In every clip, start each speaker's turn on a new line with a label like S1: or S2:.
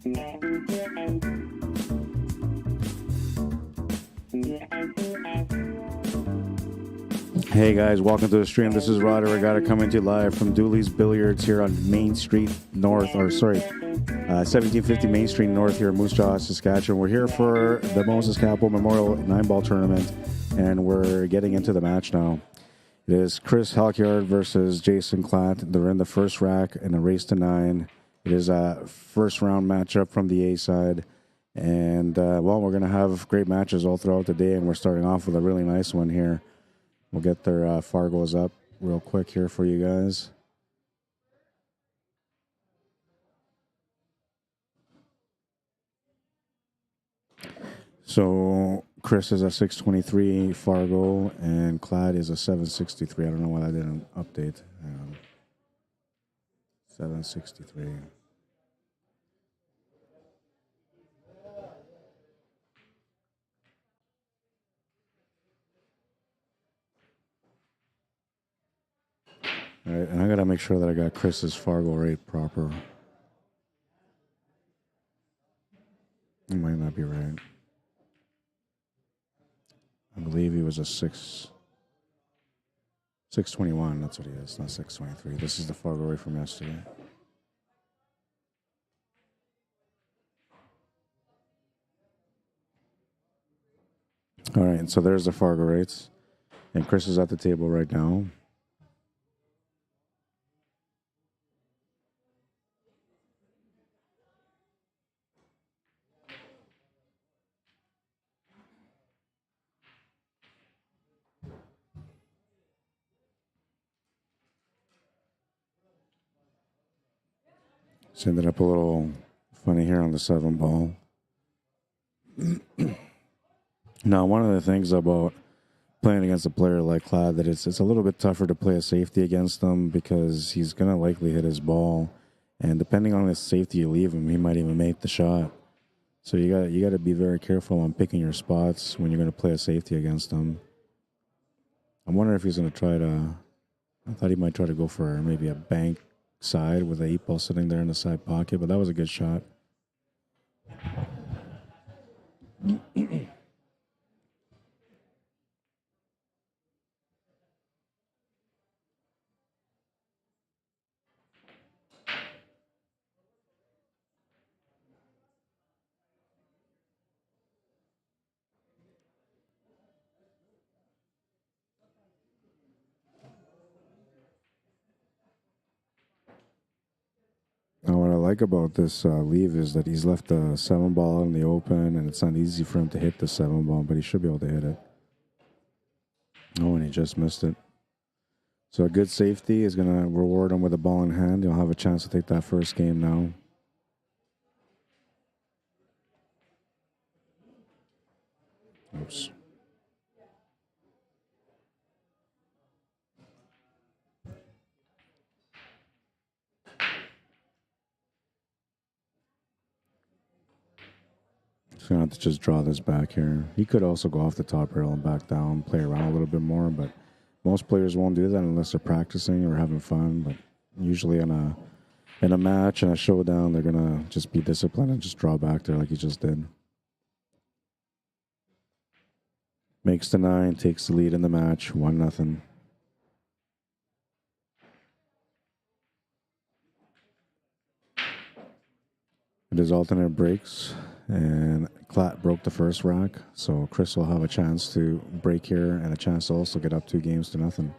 S1: Hey guys, welcome to the stream. This is Rod Arriagada coming to you live from Dooley's Billiards here on Main Street North, 1750 Main Street North here in Moose Jaw, Saskatchewan. We're here for the Moses CAPPO Memorial 9-ball tournament, and we're getting into the match now. It is Chris HALKYARD versus Jason KLATT. They're in the first rack in a race to 9. It is a first round matchup from the A side. And, well, we're going to have great matches all throughout the day, and we're starting off with a really nice one here. We'll get their Fargos up real quick here for you guys. So Chris is a 623 Fargo, and KLATT is a 763. I don't know why I didn't update. 763. All right, and I got to make sure that I got Chris's Fargo rate proper. It might not be right. I believe he was a 621. That's what he is, not 623. This is the Fargo rate from yesterday. All right, and so there's the Fargo rates. And Chris is at the table right now. It's ended up a little funny here on the 7-ball. Now, one of the things about playing against a player like KLATT that it's a little bit tougher to play a safety against him because he's going to likely hit his ball, and depending on the safety you leave him, he might even make the shot. So you got to be very careful on picking your spots when you're going to play a safety against him. I'm wondering if he's going to try to. I thought he might try to go for maybe a bank side with the 8-ball sitting there in the side pocket, but that was a good shot. Now, what I like about this leave is that he's left the 7-ball in the open, and it's not easy for him to hit the 7-ball, but he should be able to hit it. Oh, and he just missed it. So a good safety is going to reward him with a ball in hand. He'll have a chance to take that first game now. Oops. He's going to have to just draw this back here. He could also go off the top rail and back down, play around a little bit more, but most players won't do that unless they're practicing or having fun. But usually in a match and a showdown, they're going to just be disciplined and just draw back there like he just did. Makes the 9, takes the lead in the match, 1-0. It is alternate breaks, and KLATT broke the first rack, so Chris will have a chance to break here and a chance to also get up 2 games to nothing.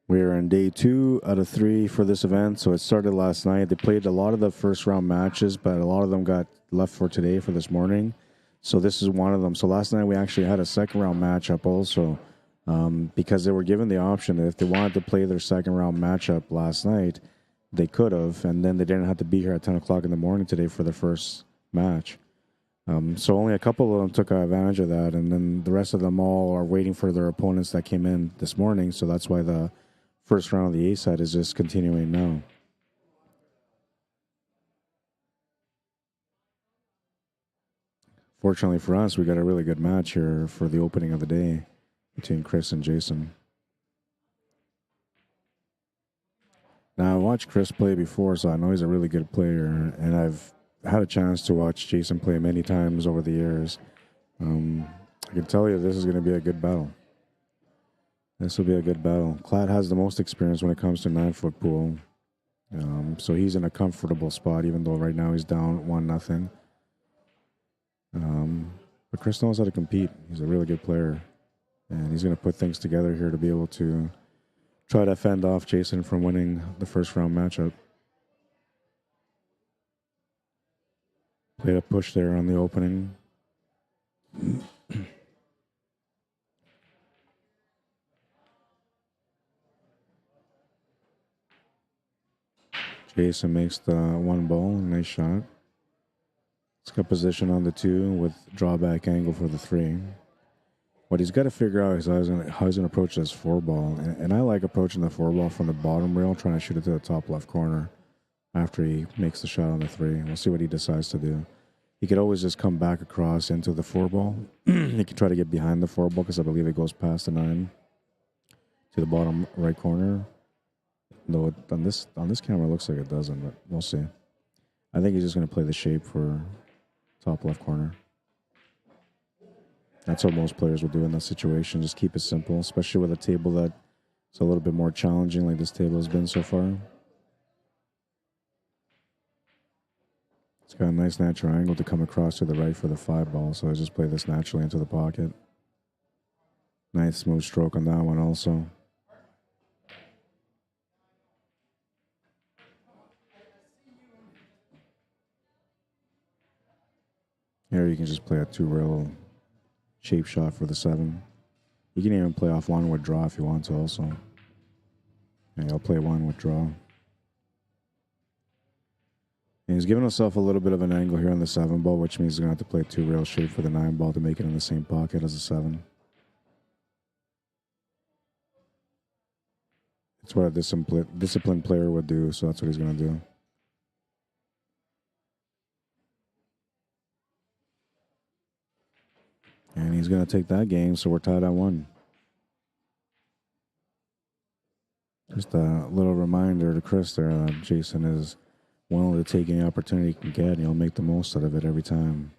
S1: We are in day 2 out of 3 for this event. So it started last night. They played a lot of the first round matches, but a lot of them got left for today, for this morning. So this is one of them. So last night we actually had a second round matchup also, because they were given the option that if they wanted to play their second round matchup last night, they could have, and then they didn't have to be here at 10 o'clock in the morning today for the first match. So only a couple of them took advantage of that, and then the rest of them all are waiting for their opponents that came in this morning. So that's why the first round of the A side is just continuing now. Fortunately for us, we got a really good match here for the opening of the day between Chris and Jason. Now, I watched Chris play before, so I know he's a really good player, and I've had a chance to watch Jason play many times over the years. I can tell you this is going to be a good battle. This will be a good battle. KLATT has the most experience when it comes to 9-foot pool. So he's in a comfortable spot, even though right now he's down 1-0. But Chris knows how to compete. He's a really good player. And he's going to put things together here to be able to try to fend off Jason from winning the first round matchup. Played a push there on the opening. Jason makes the 1 ball. Nice shot. He's got position on the 2 with drawback angle for the 3. What he's got to figure out is how he's going to approach this 4 ball. And I like approaching the 4 ball from the bottom rail, trying to shoot it to the top left corner after he makes the shot on the 3. We'll see what he decides to do. He could always just come back across into the 4 ball. He could try to get behind the 4 ball because I believe it goes past the 9 to the bottom right corner. Though on this camera it looks like it doesn't, but we'll see. I think he's just going to play the shape for top left corner. That's what most players will do in that situation. Just keep it simple, especially with a table that's a little bit more challenging like this table has been so far. It's got a nice natural angle to come across to the right for the 5 ball, so I just play this naturally into the pocket. Nice smooth stroke on that one also. Here you can just play a 2-rail shape shot for the 7. You can even play off 1 with draw if you want to also. And I'll play 1 with draw. And he's giving himself a little bit of an angle here on the 7 ball, which means he's going to have to play a 2-rail shape for the 9 ball to make it in the same pocket as the 7. It's what a disciplined player would do, so that's what he's going to do. And he's going to take that game, so we're tied at 1. Just a little reminder to Chris there that Jason is willing to take any opportunity he can get, and he'll make the most out of it every time.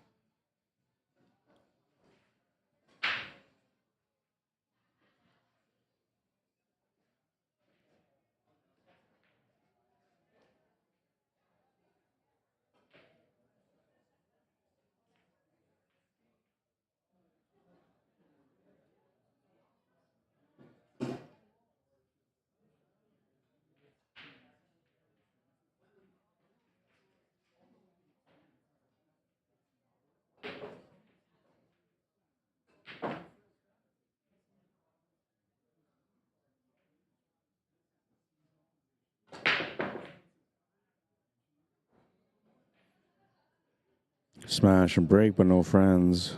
S1: Smash and break, but no friends.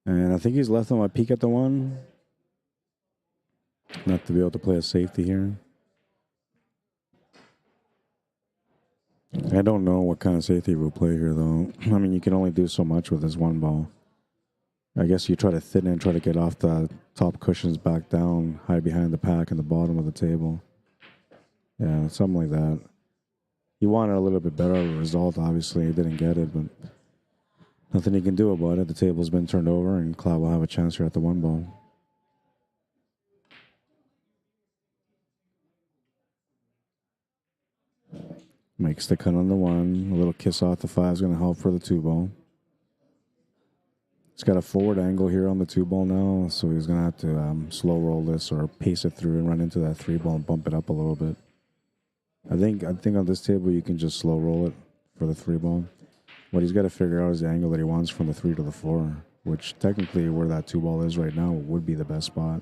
S1: And I think he's left on my peak at the 1. Not to be able to play a safety here. I don't know what kind of safety we'll play here, though. I mean, you can only do so much with this 1 ball. I guess you try to thin and try to get off the top cushions back down, hide behind the pack in the bottom of the table. Yeah, something like that. He wanted a little bit better result, obviously. He didn't get it, but nothing he can do about it. The table's been turned over, and KLATT will have a chance here at the 1 ball. Makes the cut on the 1. A little kiss off the 5 is going to help for the 2 ball. He's got a forward angle here on the 2 ball now, so he's going to have to slow roll this or pace it through and run into that 3 ball and bump it up a little bit. I think on this table you can just slow roll it for the 3 ball. What he's got to figure out is the angle that he wants from the 3 to the 4, which technically where that 2 ball is right now would be the best spot.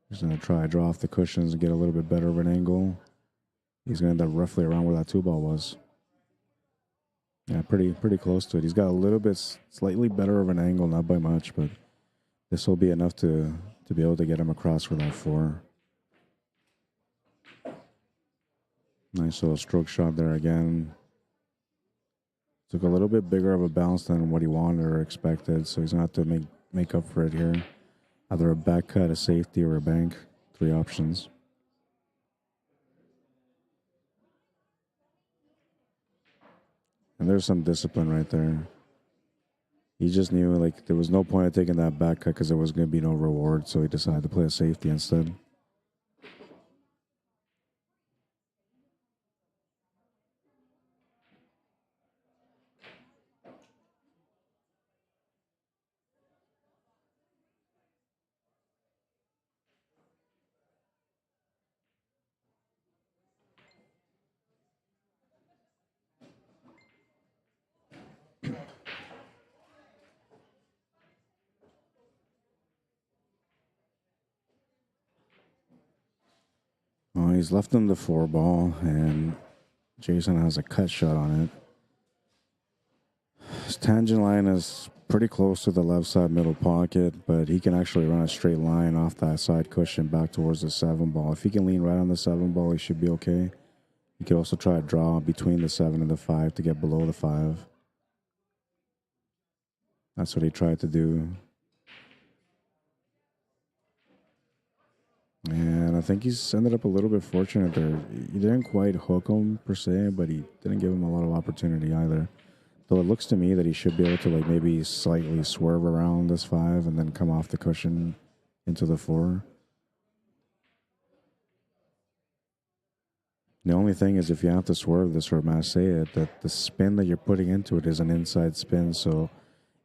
S1: He's going to try to draw off the cushions and get a little bit better of an angle. He's going to end up roughly around where that 2 ball was. Yeah, Yeah, pretty close to it. He's got a little bit slightly better of an angle, not by much, but this will be enough to be able to get him across for that 4. Nice little stroke shot there again. Took a little bit bigger of a bounce than what he wanted or expected, so he's going to have to make up for it here. Either a back cut, a safety, or a bank. 3 options. And there's some discipline right there. He just knew like there was no point of taking that back cut because there was going to be no reward, so he decided to play a safety instead. Oh, he's left him the 4 ball, and Jason has a cut shot on it. His tangent line is pretty close to the left side middle pocket, but he can actually run a straight line off that side cushion back towards the 7 ball. If he can lean right on the 7 ball, he should be okay. He could also try to draw between the 7 and the 5 to get below the 5. That's what he tried to do. And I think he's ended up a little bit fortunate there. He didn't quite hook him per se, but he didn't give him a lot of opportunity either. Though it looks to me that he should be able to like maybe slightly swerve around this 5 and then come off the cushion into the 4. The only thing is if you have to swerve this or masse it, that the spin that you're putting into it is an inside spin. So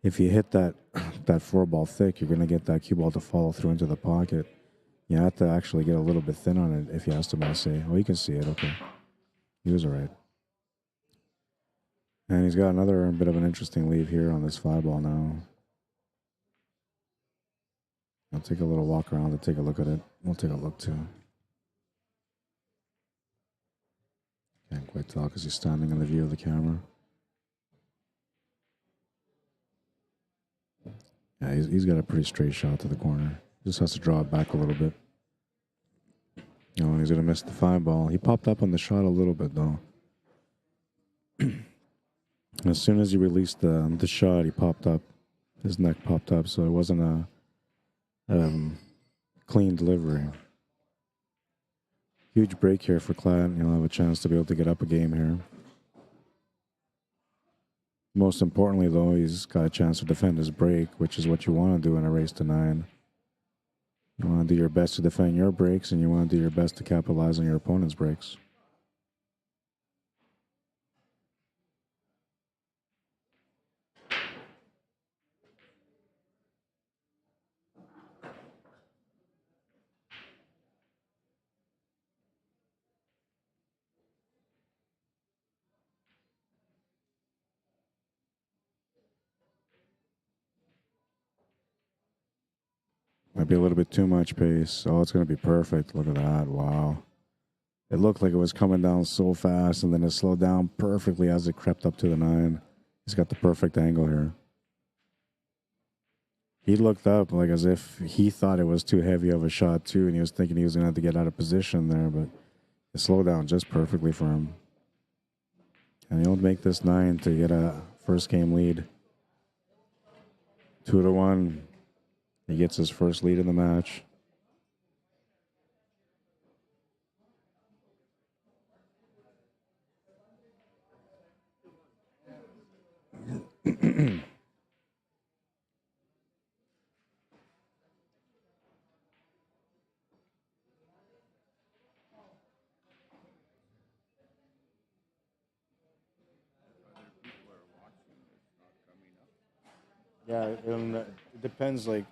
S1: if you hit that 4 ball thick, you're going to get that cue ball to follow through into the pocket. You have to actually get a little bit thin on it if he has to masse. Oh, you can see it. Okay. He was all right. And he's got another bit of an interesting leave here on this 5 ball now. I'll take a little walk around to take a look at it. We'll take a look too. Can't quite tell because he's standing in the view of the camera. Yeah, he's got a pretty straight shot to the corner. Just has to draw it back a little bit. Oh, and he's going to miss the 5 ball. He popped up on the shot a little bit, though. As soon as he released the shot, he popped up. His neck popped up, so it wasn't a clean delivery. Huge break here for KLATT. He'll have a chance to be able to get up a game here. Most importantly, though, he's got a chance to defend his break, which is what you want to do in a race to 9. You want to do your best to defend your breaks, and you want to do your best to capitalize on your opponent's breaks. Might be a little bit too much pace. Oh, it's going to be perfect. Look at that. Wow. It looked like it was coming down so fast, and then it slowed down perfectly as it crept up to the 9. He's got the perfect angle here. He looked up like as if he thought it was too heavy of a shot, too, and he was thinking he was going to have to get out of position there, but it slowed down just perfectly for him. And he'll make this 9 to get a first game lead. 2-1. He gets his first lead in the match. Yeah, it depends. Like,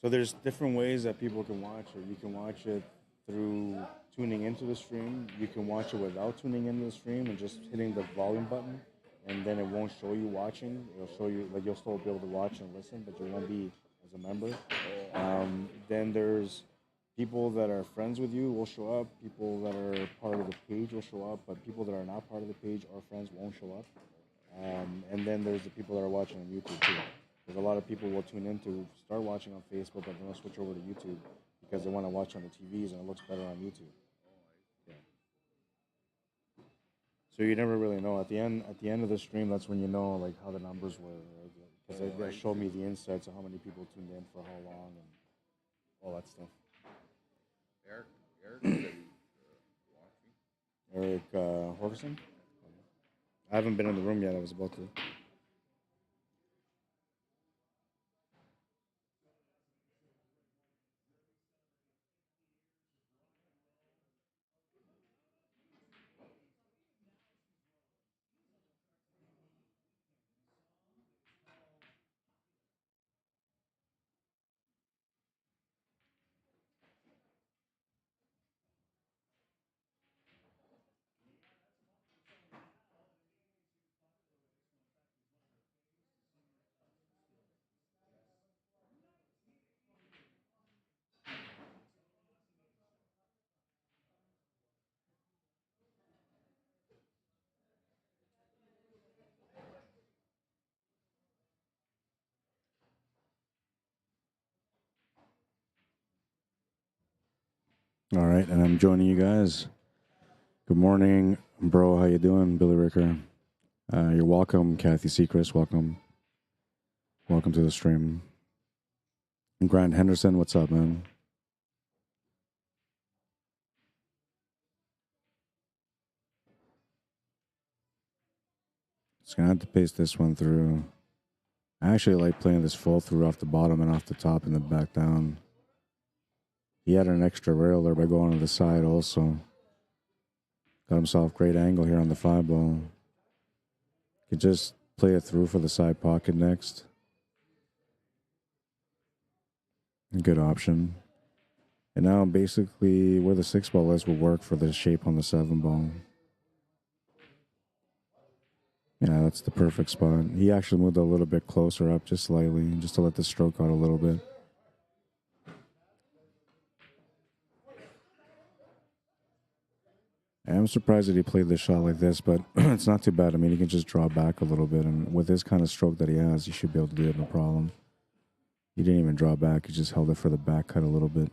S1: so there's different ways that people can watch it. You can watch it through tuning into the stream. You can watch it without tuning into the stream and just hitting the volume button, and then it won't show you watching. It'll show you like you'll still be able to watch and listen, but you won't be as a member. Then there's people that are friends with you will show up. People that are part of the page will show up, but people that are not part of the page or friends won't show up. And then there's the people that are watching on YouTube too. Because a lot of people will tune in to start watching on Facebook, but then they'll switch over to YouTube because they want to watch on the TVs and it looks better on YouTube. Yeah. So you never really know. At the end of the stream, that's when you know like how the numbers were, because they show me the insights of how many people tuned in for how long and all that stuff. Eric Horkerson? I haven't been in the room yet. I was about to. All right, and I'm joining you guys. Good morning, bro. How you doing, Billy Ricker? You're welcome, Kathy Sechrist. Welcome. Welcome to the stream. And Grant Henderson, what's up, man? Just gonna have to paste this one through. I actually like playing this full through off the bottom and off the top and then back down. He had an extra rail there by going to the side also. Got himself great angle here on the 5 ball. Could just play it through for the side pocket next. Good option. And now basically where the 6 ball is will work for the shape on the 7 ball. Yeah, that's the perfect spot. He actually moved a little bit closer up just slightly, just to let the stroke out a little bit. I'm surprised that he played this shot like this, but it's not too bad. I mean, he can just draw back a little bit, and with this kind of stroke that he has, he should be able to do it no problem. He didn't even draw back. He just held it for the back cut a little bit.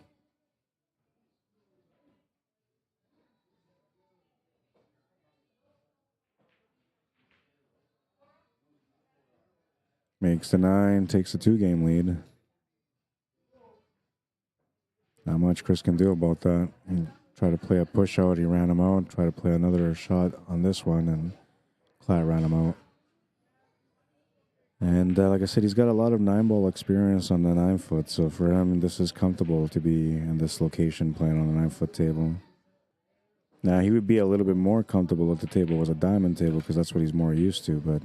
S1: Makes the 9, takes the 2-game lead. Not much Chris can do about that. He tried to play a push out. He ran him out. Tried to play another shot on this one, and KLATT ran him out. And like I said, he's got a lot of 9-ball experience on the 9-foot. So for him, this is comfortable to be in this location playing on a 9-foot table. Now, he would be a little bit more comfortable if the table was a diamond table because that's what he's more used to. But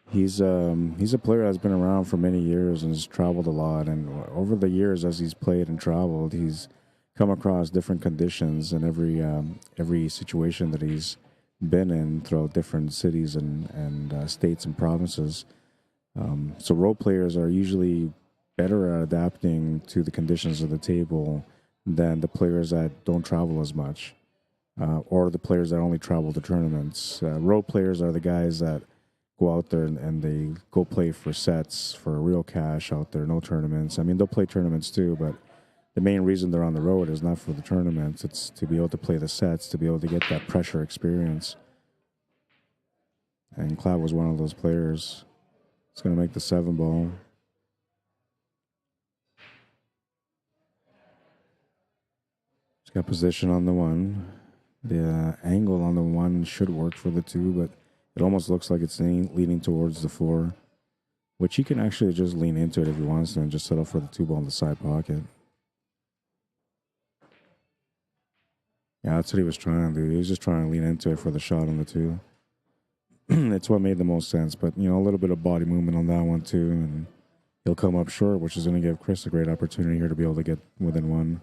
S1: he's a player that's been around for many years and has traveled a lot. And over the years, as he's played and traveled, he's come across different conditions in every situation that he's been in throughout different cities and states and provinces. So role players are usually better at adapting to the conditions of the table than the players that don't travel as much, or the players that only travel to tournaments. Role players are the guys that go out there and they go play for sets for real cash out there, no tournaments. I mean, they'll play tournaments too, but the main reason they're on the road is not for the tournaments. It's to be able to play the sets, to be able to get that pressure experience. And KLATT was one of those players. It's going to make the 7 ball. He's got position on the 1. The angle on the 1 should work for the 2, but it almost looks like it's leaning towards the 4, which he can actually just lean into it if he wants to and just settle for the 2 ball in the side pocket. Yeah, that's what he was trying to do. He was just trying to lean into it for the shot on the 2. It's what made the most sense, but, you know, a little bit of body movement on that one, too, and he'll come up short, which is going to give Chris a great opportunity here to be able to get within 1.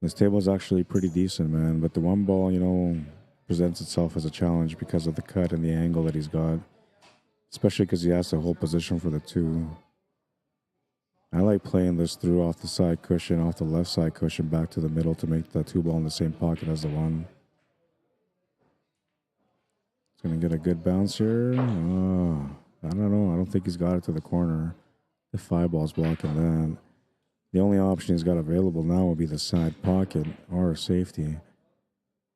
S1: This table is actually pretty decent, man, but the 1 ball, you know, presents itself as a challenge because of the cut and the angle that he's got, especially because he has to hold position for the 2. I like playing this through off the side cushion, off the left side cushion, back to the middle to make the 2 ball in the same pocket as the 1. Gonna get a good bounce here. Oh, I don't know. I don't think he's got it to the corner. The 5-ball's blocking that. The only option he's got available now will be the side pocket or safety,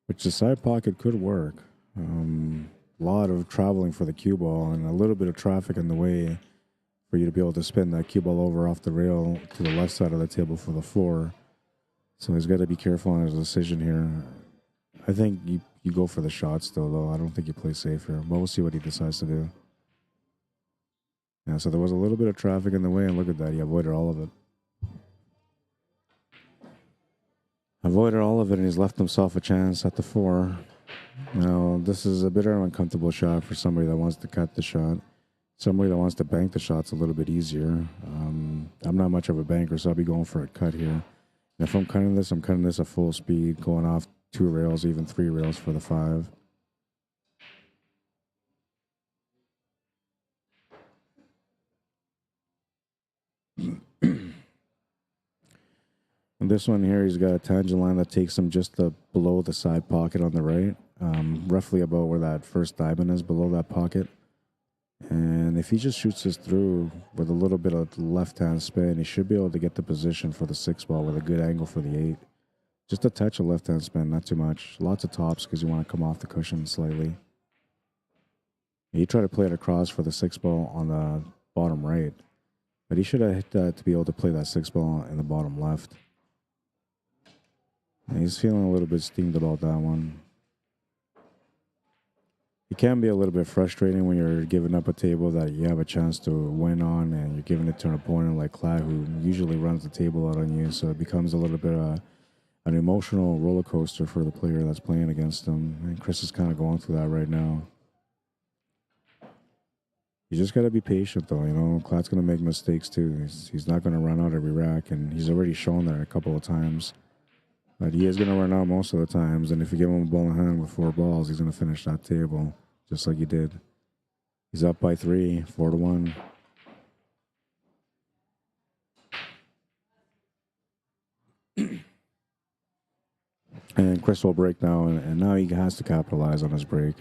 S1: which the side pocket could work. A lot of traveling for the cue ball and a little bit of traffic in the way for you to be able to spin that cue ball over off the rail to the left side of the table for the floor. So he's got to be careful on his decision here. I think you go for the shot still, though. I don't think you play safe here, but we'll see what he decides to do. Yeah, so there was a little bit of traffic in the way, and look at that. He avoided all of it. Avoided all of it, and he's left himself a chance at the 4. Now, this is a bit of an uncomfortable shot for somebody that wants to cut the shot. Somebody that wants to bank the shot's a little bit easier. I'm not much of a banker, so I'll be going for a cut here. And if I'm cutting this at full speed, going off 2 rails, even 3 rails for the 5. And this one here, he's got a tangent line that takes him just below the side pocket on the right, roughly about where that first diamond is, below that pocket. And if he just shoots this through with a little bit of left-hand spin, he should be able to get the position for the 6-ball with a good angle for the 8. Just a touch of left-hand spin, not too much. Lots of tops because you want to come off the cushion slightly. He tried to play it across for the 6-ball on the bottom right, but he should have hit that to be able to play that 6-ball in the bottom left. And he's feeling a little bit steamed about that one. It can be a little bit frustrating when you're giving up a table that you have a chance to win on, and you're giving it to an opponent like KLATT, who usually runs the table out on you. So it becomes a little bit an emotional roller coaster for the player that's playing against him. And Chris is kind of going through that right now. You just got to be patient, though. You know, KLATT's going to make mistakes too. He's not going to run out every rack, and he's already shown that a couple of times. But he is going to run out most of the times, and if you give him a ball in hand with 4 balls, he's going to finish that table, just like he did. He's up by 3, 4-1. And Chris will break now, and now he has to capitalize on his break.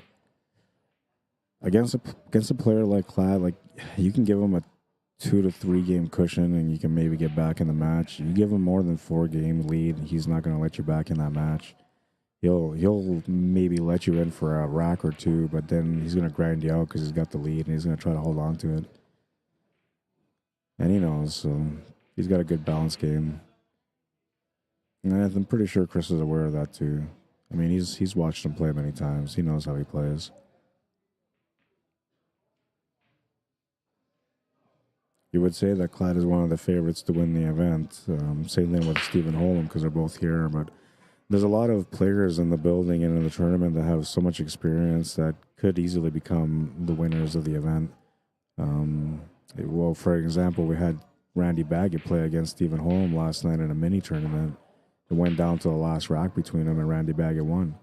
S1: Against a player like KLATT, like, you can give him a 2 to 3 game cushion and you can maybe get back in the match. You give him more than 4 game lead, he's not going to let you back in that match. He'll maybe let you in for a rack or 2, but then he's going to grind you out because he's got the lead and he's going to try to hold on to it. And he knows, so he's got a good balance game. And I'm pretty sure Chris is aware of that too. I mean, he's watched him play many times. He knows how he plays. You would say that KLATT is one of the favorites to win the event. Same thing with Stephen Holm because they're both here. But there's a lot of players in the building and in the tournament that have so much experience that could easily become the winners of the event. Well, for example, we had Randy Baggett play against Stephen Holm last night in a mini tournament. It went down to the last rack between them, and Randy Baggett won.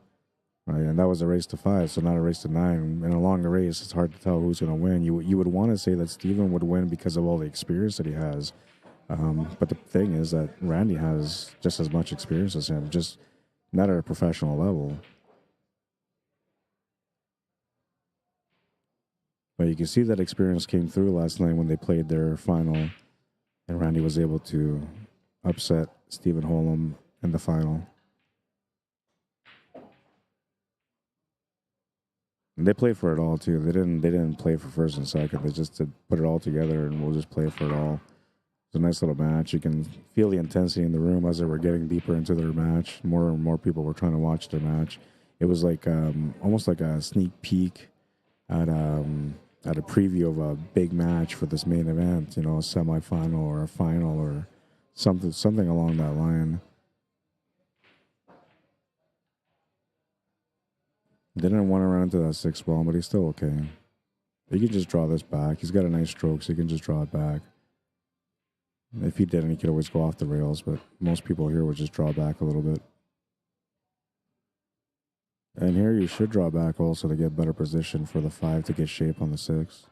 S1: Right, and that was a race to 5, so not a race to 9. And along the race, it's hard to tell who's going to win. You would want to say that Steven would win because of all the experience that he has. But the thing is that Randy has just as much experience as him, just not at a professional level. But you can see that experience came through last night when they played their final, and Randy was able to upset Stephen Holm in the final. And they played for it all too. They didn't play for first and second. They just put it all together, and we'll just play for it all. It's a nice little match. You can feel the intensity in the room as they were getting deeper into their match. More and more people were trying to watch their match. It was like almost like a sneak peek at a preview of a big match for this main event. You know, a semifinal or a final or something along that line. Didn't want to run into that 6-ball, but he's still okay. He can just draw this back. He's got a nice stroke, so he can just draw it back. If he didn't, he could always go off the rails, but most people here would just draw back a little bit. And here you should draw back also to get better position for the 5 to get shape on the 6.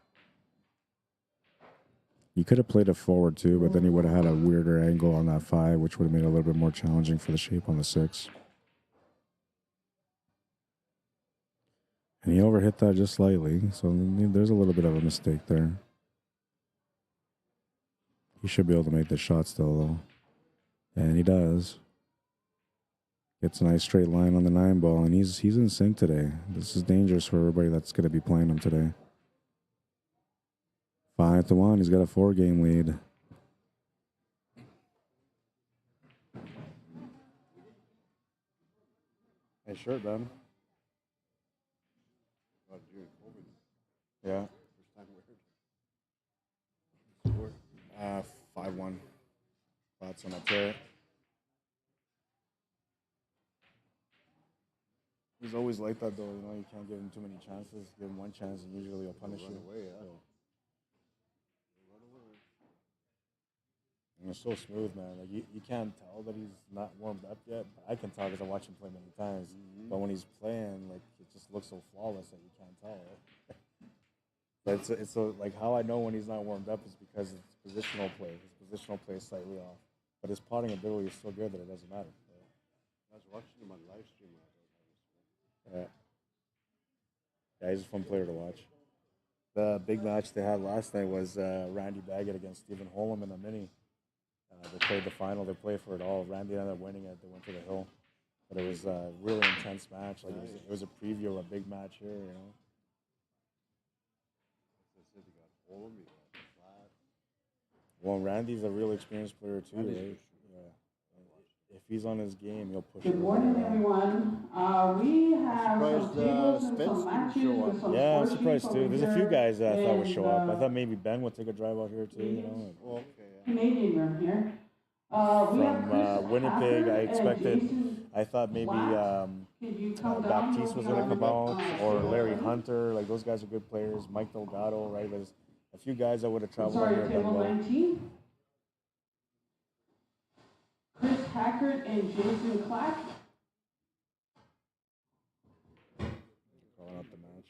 S1: You could have played it forward too, but then he would have had a weirder angle on that 5, which would have made it a little bit more challenging for the shape on the 6. And he overhit that just slightly, so there's a little bit of a mistake there. He should be able to make the shot still, though. And he does. Gets a nice straight line on the 9 ball, and he's in sync today. This is dangerous for everybody that's going to be playing him today. 5-1. He's got a 4-game lead. Nice shirt, Ben. Yeah. 5-1. Thoughts on that tear? He's always like that, though. You know, you can't give him too many chances. Give him one chance, and usually he'll punish you. Away, yeah. And it's so smooth, man. Like you can't tell that he's not warmed up yet. But I can tell because I watch him play many times. But when he's playing, like it just looks so flawless that you can't tell. Right? But it's so like how I know when he's not warmed up is because it's positional play. His positional play is slightly off, but his potting ability is so good that it doesn't matter. Right?
S2: I was watching him on live stream.
S1: Yeah, he's a fun player to watch. The big match they had last night was Randy Baggett against Stephen Holm in a mini. They played the final. They played for it all. Randy ended up winning it. They went to the hill. But it was a really intense match. Like it was a preview of a big match here, you know. Well, Randy's a real experienced player too, right? If he's on his game, he'll push it.
S3: Good morning, everyone. We have some tables and some matches.
S1: Yeah, I'm surprised too. There's a few guys that I thought would show up. I thought maybe Ben would take a drive out here too, you know.
S3: Okay, yeah. Canadian room here.
S1: From Winnipeg, I thought maybe Baptiste was going to come out, or Larry Hunter. Like those guys are good players. Mike Delgado, right? There's a few guys that would have traveled out here.
S3: Table 19. Chris Hackert and Jason KLATT.
S1: Calling out the match.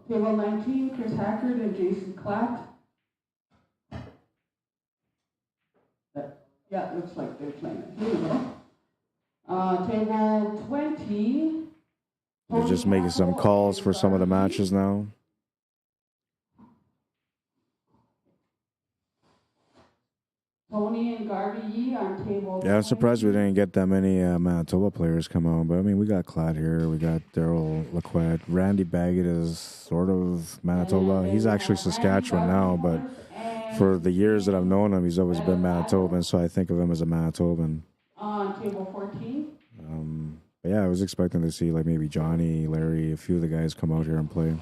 S3: Table 19, Chris Hackert and Jason KLATT. Yeah, it looks like they're playing it. Here we go. Table 20.
S1: They're just making some calls for some of the matches now.
S3: Tony and Garvey on table.
S1: Yeah, I'm surprised we didn't get that many Manitoba players come out. But I mean, we got KLATT here. We got Daryl Laquette. Randy Baggett is sort of Manitoba. He's actually Saskatchewan now, but for the years that I've known him, he's always been Manitoban. So I think of him as a Manitoban.
S3: On table 14.
S1: But yeah, I was expecting to see like maybe Johnny, Larry, a few of the guys come out here and play.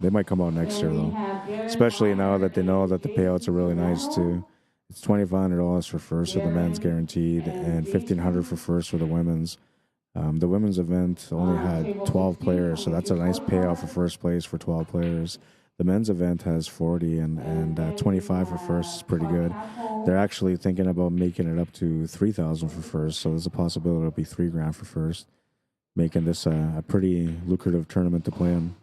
S1: They might come out next year though, especially now that they know that the payouts are really nice too. It's $2,500 for first for the men's guaranteed, and $1,500 for first for the women's. The women's event only had 12 players, so that's a nice payout for first place for 12 players. The men's event has 40 and 25 for first is pretty good. They're actually thinking about making it up to 3,000 for first, so there's a possibility it'll be $3,000 for first, making this a pretty lucrative tournament to play in.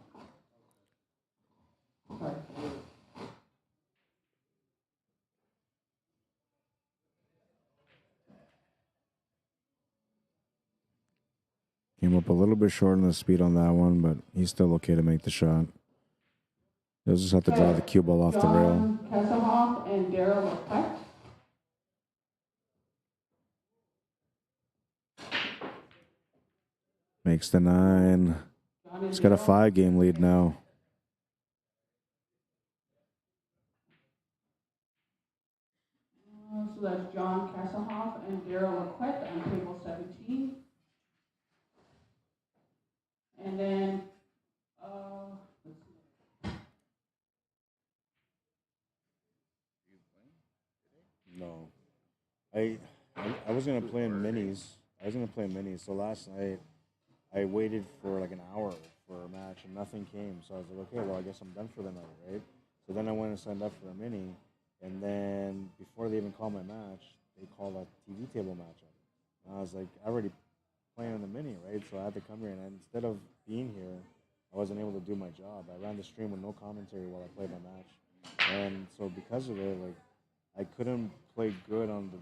S1: Came up a little bit short on the speed on that one, but he's still okay to make the shot. He'll just have to drive the cue ball off the rail.
S3: Kesselhoff and Daryl Laquette.
S1: Makes the 9. He's got a 5-game lead now.
S3: So that's John Kesselhoff and Daryl Laquette on table 17. And then,
S1: No. I was going to play in minis. So last night, I waited for like an hour for a match and nothing came. So I was like, okay, well, I guess I'm done for the night, right? So then I went and signed up for a mini. And then before they even called my match, they called a TV table matchup. And I was like, I already playing in the mini, right? So I had to come here, and instead of being here, I wasn't able to do my job. I ran the stream with no commentary while I played my match, and so because of it, like I couldn't play good on the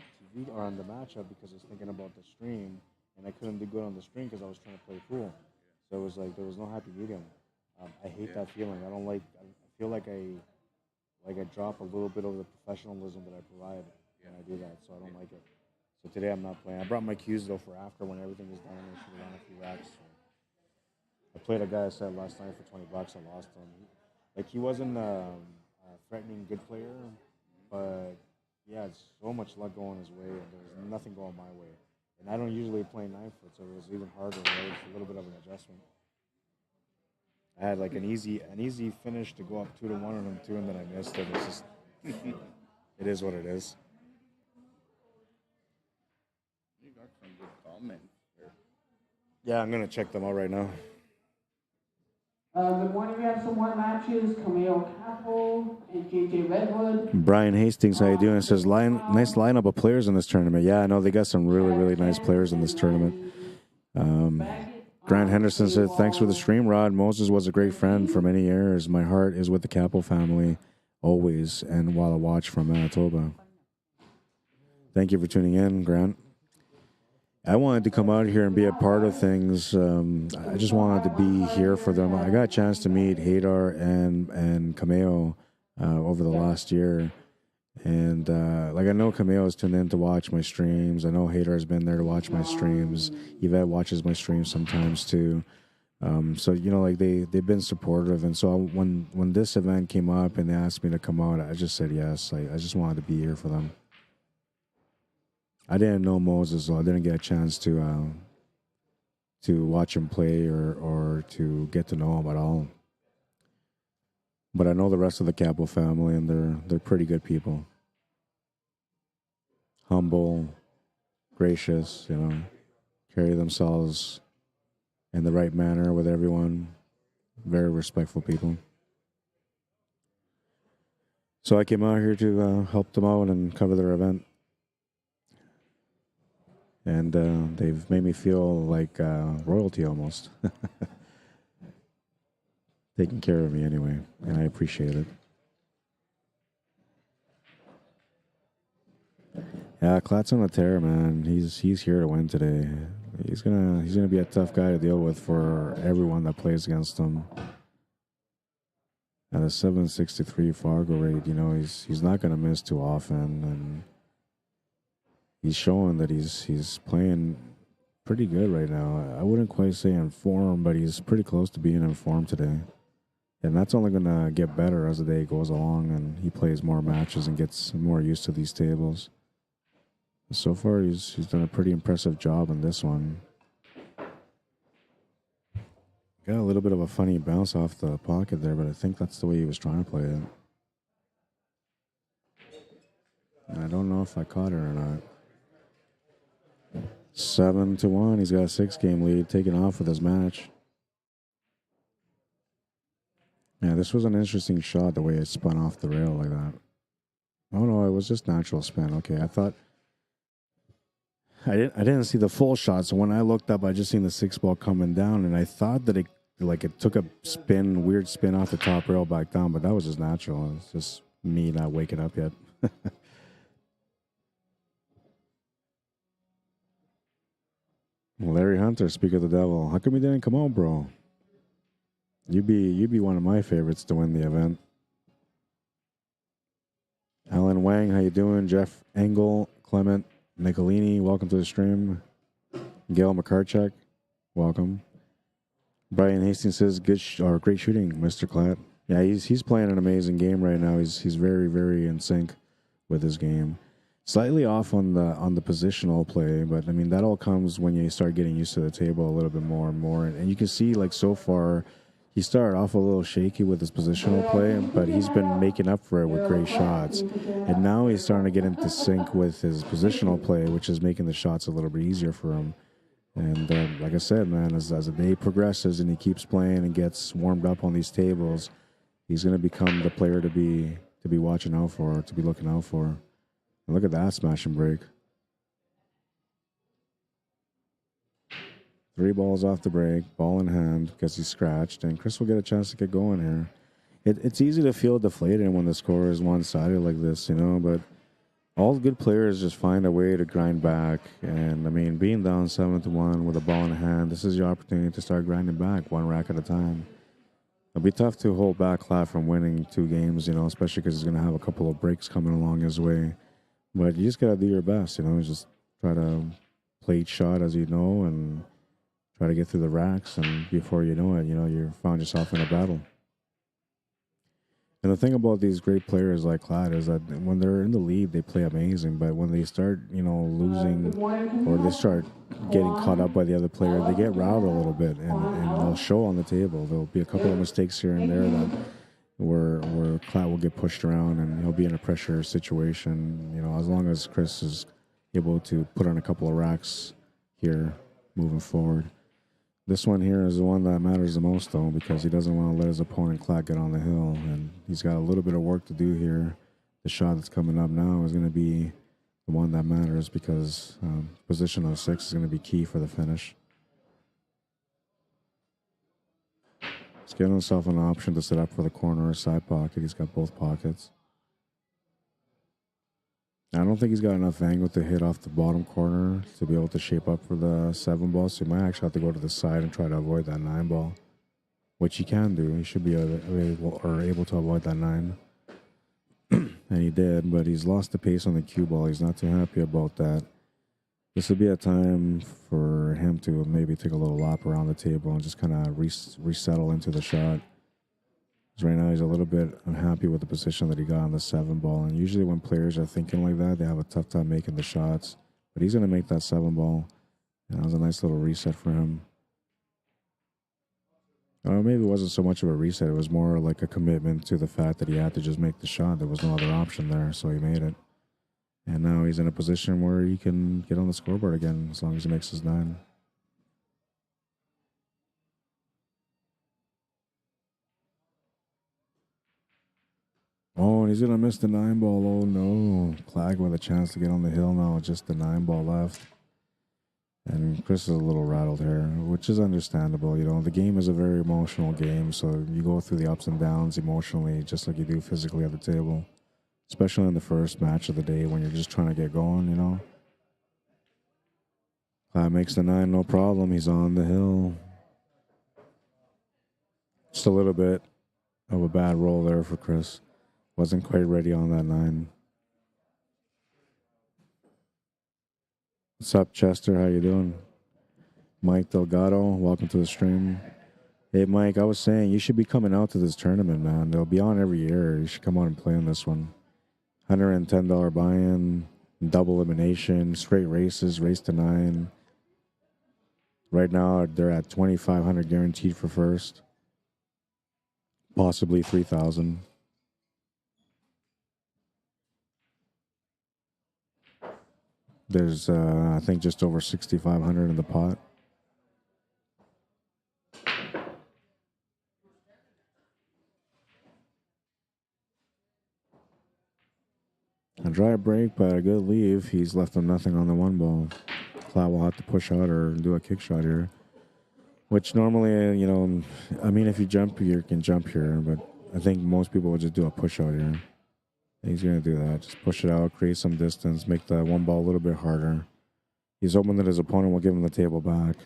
S4: or on the matchup because I was thinking about the stream, and I couldn't do good on the stream because I was trying to play pool. So it was like there was no happy medium. I hate that feeling. I don't like. I feel like I drop a little bit of the professionalism that I provide when I do that. So I don't like it. So today I'm not playing. I brought my cues though for after when everything is done and I should run a few racks. So I played a guy I said last night for $20. I lost him. Like he wasn't a threatening good player, but he had so much luck going his way, and there was nothing going my way. And I don't usually play 9-foot, so it was even harder. Right? It's a little bit of an adjustment. I had like an easy finish to go up 2-1 on him too, and then I missed it. It's just it is what it is.
S2: You got some good comments here.
S4: Yeah, I'm gonna check them out right now.
S3: Good morning. We have some more matches. Camille Cappo and JJ Redwood.
S1: Brian Hastings, how you doing? It says, nice lineup of players in this tournament. Yeah, I know they got some really, really nice players in this tournament. Grant Henderson said, thanks for the stream, Rod. Moses was a great friend for many years. My heart is with the CAPPO family always, and while I watch from Manitoba. Thank you for tuning in, Grant. I wanted to come out here and be a part of things. I just wanted to be here for them. I got a chance to meet Hadar and Cameo over the last year. And like I know Cameo's tuned in to watch my streams. I know Hadar's been there to watch my streams. Yvette watches my streams sometimes too. So you know, like they've been supportive. And so when this event came up and they asked me to come out, I just said yes. I just wanted to be here for them. I didn't know Moses, so I didn't get a chance to watch him play or to get to know him at all. But I know the rest of the CAPPO family, and they're pretty good people. Humble, gracious, you know, carry themselves in the right manner with everyone. Very respectful people. So I came out here to help them out and cover their event. And they've made me feel like royalty almost. Taking care of me anyway, and I appreciate it. Yeah, KLATT's on a tear, man. He's here to win today. He's gonna be a tough guy to deal with for everyone that plays against him. At a 763 Fargo rate, you know, he's not gonna miss too often, and he's showing that he's playing pretty good right now. I wouldn't quite say in form, but he's pretty close to being in form today. And that's only going to get better as the day goes along and he plays more matches and gets more used to these tables. So far, he's done a pretty impressive job in this one. Got a little bit of a funny bounce off the pocket there, but I think that's the way he was trying to play it. I don't know if I caught it or not. 7-1. He's got a 6-game lead, taking off with his match. Yeah, this was an interesting shot, the way it spun off the rail like that. Oh no, it was just natural spin. Okay, I thought I didn't see the full shot, so when I looked up, I just seen the 6-ball coming down, and I thought that it took a spin, weird spin off the top rail back down, but that was just natural. It's just me not waking up yet. Larry Hunter, speak of the devil. How come you didn't come out, bro? You'd be one of my favorites to win the event. Alan Wang, how you doing? Jeff Engel, Clement Nicolini, welcome to the stream. Gail McCarchuk, welcome. Brian Hastings says great shooting, Mr. KLATT. Yeah, he's playing an amazing game right now. He's very, very in sync with his game. Slightly off on the positional play, but I mean that all comes when you start getting used to the table a little bit more and more. And you can see, like, so far, he started off a little shaky with his positional play, but he's been making up for it with great shots. And now he's starting to get into sync with his positional play, which is making the shots a little bit easier for him. And like I said, man, as the day progresses and he keeps playing and gets warmed up on these tables, he's going to become the player to be watching out for, to be looking out for. And look at that smash and break. 3 balls off the break, ball in hand because he's scratched, and Chris will get a chance to get going here. It's easy to feel deflated when the score is one-sided like this, you know, but all good players just find a way to grind back. And I mean, being down 7-1 with a ball in hand, this is your opportunity to start grinding back one rack at a time. It'll be tough to hold back KLATT from winning 2 games, you know, especially because he's going to have a couple of breaks coming along his way. But you just got to do your best, you know, just try to play each shot as you know and try to get through the racks. And before you know it, you know, you found yourself in a battle. And the thing about these great players like KLATT is that when they're in the lead, they play amazing. But when they start, you know, losing or they start getting caught up by the other player, they get riled a little bit, and they'll show on the table. There'll be a couple of mistakes here and there that where KLATT will get pushed around, and he'll be in a pressure situation. You know, as long as Chris is able to put on a couple of racks here, moving forward. This one here is the one that matters the most, though, because he doesn't want to let his opponent KLATT get on the hill, and he's got a little bit of work to do here. The shot that's coming up now is going to be the one that matters because position of 6 is going to be key for the finish. He's getting himself an option to set up for the corner or side pocket. He's got both pockets. I don't think he's got enough angle to hit off the bottom corner to be able to shape up for the 7 ball, so he might actually have to go to the side and try to avoid that 9 ball, which he can do. He should be able to avoid that 9. And he did, but he's lost the pace on the cue ball. He's not too happy about that. This would be a time for him to maybe take a little lap around the table and just kind of resettle into the shot. Right now, he's a little bit unhappy with the position that he got on the 7 ball. And usually when players are thinking like that, they have a tough time making the shots. But he's going to make that 7 ball. And that was a nice little reset for him. Or maybe it wasn't so much of a reset. It was more like a commitment to the fact that he had to just make the shot. There was no other option there, so he made it. And now he's in a position where he can get on the scoreboard again as long as he makes his 9. Oh, and he's going to miss the 9 ball. Oh, no. KLATT with a chance to get on the hill now with just the 9 ball left. And Chris is a little rattled here, which is understandable. You know, the game is a very emotional game, so you go through the ups and downs emotionally just like you do physically at the table, especially in the first match of the day when you're just trying to get going, you know. KLATT makes the 9, no problem. He's on the hill. Just a little bit of a bad roll there for Chris. Wasn't quite ready on that 9. What's up, Chester? How you doing? Mike Delgado, welcome to the stream. Hey, Mike, I was saying you should be coming out to this tournament, man. They'll be on every year. You should come out and play in this one. $110 buy-in, double elimination, straight races, race to 9. Right now, they're at $2,500 guaranteed for first. Possibly $3,000. There's, I think, just over 6,500 in the pot. A dry break, but a good leave. He's left him nothing on the 1 ball. KLATT will have to push out or do a kick shot here, which normally, you know, I mean, if you jump here, you can jump here, but I think most people would just do a push out here. He's going to do that. Just push it out, create some distance, make the 1 ball a little bit harder. He's hoping that his opponent will give him the table back.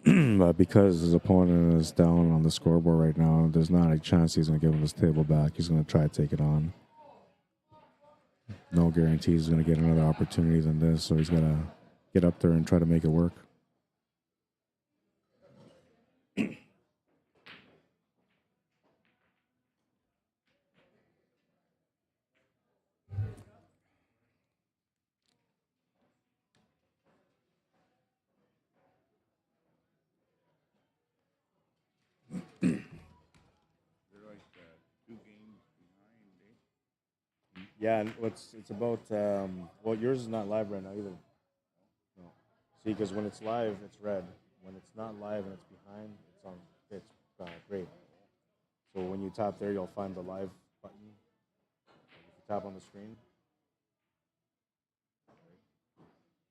S1: But because his opponent is down on the scoreboard right now, there's not a chance he's going to give him this table back. He's going to try to take it on. No guarantee he's going to get another opportunity than this, so he's got to get up there and try to make it work.
S2: They're like 2 games behind, eh?
S4: Yeah, and it's about, well, yours is not live right now either. No. See, because when it's live, it's red. When it's not live and it's behind, it's gray. So when you tap there, you'll find the live button. If you tap on the screen,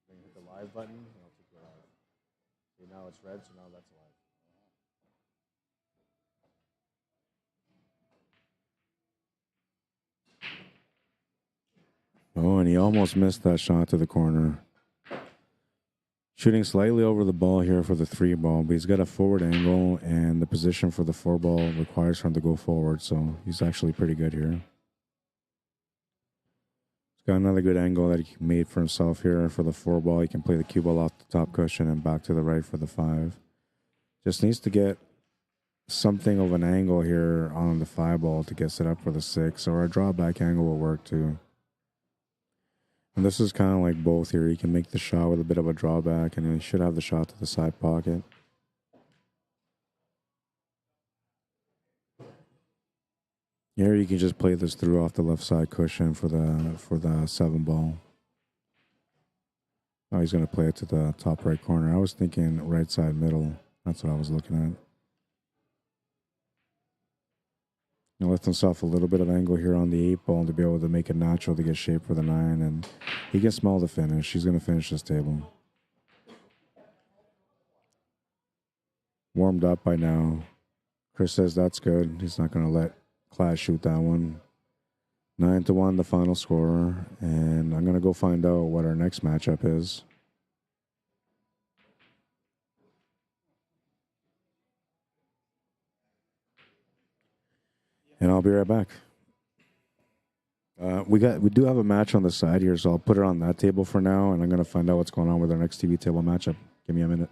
S4: then you hit the live button, and it'll take you live. See, now it's red, so now that's live.
S1: Oh, and he almost missed that shot to the corner. Shooting slightly over the ball here for the 3 ball, but he's got a forward angle, and the position for the 4 ball requires for him to go forward, so he's actually pretty good here. He's got another good angle that he made for himself here for the 4 ball. He can play the cue ball off the top cushion and back to the right for the 5. Just needs to get something of an angle here on the 5 ball to get set up for the 6, or a drawback angle will work too. And this is kind of like both here. He can make the shot with a bit of a drawback, and he should have the shot to the side pocket. Here you can just play this through off the left side cushion for the 7 ball. Oh, he's going to play it to the top right corner. I was thinking right side middle. That's what I was looking at. He left himself a little bit of angle here on the 8 ball to be able to make it natural to get shape for the 9, and he can smell the finish. He's going to finish this table. Warmed up by now. Chris says that's good. He's not going to let KLATT shoot that one. 9-1, the final score, and I'm going to go find out what our next matchup is. And I'll be right back. We do have a match on the side here, so I'll put it on that table for now, and I'm going to find out what's going on with our next TV table matchup. Give me a minute.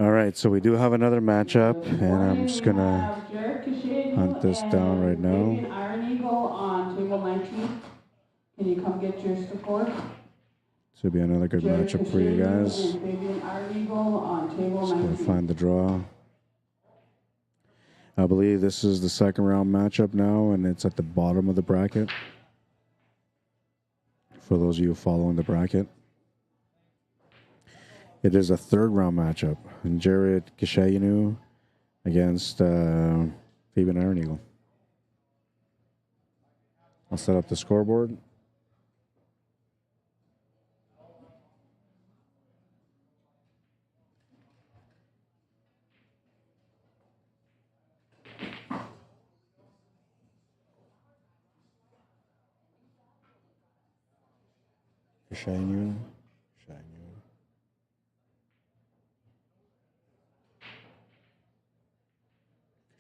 S1: All right, so we do have another matchup, and I'm just gonna hunt this down right now.
S3: Fabian Iron Eagle on table 19. Can you come get your support?
S1: This will be another good matchup for you guys.
S3: And Fabian Iron Eagle on table
S1: Just
S3: 19.
S1: gonna find the draw. I believe this is the second round matchup now, and it's at the bottom of the bracket. For those of you following the bracket, it is a third round matchup. And Jared Kishayinu against Fabian Iron Eagle. I'll set up the scoreboard. Kishayinu.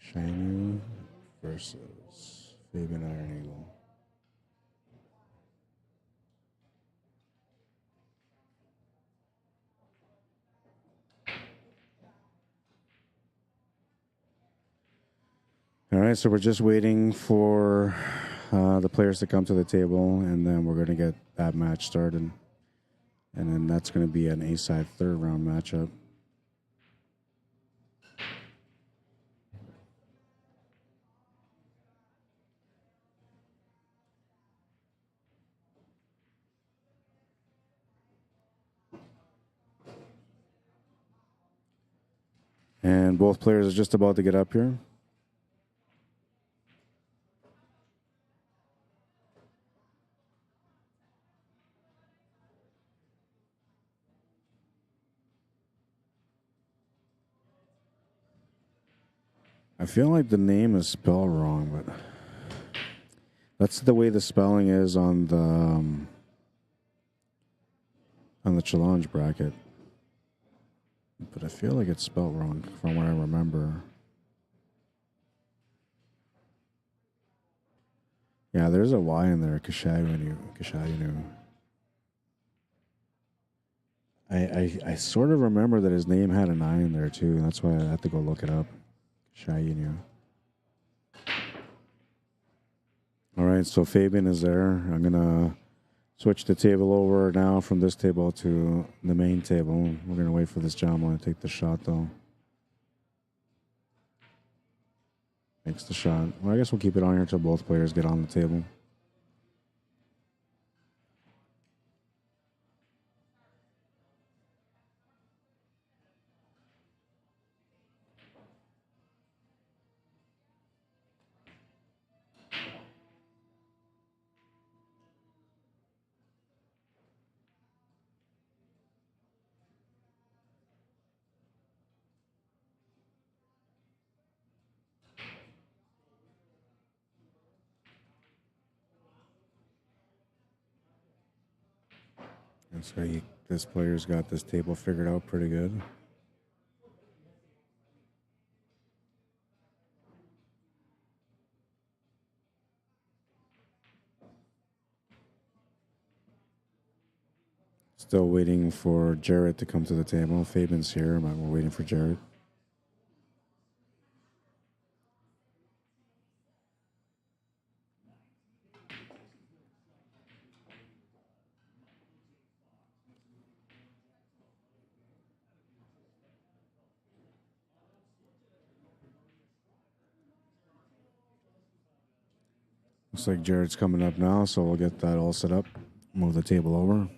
S1: Kishayinu versus Fabian Iron Eagle. All right, so we're just waiting for the players to come to the table, and then we're going to get that match started. And then that's going to be an A-side third round matchup. And both players are just about to get up here. I feel like the name is spelled wrong, but that's the way the spelling is on the Challonge bracket. But I feel like it's spelled wrong from what I remember. Yeah, there's a Y in there, Kishayinu. I sort of remember that his name had an I in there too. That's why I had to go look it up. Kishayinu. All right, so Fabian is there. I'm gonna switch the table over now from this table to the main table. We're gonna wait for this gentleman to take the shot though. Makes the shot. Well, I guess we'll keep it on here until both players get on the table. And so this player's got this table figured out pretty good. Still waiting for Jared to come to the table. Fabian's here, but we're waiting for Jared. Looks like Jared's coming up now, so we'll get that all set up. Move the table over.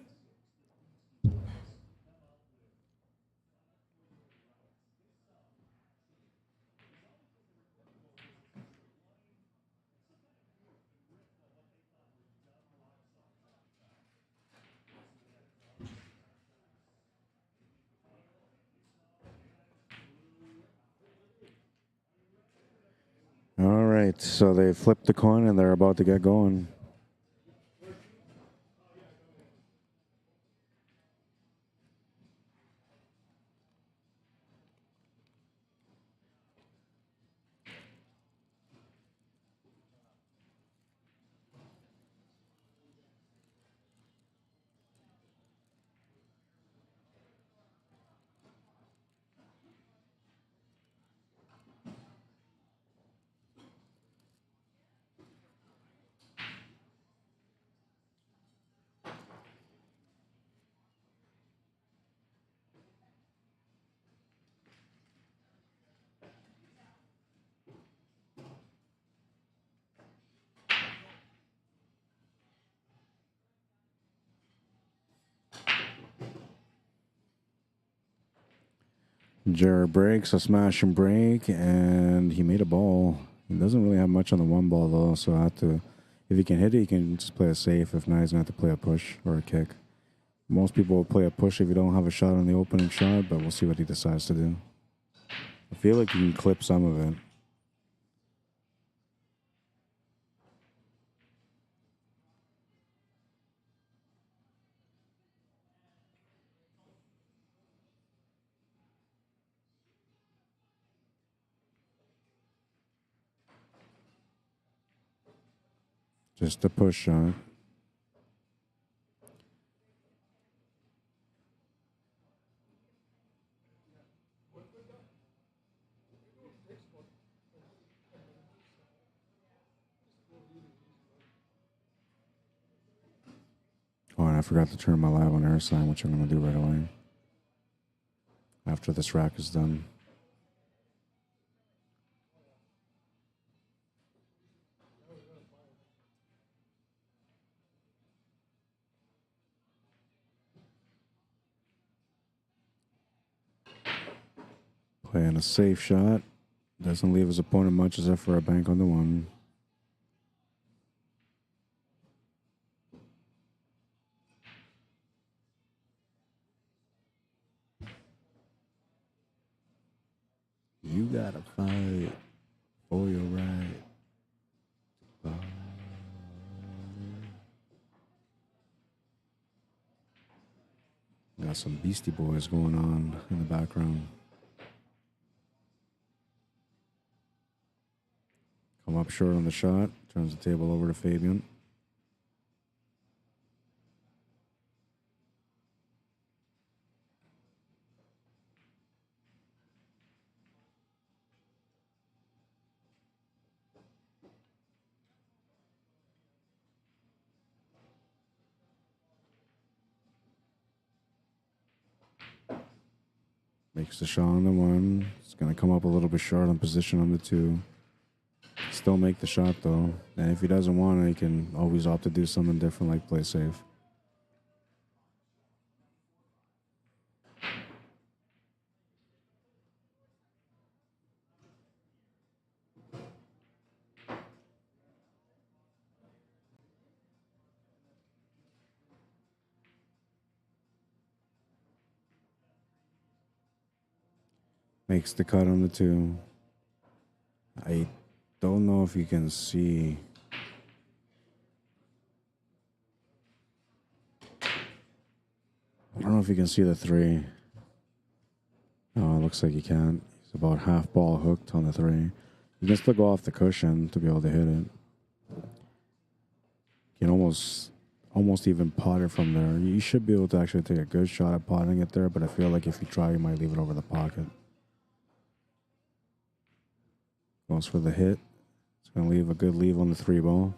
S1: All right, so they flipped the coin and they're about to get going. Jared breaks a smash and break, and he made a ball. He doesn't really have much on the one ball, though, so I have to, if he can hit it, he can just play it safe. If not, he's going to have to play a push or a kick. Most people will play a push if you don't have a shot on the opening shot, but we'll see what he decides to do. I feel like he can clip some of it. Just a push shot. Oh, and I forgot to turn my live on air sign, which I'm going to do right away. After this rack is done. Playing a safe shot. Doesn't leave his opponent much except for a bank on the one. You gotta fight for your right. Got some Beastie Boys going on in the background. Come up short on the shot. Turns the table over to Fabian. Makes the shot on the one. It's going to come up a little bit short on position on the two. Still make the shot, though. And if he doesn't want it, he can always opt to do something different, like play safe. Makes the cut on the two. I don't know if you can see. I don't know if you can see the three. Oh, it looks like you can't. He's about half ball hooked on the three. You can still go off the cushion to be able to hit it. You can almost even pot it from there. You should be able to actually take a good shot at potting it there, but I feel like if you try, you might leave it over the pocket. Goes for the hit. It's going to leave a good leave on the three ball.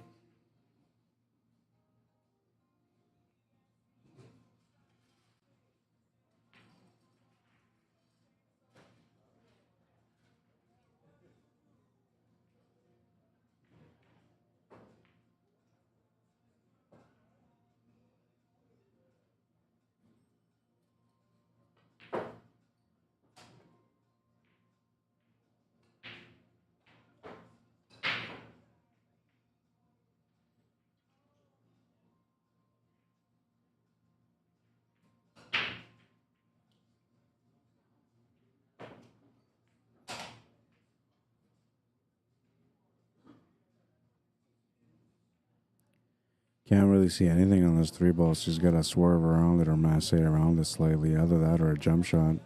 S1: Can't really see anything on this three ball. She's got to swerve around it or masse around it slightly. Either that or a jump shot.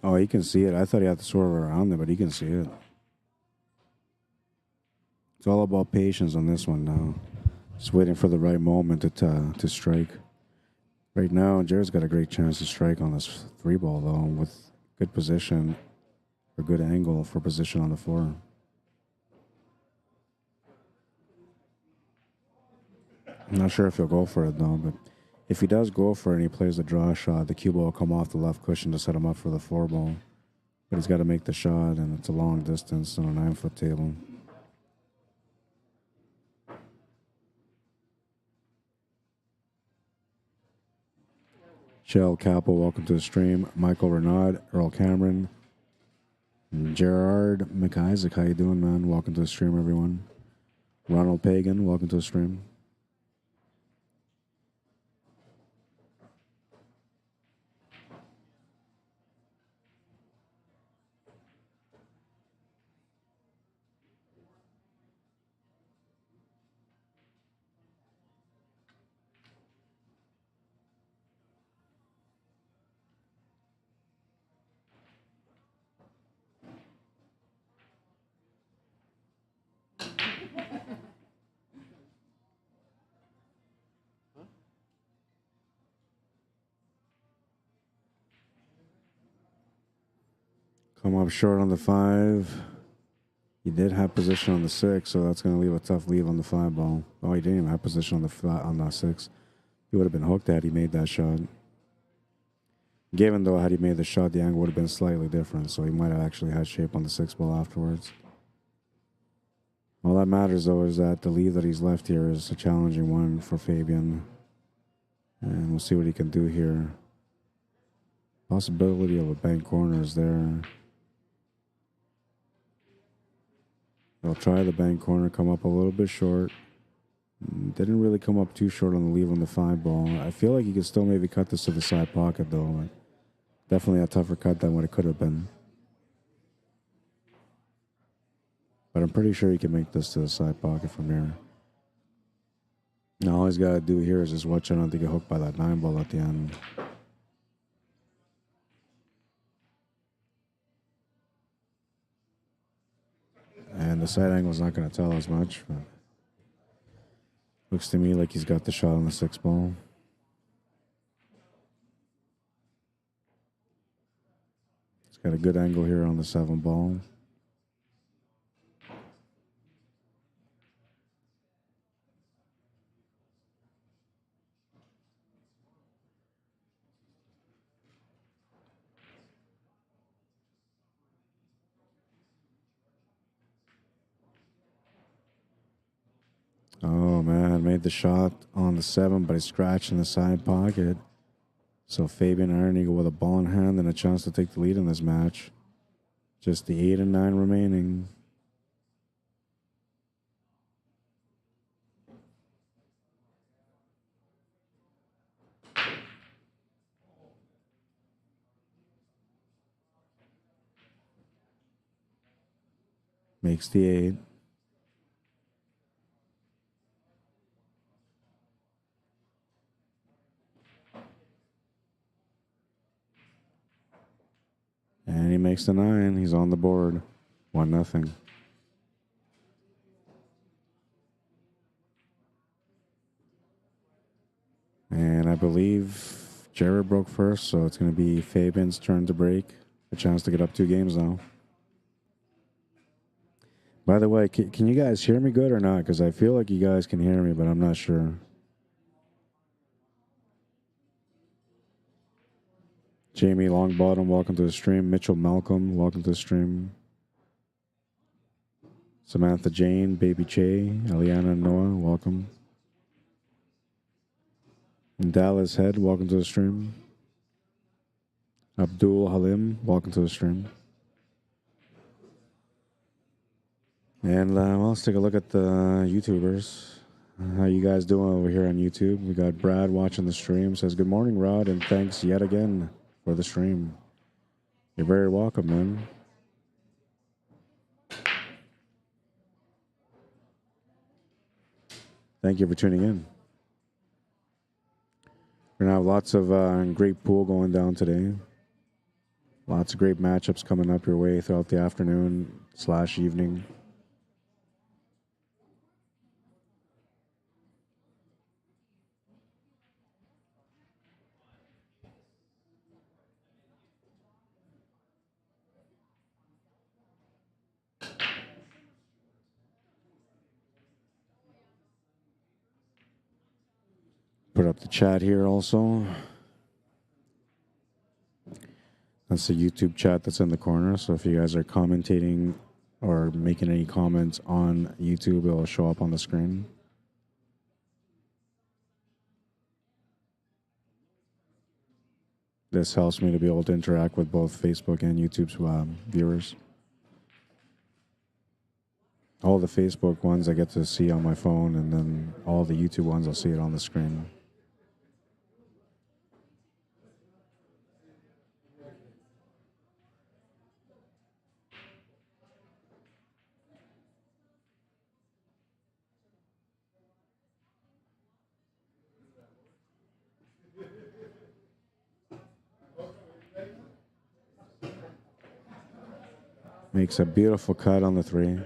S1: Oh, he can see it. I thought he had to swerve around it, but he can see it. It's all about patience on this one now. Just waiting for the right moment to strike. Right now, Jared's got a great chance to strike on this three ball, though, with good position or good angle for position on the floor. I'm not sure if he'll go for it though, but if he does go for it and he plays the draw shot, the cue ball will come off the left cushion to set him up for the 4-ball. But he's got to make the shot, and it's a long distance on a 9-foot table. Shell Cappo, welcome to the stream. Michael Renaud, Earl Cameron, and Gerard McIsaac, how you doing, man? Welcome to the stream, everyone. Ronald Pagan, welcome to the stream. Come up short on the 5. He did have position on the 6, so that's going to leave a tough leave on the 5-ball. Oh, he didn't even have position on the 6. He would have been hooked had he made that shot. Given though, had he made the shot, the angle would have been slightly different, so he might have actually had shape on the 6-ball afterwards. All that matters though is that the lead that he's left here is a challenging one for Fabian, and we'll see what he can do here. Possibility of a bank corner is there. He'll try the bank corner, come up a little bit short. Didn't really come up too short on the leave on the 5-ball. I feel like he could still maybe cut this to the side pocket though. Definitely a tougher cut than what it could have been. But I'm pretty sure he can make this to the side pocket from here. Now all he's got to do here is just watch out not to get hooked by that 9-ball at the end. And the side angle is not going to tell as much. But looks to me like he's got the shot on the 6-ball. He's got a good angle here on the 7-ball. Oh man, made the shot on the 7, but he scratched in the side pocket. So Fabian Iron Eagle with a ball in hand and a chance to take the lead in this match. Just the 8 and 9 remaining. Makes the 8. And he makes the 9. He's on the board. 1-0. And I believe Jared broke first, so it's going to be Fabian's turn to break. A chance to get up 2 games now. By the way, can you guys hear me good or not? Because I feel like you guys can hear me, but I'm not sure. Jamie Longbottom, welcome to the stream. Mitchell Malcolm, welcome to the stream. Samantha Jane, Baby Che, Eliana Noah, welcome. And Dallas Head, welcome to the stream. Abdul Halim, welcome to the stream. And let's take a look at the YouTubers. How you guys doing over here on YouTube? We got Brad watching the stream. Says, good morning, Rod, and thanks yet again for the stream. You're very welcome, man. Thank you for tuning in. We're going to have lots of great pool going down today. Lots of great matchups coming up your way throughout the afternoon/evening. Put up the chat here also. That's the YouTube chat that's in the corner. So if you guys are commentating or making any comments on YouTube, it will show up on the screen. This helps me to be able to interact with both Facebook and YouTube's viewers. All the Facebook ones I get to see on my phone, and then all the YouTube ones I'll see it on the screen. Makes a beautiful cut on the 3.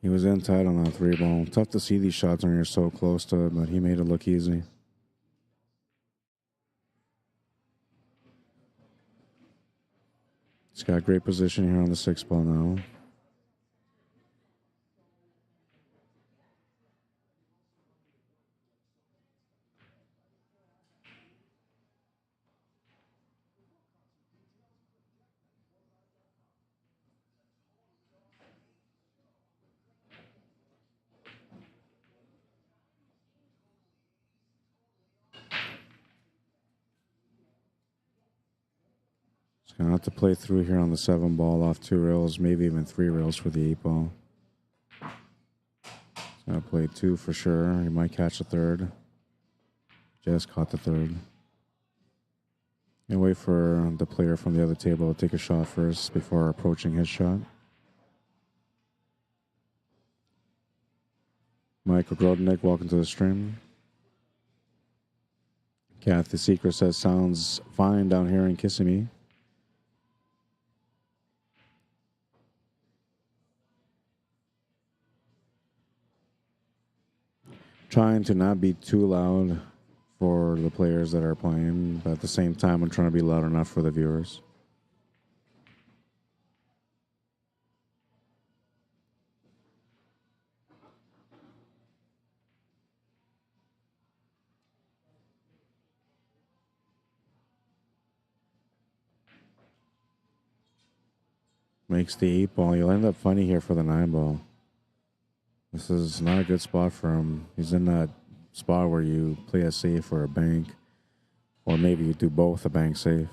S1: He was in tight on that 3 ball. Tough to see these shots when you're so close to it, but he made it look easy. He's got great position here on the 6 ball now. He's going to have to play through here on the 7 ball off 2 rails, maybe even 3 rails for the 8 ball. He's going to play 2 for sure. He might catch the 3rd. Just caught the 3rd. And wait for the player from the other table to take a shot first before approaching his shot. Michael Grodnick, welcome to the stream. Kathy Secret says, sounds fine down here in Kissimmee. Trying to not be too loud for the players that are playing, but at the same time, I'm trying to be loud enough for the viewers. Makes the 8 ball. You'll end up funny here for the 9 ball. This is not a good spot for him. He's in that spot where you play a safe or a bank, or maybe you do both, a bank safe.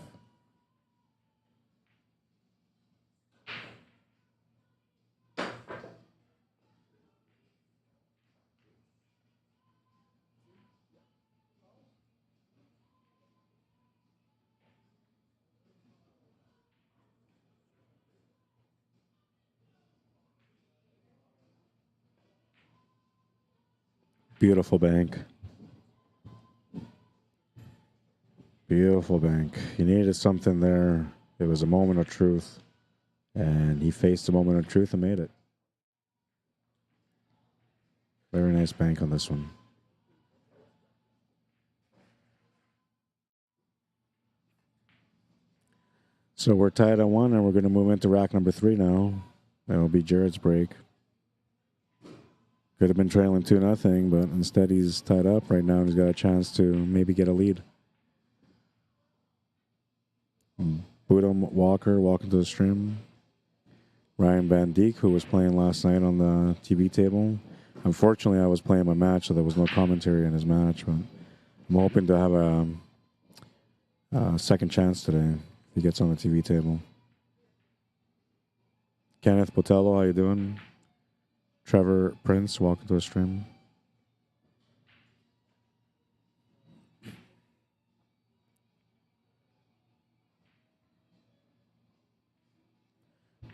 S1: Beautiful bank. Beautiful bank. He needed something there. It was a moment of truth. And he faced the moment of truth and made it. Very nice bank on this one. So we're tied at 1, and we're going to move into rack number 3 now. That will be Jared's break. Could have been trailing 2-0, but instead he's tied up right now and he's got a chance to maybe get a lead. Buddha Walker, welcome to the stream. Ryan Van Dijk, who was playing last night on the TV table. Unfortunately, I was playing my match, so there was no commentary in his match, but I'm hoping to have a second chance today if he gets on the TV table. Kenneth Botello, how you doing? Trevor Prince, welcome to the stream.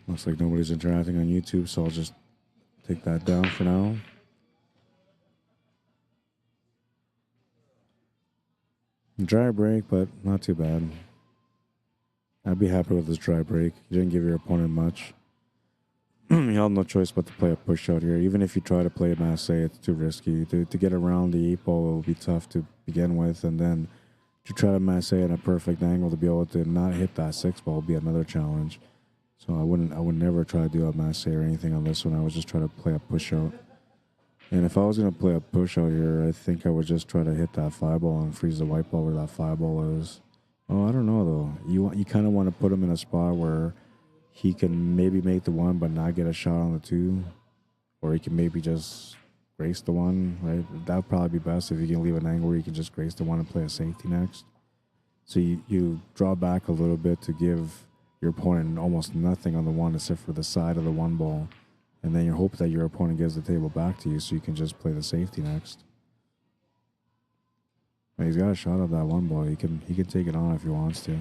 S1: Looks like nobody's interacting on YouTube, so I'll just take that down for now. Dry break, but not too bad. I'd be happy with this dry break. You didn't give your opponent much. You have no choice but to play a push out here. Even if you try to play a masse, it's too risky. To get around the 8 ball will be tough to begin with, and then To try to masse at a perfect angle to be able to not hit that 6 ball would be another challenge. So I would never try to do a masse or anything on this one. I would just try to play a push out. And if I was going to play a push out here, I think I would just try to hit that 5 ball and freeze the white ball where that 5 ball is. Oh, I don't know though. You kind of want to put him in a spot where he can maybe make the 1 but not get a shot on the 2, or he can maybe just grace the 1. Right, that would probably be best if you can leave an angle where you can just grace the 1 and play a safety next. So you draw back a little bit to give your opponent almost nothing on the 1 except for the side of the 1 ball. And then you hope that your opponent gives the table back to you so you can just play the safety next. And he's got a shot at that 1 ball. He can take it on if he wants to.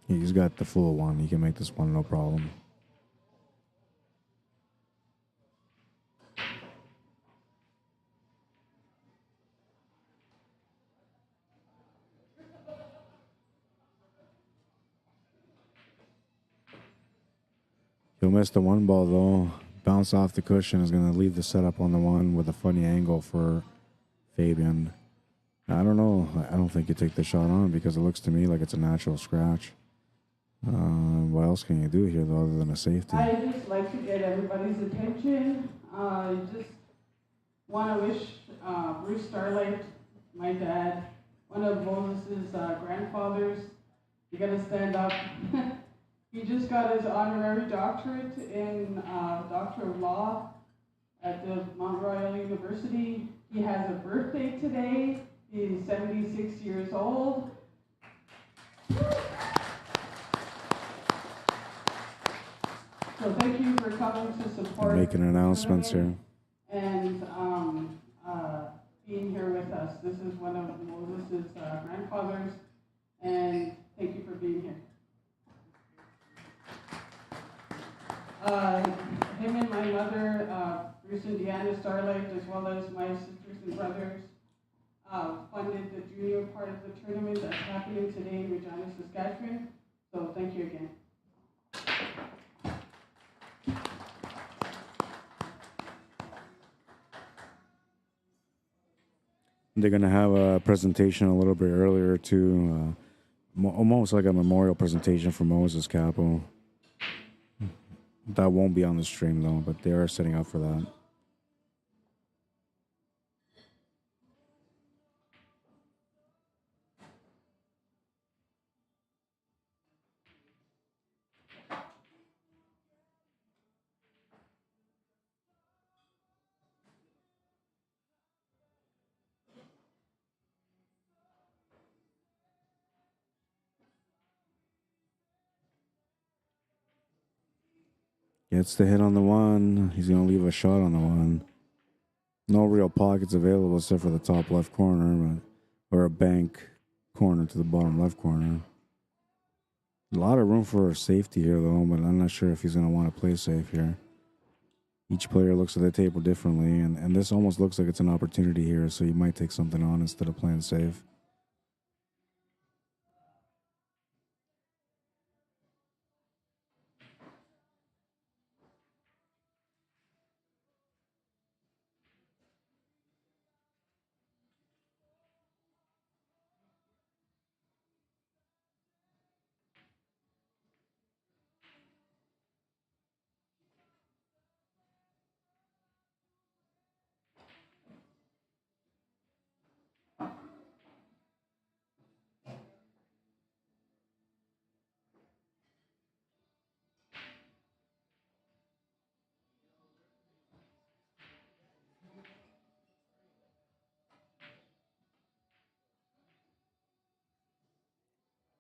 S1: He's got the full 1. He can make this 1 no problem. He'll miss the 1 ball though. Bounce off the cushion is going to leave the setup on the 1 with a funny angle for Fabian. I don't know. I don't think you take the shot on because it looks to me like it's a natural scratch. What else can you do here though other than a safety?
S3: I just like to get everybody's attention. I just want to wish Bruce Starlight, my dad, one of Moses' grandfathers. You got to stand up. He just got his honorary doctorate in Doctor of Law at the Mount Royal University. He has a birthday today. He's 76 years old. So thank you for coming to support.
S1: Making announcements here.
S3: And being here with us. This is one of Moses' grandfathers, and thank you for being here. Him and my mother, Bruce and Deanna Starlight, as well as my sisters and brothers, funded the junior part of the tournament that's happening today in Regina, Saskatchewan. So thank you again.
S1: They're going to have a presentation a little bit earlier too, almost like a memorial presentation for Moses CAPPO. That won't be on the stream though, but they are setting up for that. Gets the hit on the 1. He's going to leave a shot on the 1. No real pockets available except for the top left corner, or a bank corner to the bottom left corner. A lot of room for safety here, though, but I'm not sure if he's going to want to play safe here. Each player looks at the table differently, and this almost looks like it's an opportunity here, so you might take something on instead of playing safe.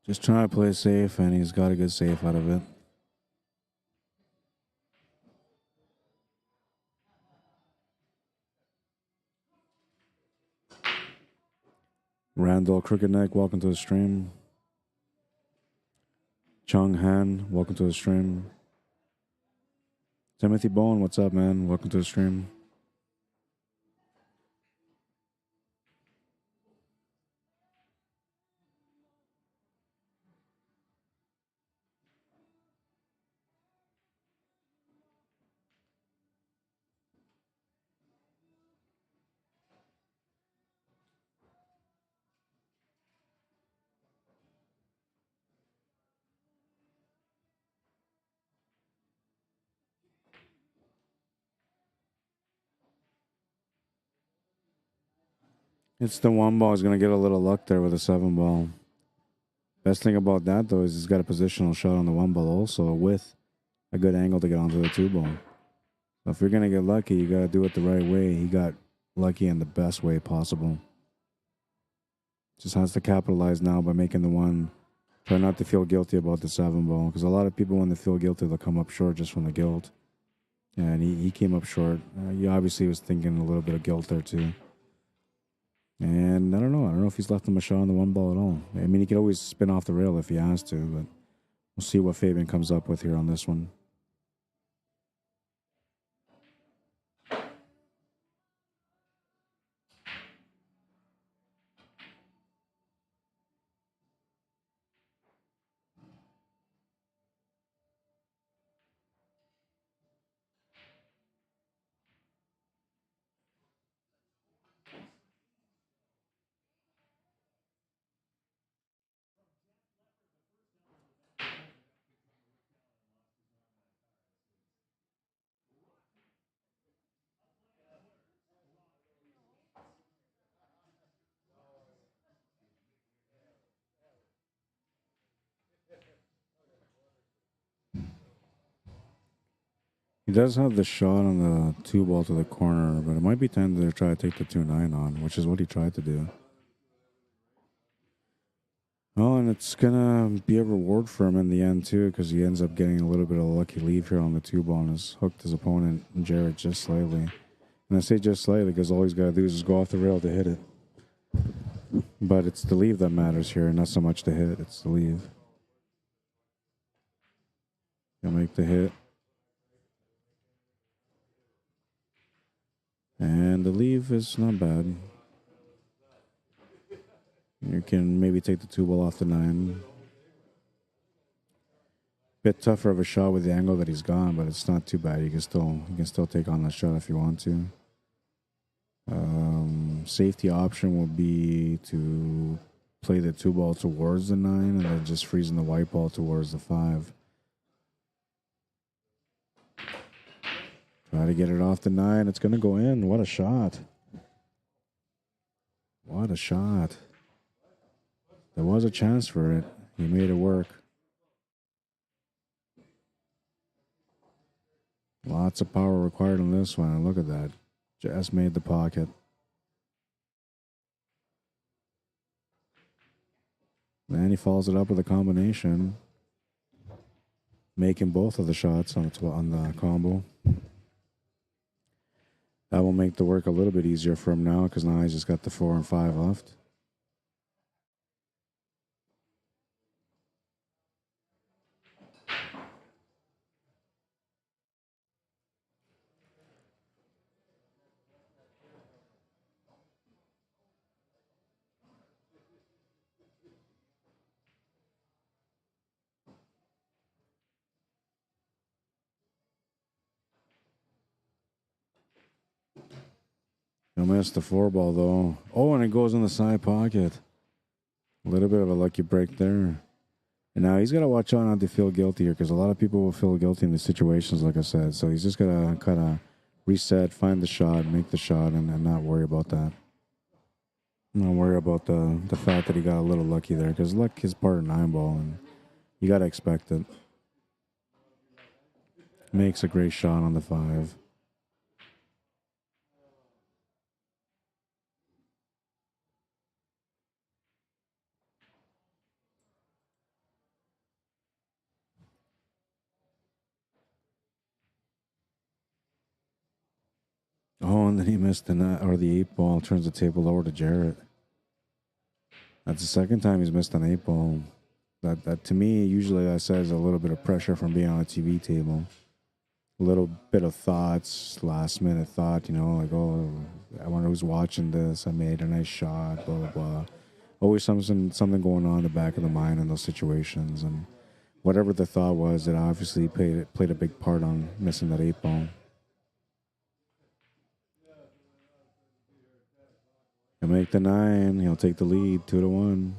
S1: Just trying to play safe, and he's got to get safe out of it. Randall Crooked Neck, welcome to the stream. Chung Han, welcome to the stream. Timothy Bowen, what's up, man? Welcome to the stream. It's the 1 ball. He's going to get a little luck there with a 7 ball. Best thing about that, though, is he's got a positional shot on the 1 ball also with a good angle to get onto the 2 ball. So if you're going to get lucky, you got to do it the right way. He got lucky in the best way possible. Just has to capitalize now by making the 1. Try not to feel guilty about the 7 ball, because a lot of people, when they feel guilty, they'll come up short just from the guilt. And he came up short. He obviously was thinking a little bit of guilt there too. And I don't know if he's left him a shot on the 1 ball at all. I mean, he could always spin off the rail if he has to, but we'll see what Fabian comes up with here on this one. He does have the shot on the 2 ball to the corner, but it might be time to try to take the 2-9 on, which is what he tried to do. Oh, and it's going to be a reward for him in the end, too, because he ends up getting a little bit of a lucky leave here on the 2 ball and has hooked his opponent, Jared, just slightly. And I say just slightly because all he's got to do is just go off the rail to hit it. But it's the leave that matters here, not so much the hit. It's the leave. He'll make the hit. And the leave is not bad. You can maybe take the 2 ball off the 9. Bit tougher of a shot with the angle that he's gone, but it's not too bad. You can still take on that shot if you want to. Safety option will be to play the 2 ball towards the 9 and then just freezing the white ball towards the 5. Try to get it off the 9. It's going to go in. What a shot. What a shot. There was a chance for it. He made it work. Lots of power required on this one. Look at that. Just made the pocket. Then he follows it up with a combination, making both of the shots on the combo. That will make the work a little bit easier for him now, because now he's just got the 4 and 5 left. He'll miss the 4 ball, though. Oh, and it goes in the side pocket. A little bit of a lucky break there. And now he's got to watch out not to feel guilty here, because a lot of people will feel guilty in these situations, like I said. So he's just got to kind of reset, find the shot, make the shot, and not worry about that. Not worry about the fact that he got a little lucky there, because luck is part of 9 ball, and you got to expect it. Makes a great shot on the 5. Oh, and then he missed the net, or the 8 ball, turns the table over to Jarrett. That's the second time he's missed an 8 ball. That to me, usually that says a little bit of pressure from being on a TV table. A little bit of thoughts, last minute thought, like, oh, I wonder who's watching this. I made a nice shot, blah, blah, blah. Always something going on in the back of the mind in those situations. And whatever the thought was, it obviously played a big part on missing that 8 ball. He'll make the 9. He'll take the lead, 2-1.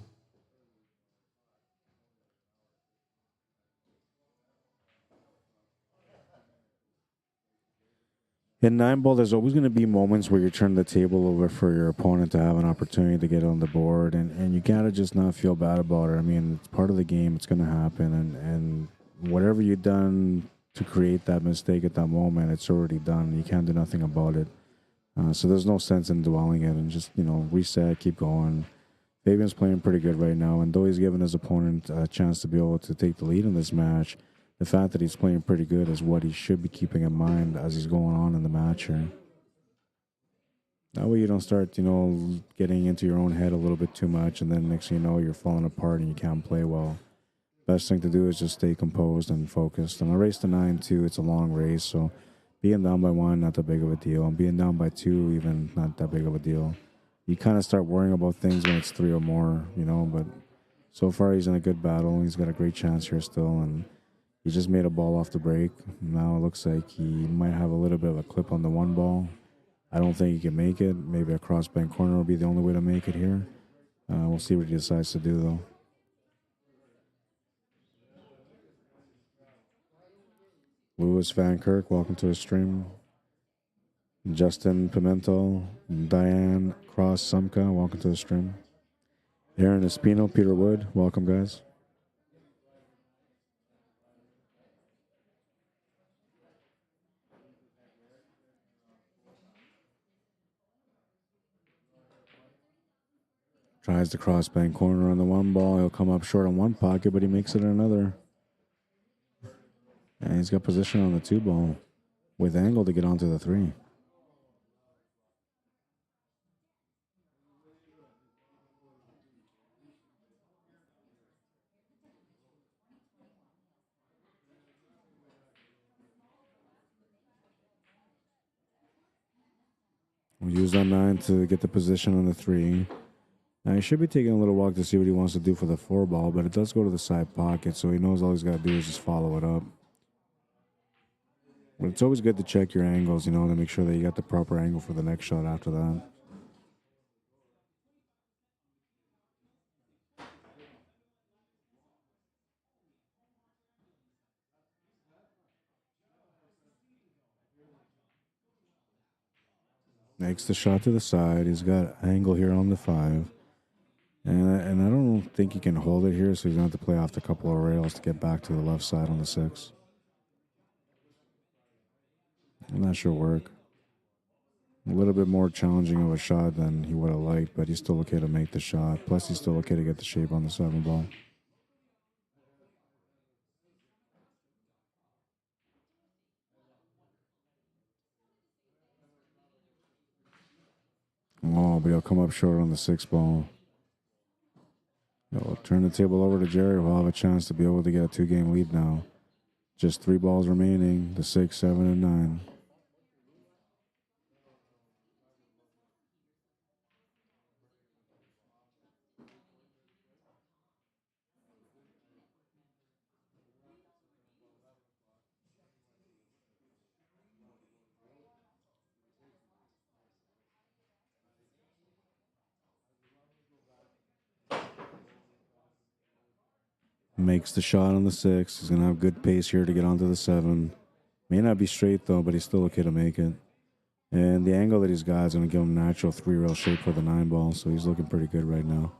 S1: In 9-ball, there's always going to be moments where you turn the table over for your opponent to have an opportunity to get on the board, and you got to just not feel bad about it. I mean, it's part of the game. It's going to happen, and whatever you've done to create that mistake at that moment, it's already done. You can't do nothing about it. So there's no sense in dwelling it, and just, reset, keep going. Fabian's playing pretty good right now, and though he's given his opponent a chance to be able to take the lead in this match, the fact that he's playing pretty good is what he should be keeping in mind as he's going on in the match here. That way you don't start, getting into your own head a little bit too much, and then next thing you know, you're falling apart and you can't play well. Best thing to do is just stay composed and focused. And a race to 9-2, it's a long race, so being down by 1, not that big of a deal. And being down by 2, even not that big of a deal. You kind of start worrying about things when it's 3 or more, but so far he's in a good battle. He's got a great chance here still, and he just made a ball off the break. Now it looks like he might have a little bit of a clip on the 1 ball. I don't think he can make it. Maybe a crossbank corner will be the only way to make it here. We'll see what he decides to do, though. Louis Van Kirk, welcome to the stream. Justin Pimento, Diane Cross Sumka, welcome to the stream. Aaron Espino, Peter Wood, welcome, guys. Tries the crossbank corner on the 1 ball. He'll come up short on 1 pocket, but he makes it in another. And he's got position on the 2 ball with angle to get onto the 3. We'll use that 9 to get the position on the 3. Now, he should be taking a little walk to see what he wants to do for the 4 ball, but it does go to the side pocket, so he knows all he's got to do is just follow it up. But it's always good to check your angles, to make sure that you got the proper angle for the next shot after that. Makes the shot to the side. He's got angle here on the 5. And I don't think he can hold it here, so he's going to have to play off the couple of rails to get back to the left side on the 6. And that should work. A little bit more challenging of a shot than he would have liked, but he's still okay to make the shot. Plus, he's still okay to get the shape on the 7 ball. Oh, but he'll come up short on the 6 ball. He'll turn the table over to Jerry. We'll have a chance to be able to get a 2-game lead now. Just 3 balls remaining, the 6, 7, and 9. Makes the shot on the 6. He's going to have good pace here to get onto the 7. May not be straight, though, but he's still okay to make it. And the angle that he's got is going to give him natural 3-rail shape for the 9 ball, so he's looking pretty good right now.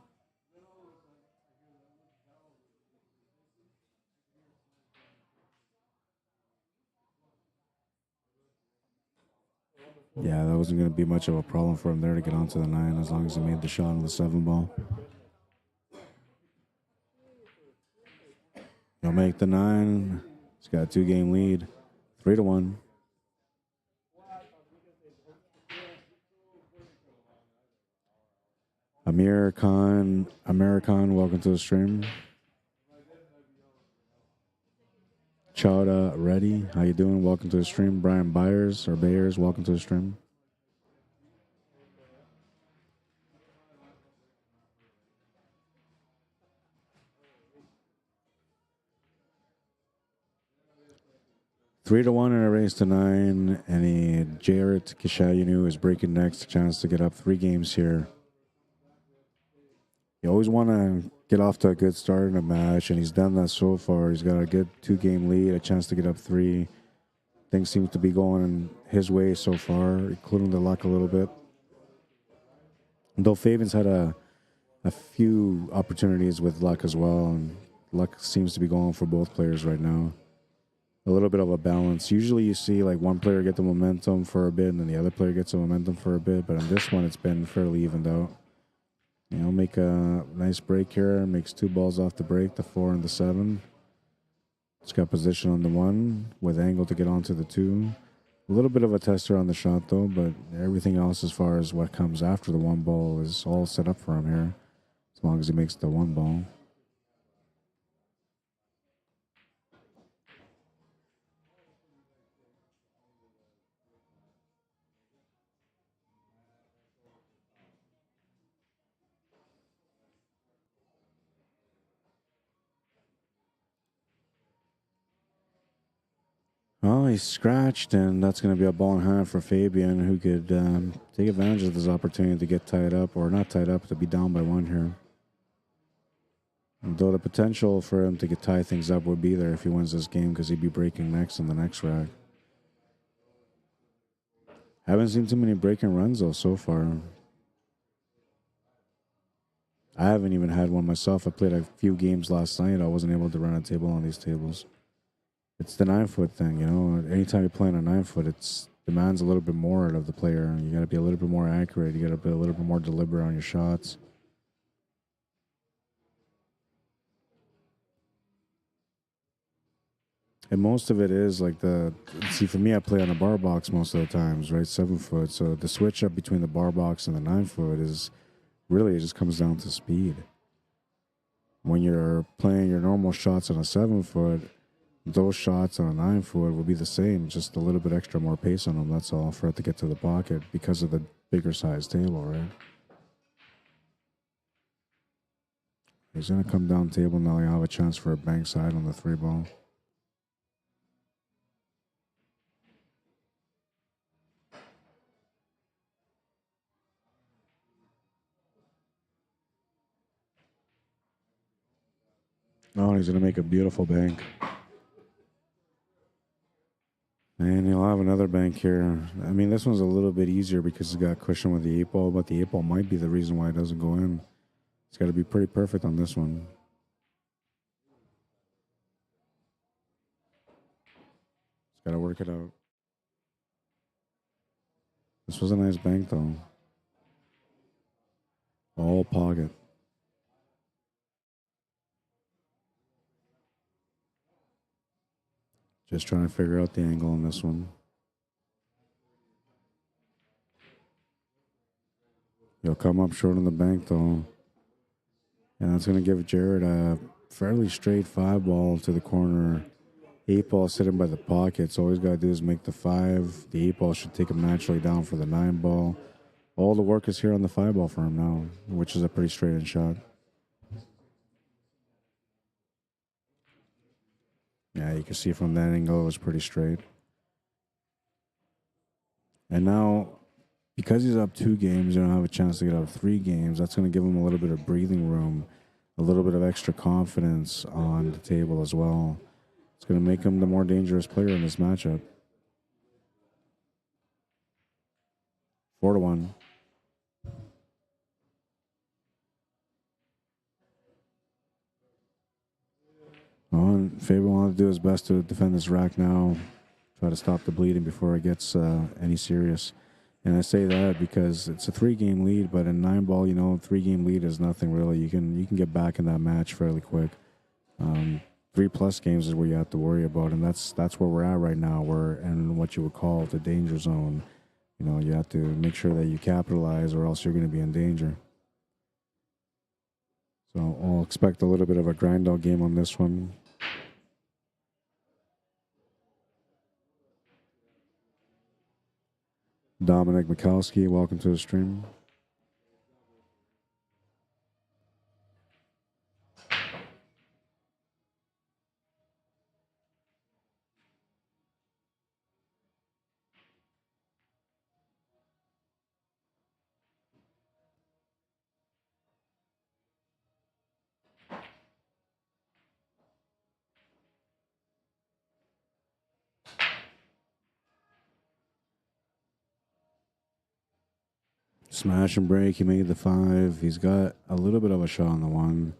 S1: Yeah, that wasn't going to be much of a problem for him there to get onto the 9 as long as he made the shot on the 7 ball. He'll make the 9. He's got a 2-game lead, 3-1. Amir Khan, welcome to the stream. Chowda Reddy, how you doing? Welcome to the stream. Brian Byers, welcome to the stream. Three to 1 in a race to 9, and Jarrett Kishayanu is breaking next, a chance to get up 3 games here. You always want to get off to a good start in a match, and he's done that so far. He's got a good 2-game lead, a chance to get up 3. Things seem to be going his way so far, including the luck a little bit. Though Fabian's had a few opportunities with luck as well, and luck seems to be going for both players right now. A little bit of a balance. Usually you see like one player get the momentum for a bit and then the other player gets the momentum for a bit, but on this one it's been fairly evened out. You know, make a nice break here, makes 2 balls off the break, the 4 and the 7. It's got position on the 1 with angle to get onto the 2. A little bit of a tester on the shot though, but everything else as far as what comes after the 1 ball is all set up for him here, as long as he makes the 1 ball. Well, he's scratched, and that's going to be a ball in hand for Fabian, who could take advantage of this opportunity to get tied up, or not tied up, to be down by 1 here. Though the potential for him to tie things up would be there if he wins this game, because he'd be breaking next in the next rack. Haven't seen too many breaking runs, though, so far. I haven't even had one myself. I played a few games last night. I wasn't able to run a table on these tables. It's the 9-foot thing, you know. Anytime you're playing a 9-foot, it demands a little bit more out of the player. You got to be a little bit more accurate. You got to be a little bit more deliberate on your shots. And most of it is like for me, I play on a bar box most of the times, right? 7-foot. So the switch up between the bar box and the 9-foot is really, it just comes down to speed. When you're playing your normal shots on a 7-foot, those shots on a 9-foot will be the same, just a little bit extra more pace on them. That's all, for it to get to the pocket because of the bigger size table, right? He's going to come down table now. He'll have a chance for a bank side on the 3 ball. Oh, he's going to make a beautiful bank. And he'll have another bank here. I mean, this one's a little bit easier because he's got cushion with the 8 ball, but the 8 ball might be the reason why it doesn't go in. It's got to be pretty perfect on this one. It's got to work it out. This was a nice bank, though. All pocket. Just trying to figure out the angle on this one. He'll come up short on the bank, though. And that's going to give Jared a fairly straight 5 ball to the corner. 8 ball sitting by the pocket, so all he's got to do is make the 5. The 8 ball should take him naturally down for the 9 ball. All the work is here on the 5 ball for him now, which is a pretty straight in shot. Yeah, you can see from that angle it was pretty straight. And now, because he's up 2 games, you don't have a chance to get up 3 games. That's going to give him a little bit of breathing room, a little bit of extra confidence on the table as well. It's going to make him the more dangerous player in this matchup. 4-1. Well, and Fabian wanted to do his best to defend this rack now, try to stop the bleeding before it gets any serious. And I say that because it's a 3-game lead, but in 9 ball, you know, 3-game lead is nothing really. You can get back in that match fairly quick. 3+ games is where you have to worry about, and that's where we're at right now. We're in what you would call the danger zone. You know, you have to make sure that you capitalize, or else you're going to be in danger. So I'll expect a little bit of a grind-out game on this one. Dominic Mikowski, welcome to the stream. Smash and break. He made the 5. He's got a little bit of a shot on the 1.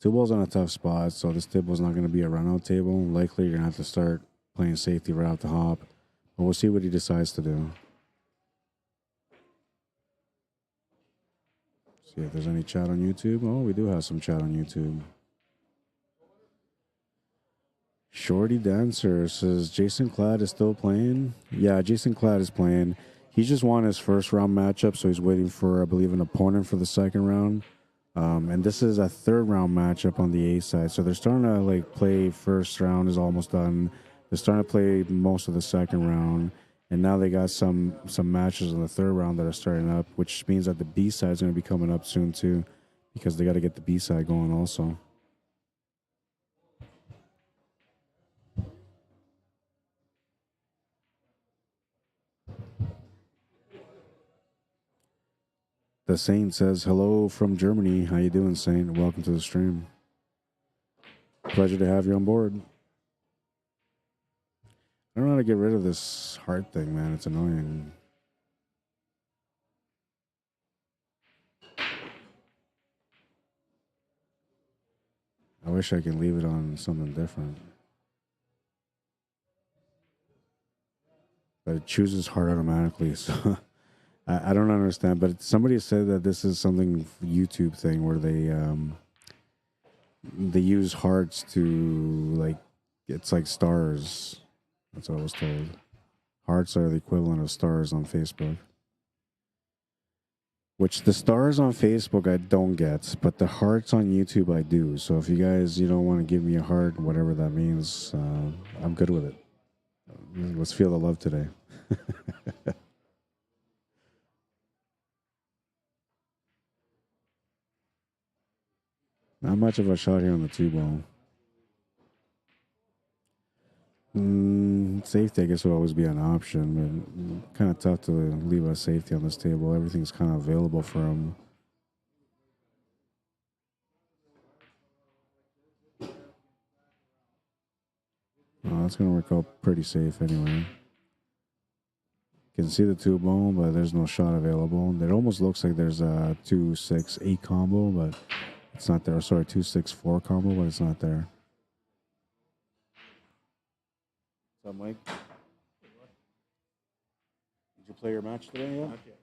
S1: 2 balls on a tough spot, so this table is not going to be a run-out table. Likely, you're going to have to start playing safety right off the hop. But we'll see what he decides to do. See if there's any chat on YouTube. Oh, we do have some chat on YouTube. Shorty Dancer says Jason KLATT is still playing. Yeah, Jason KLATT is playing. He just won his first round matchup, so he's waiting for, I believe, an opponent for the second round. And this is a third round matchup on the A side. So they're starting to like play first round is almost done. They're starting to play most of the second round. And now they got some matches in the third round that are starting up, which means that the B side is going to be coming up soon too, because they got to get the B side going also. The Saint says, hello from Germany. How you doing, Saint? Welcome to the stream. Pleasure to have you on board. I don't know how to get rid of this heart thing, man. It's annoying. I wish I could leave it on something different. But it chooses heart automatically, so I don't understand. But somebody said that this is something YouTube thing where they use hearts to, like, it's like stars. That's what I was told. Hearts are the equivalent of stars on Facebook. Which the stars on Facebook I don't get, but the hearts on YouTube I do. So if you guys, you don't want to give me a heart, whatever that means, I'm good with it. Let's feel the love today. Not much of a shot here on the 2-ball. Safety, I guess, would always be an option, but kind of tough to leave a safety on this table. Everything's kind of available for him. Oh, that's going to work out pretty safe anyway. You can see the 2-ball, but there's no shot available. It almost looks like there's a 2-6-8 combo, but it's not there. Sorry, 2-6-4 combo, but it's not there. What's up, Mike? Did you play your match today yet?
S2: Not yet.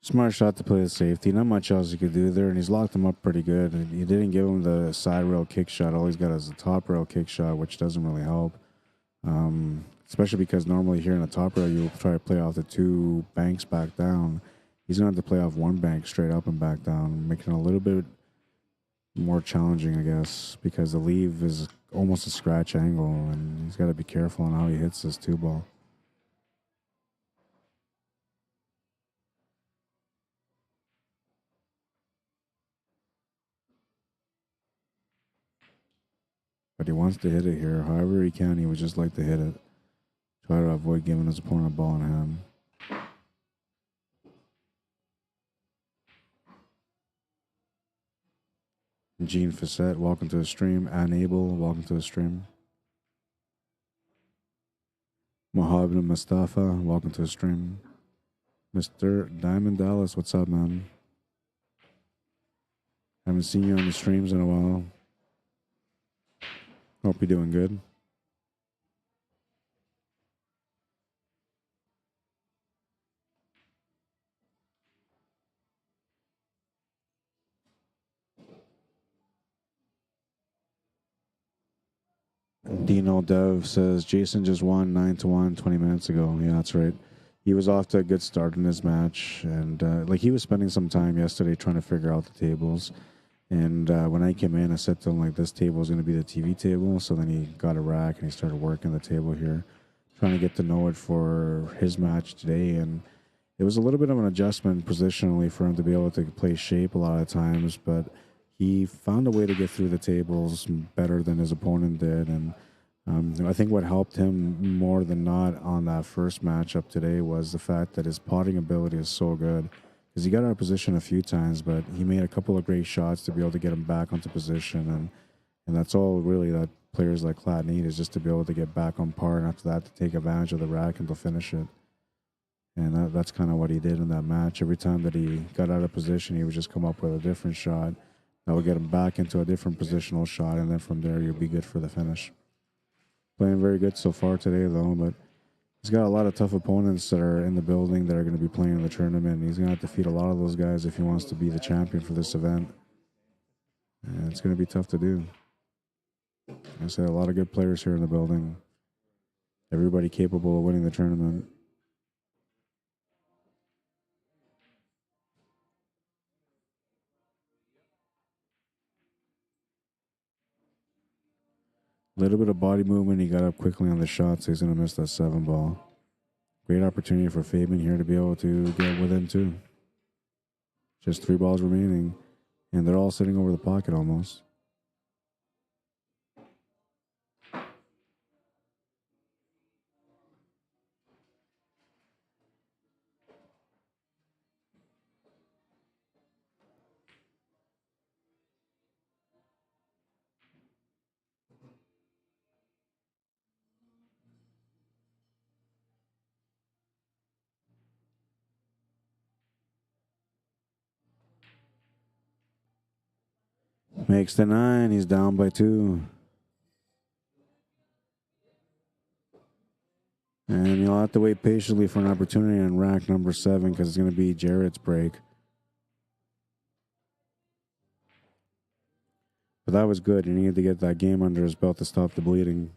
S1: Smart shot to play the safety. Not much else he could do there, and he's locked him up pretty good. And he didn't give him the side rail kick shot. All he's got is the top rail kick shot, which doesn't really help. Especially because normally here in the top rail, you try to play off the 2 banks back down. He's going to have to play off 1 bank straight up and back down, making it a little bit more challenging, I guess, because the leave is almost a scratch angle, and he's got to be careful on how he hits this 2-ball. But he wants to hit it here. However he can, he would just like to hit it. Try to avoid giving his opponent a ball in hand. Gene Facette, welcome to the stream. Unable, welcome to the stream. Mohammed Mustafa, welcome to the stream. Mr. Diamond Dallas, what's up, man? Haven't seen you on the streams in a while. Hope you're doing good. Dino Dev says Jason just won 9-1 20 minutes ago. Yeah, that's right. He was off to a good start in his match, and like he was spending some time yesterday trying to figure out the tables. And when I came in, I said to him, like, this table is going to be the TV table. So then he got a rack and he started working the table here. trying to get to know it for his match today. And it was a little bit of an adjustment positionally for him to be able to play shape a lot of times, but he found a way to get through the tables better than his opponent did. And I think what helped him more than not on that first matchup today was the fact that his potting ability is so good. Because he got out of position a few times, but he made a couple of great shots to be able to get him back onto position. And that's all really that players like KLATT need, is just to be able to get back on par, and after that to take advantage of the rack and to finish it. And that's kind of what he did in that match. Every time that he got out of position, he would just come up with a different shot that would get him back into a different positional shot, and then from there you'll be good for the finish. Playing very good so far today, though, but he's got a lot of tough opponents that are in the building that are going to be playing in the tournament. And he's going to have to defeat a lot of those guys if he wants to be the champion for this event. And it's going to be tough to do. Like I said, a lot of good players here in the building. Everybody capable of winning the tournament. A little bit of body movement. He got up quickly on the shot, so he's going to miss that 7-ball. Great opportunity for Fabian here to be able to get within 2. Just 3 balls remaining, and they're all sitting over the pocket almost. Makes the 9. He's down by 2. And you'll have to wait patiently for an opportunity on rack number 7, because it's going to be Jarrett's break. But that was good. He needed to get that game under his belt to stop the bleeding.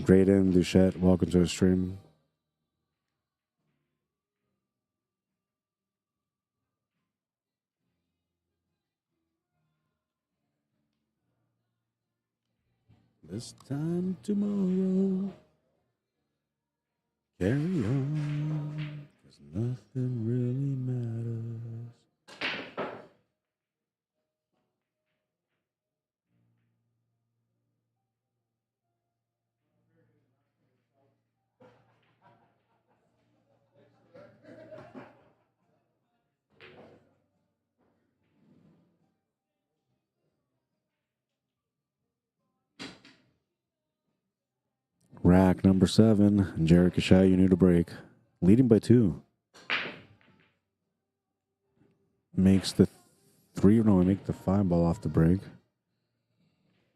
S1: Great in, Duchette. Welcome to the stream. This time tomorrow, carry on, 'cause nothing really matters. Rack number 7, Jared Kashai, you need a break. Leading by 2. Makes the 3, no, make the 5-ball off the break.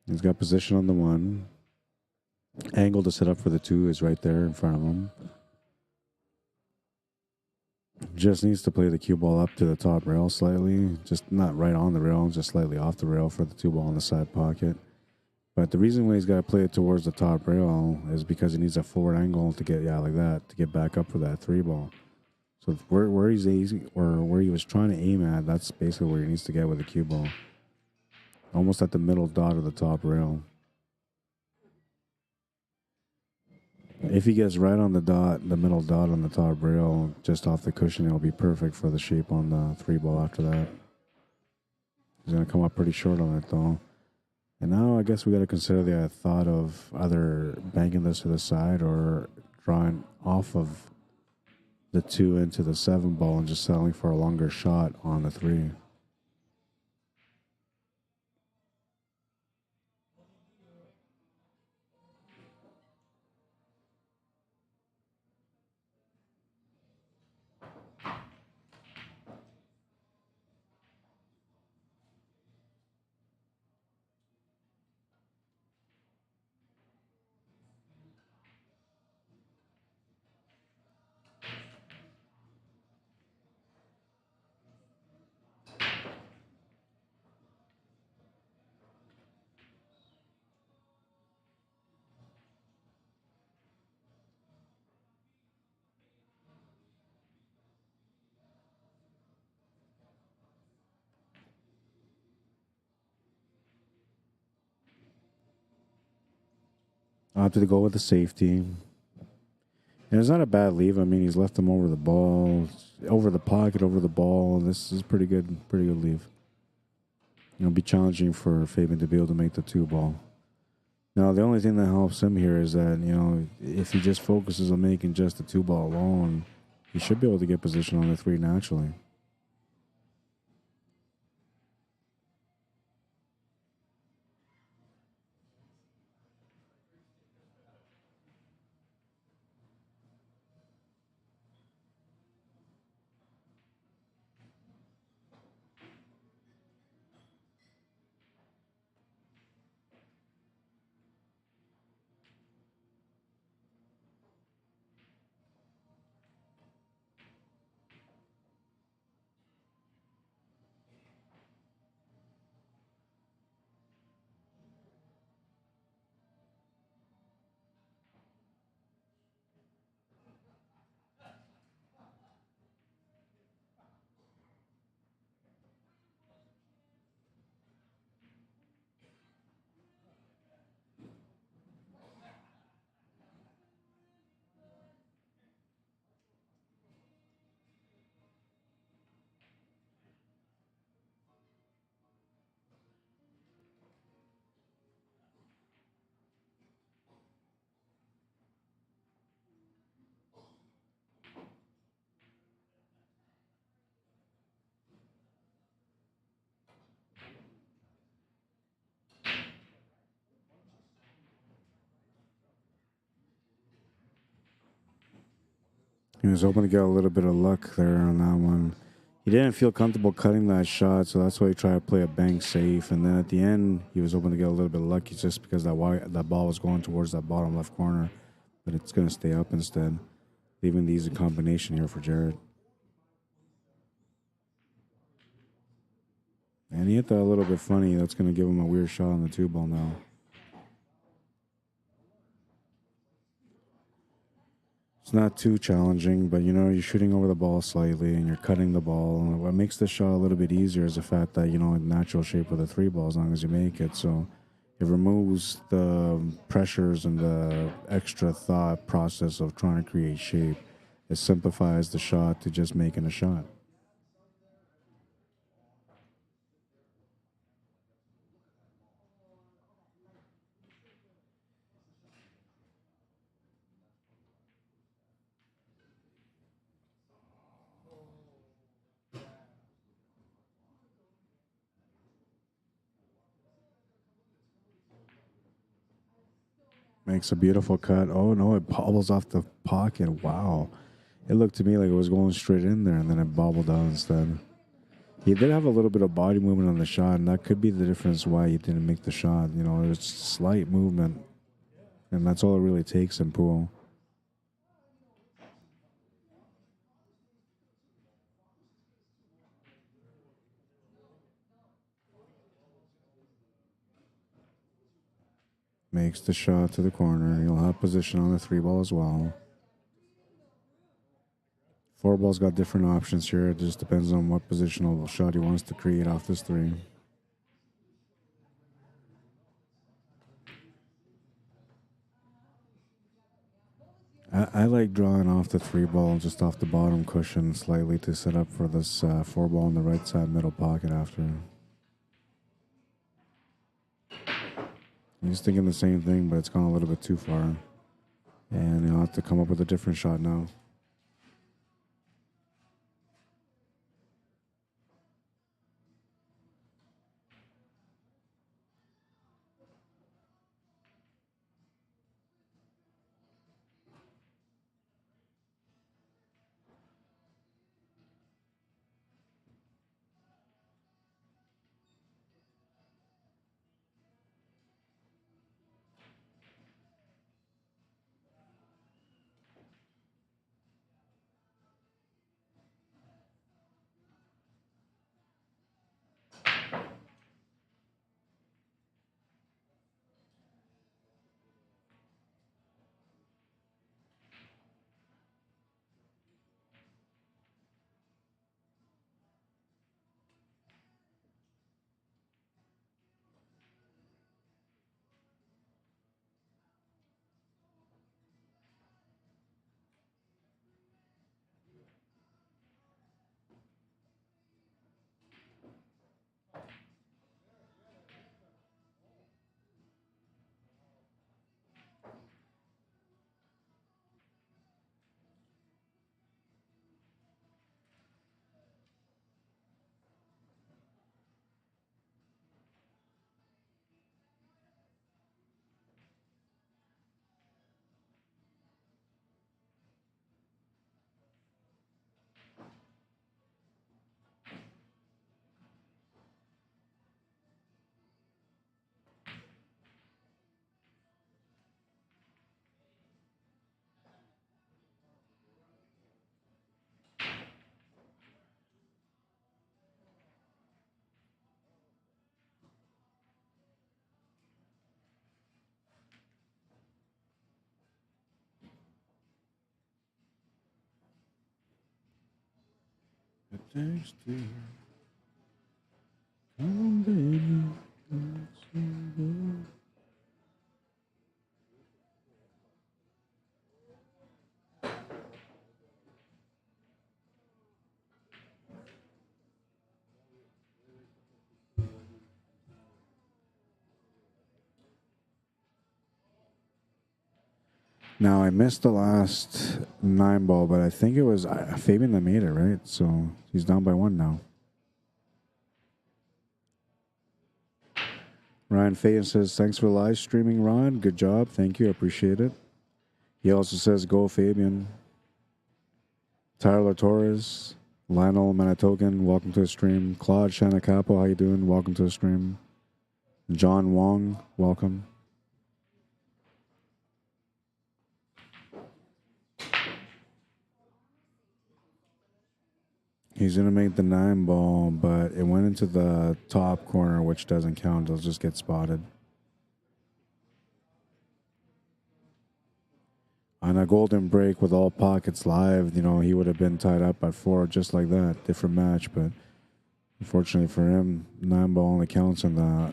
S1: He's got position on the 1. Angle to set up for the 2 is right there in front of him. Just needs to play the cue ball up to the top rail slightly. Just not right on the rail, just slightly off the rail for the 2-ball in the side pocket. But the reason why he's got to play it towards the top rail is because he needs a forward angle to get, like that, to get back up for that 3-ball. So where he's or where he was trying to aim at, that's basically where he needs to get with the cue ball. Almost at the middle dot of the top rail. If he gets right on the dot, the middle dot on the top rail, just off the cushion, it'll be perfect for the shape on the 3-ball after that. He's going to come up pretty short on it, though. And now I guess we got to consider the thought of either banking this to the side or drawing off of the 2 into the 7-ball and just settling for a longer shot on the 3. Opted to go with the safety. And it's not a bad leave. I mean, he's left him over the ball, over the pocket, over the ball. This is pretty good leave. It'll be challenging for Fabian to be able to make the 2-ball. Now, the only thing that helps him here is that, if he just focuses on making just the 2-ball alone, he should be able to get position on the 3 naturally. He was hoping to get a little bit of luck there on that one. He didn't feel comfortable cutting that shot, so that's why he tried to play a bank safe. And then at the end, he was hoping to get a little bit of lucky just because that ball was going towards that bottom left corner. But it's going to stay up instead, leaving the easy combination here for Jared. And he hit that a little bit funny. That's going to give him a weird shot on the 2-ball now. It's not too challenging, but you're shooting over the ball slightly and you're cutting the ball. And what makes the shot a little bit easier is the fact that, natural shape of the 3-ball as long as you make it. So it removes the pressures and the extra thought process of trying to create shape. It simplifies the shot to just making a shot. Makes a beautiful cut. Oh, no, it bobbles off the pocket. Wow. It looked to me like it was going straight in there, and then it bobbled out instead. He did have a little bit of body movement on the shot, and that could be the difference why he didn't make the shot. There's slight movement, and that's all it really takes in pool. Makes the shot to the corner. He'll have position on the 3-ball as well. 4-ball's got different options here. It just depends on what positional shot he wants to create off this 3. I like drawing off the 3-ball just off the bottom cushion slightly to set up for this 4-ball in the right side middle pocket after. He's thinking the same thing, but it's gone a little bit too far. And he'll have to come up with a different shot now. Thanks to her. Come on, baby. Let's go. Now, I missed the last 9-ball, but I think it was Fabian that made it, right? So he's down by 1 now. Ryan Fagan says, thanks for live streaming, Ron. Good job. Thank you. I appreciate it. He also says, go Fabian. Tyler Torres, Lionel Manitogan, welcome to the stream. Claude Shanakapo, how you doing? Welcome to the stream. John Wong, welcome. He's going to make the 9-ball, but it went into the top corner, which doesn't count. It'll just get spotted. On a golden break with all pockets live, you know, he would have been tied up at 4 just like that. Different match, but unfortunately for him, 9-ball only counts in the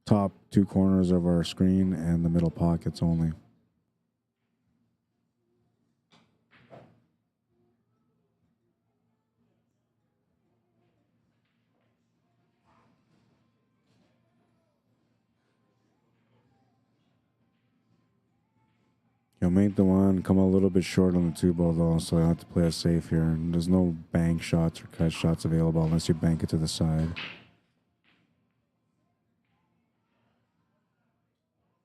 S1: top 2 corners of our screen and the middle pockets only. He'll make the 1, come a little bit short on the 2-ball though, so I have to play it safe here. And there's no bank shots or cut shots available unless you bank it to the side.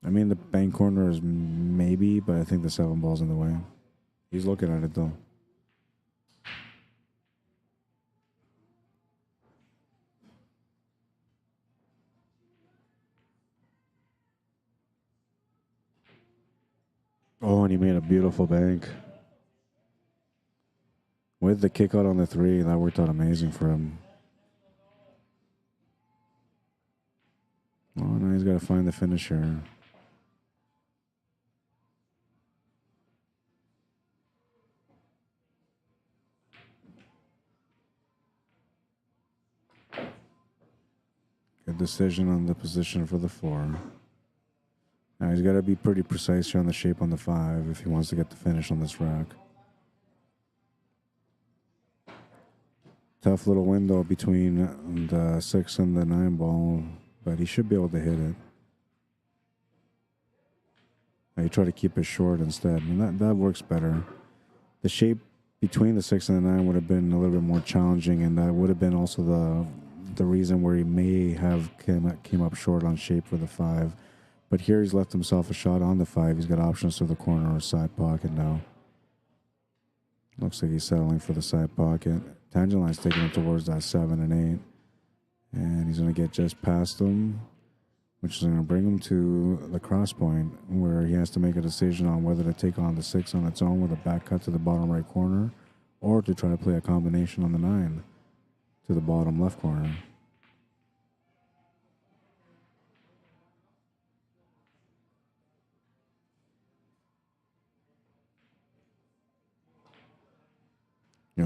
S1: I mean, the bank corner is maybe, but I think the 7-ball's in the way. He's looking at it though. Oh, and he made a beautiful bank. With the kick out on the 3, that worked out amazing for him. Oh, now he's got to find the finisher. Good decision on the position for the 4. Now he's got to be pretty precise here on the shape on the 5 if he wants to get the finish on this rack. Tough little window between the 6 and the 9-ball, but he should be able to hit it. Now you try to keep it short instead, and that works better. The shape between the 6 and the 9 would have been a little bit more challenging, and that would have been also the reason where he may have came up short on shape for the 5. But here he's left himself a shot on the 5. He's got options to the corner or side pocket now. Looks like he's settling for the side pocket. Tangent line's taking him towards that 7 and 8. And he's going to get just past him, which is going to bring him to the cross point where he has to make a decision on whether to take on the 6 on its own with a back cut to the bottom right corner or to try to play a combination on the 9 to the bottom left corner.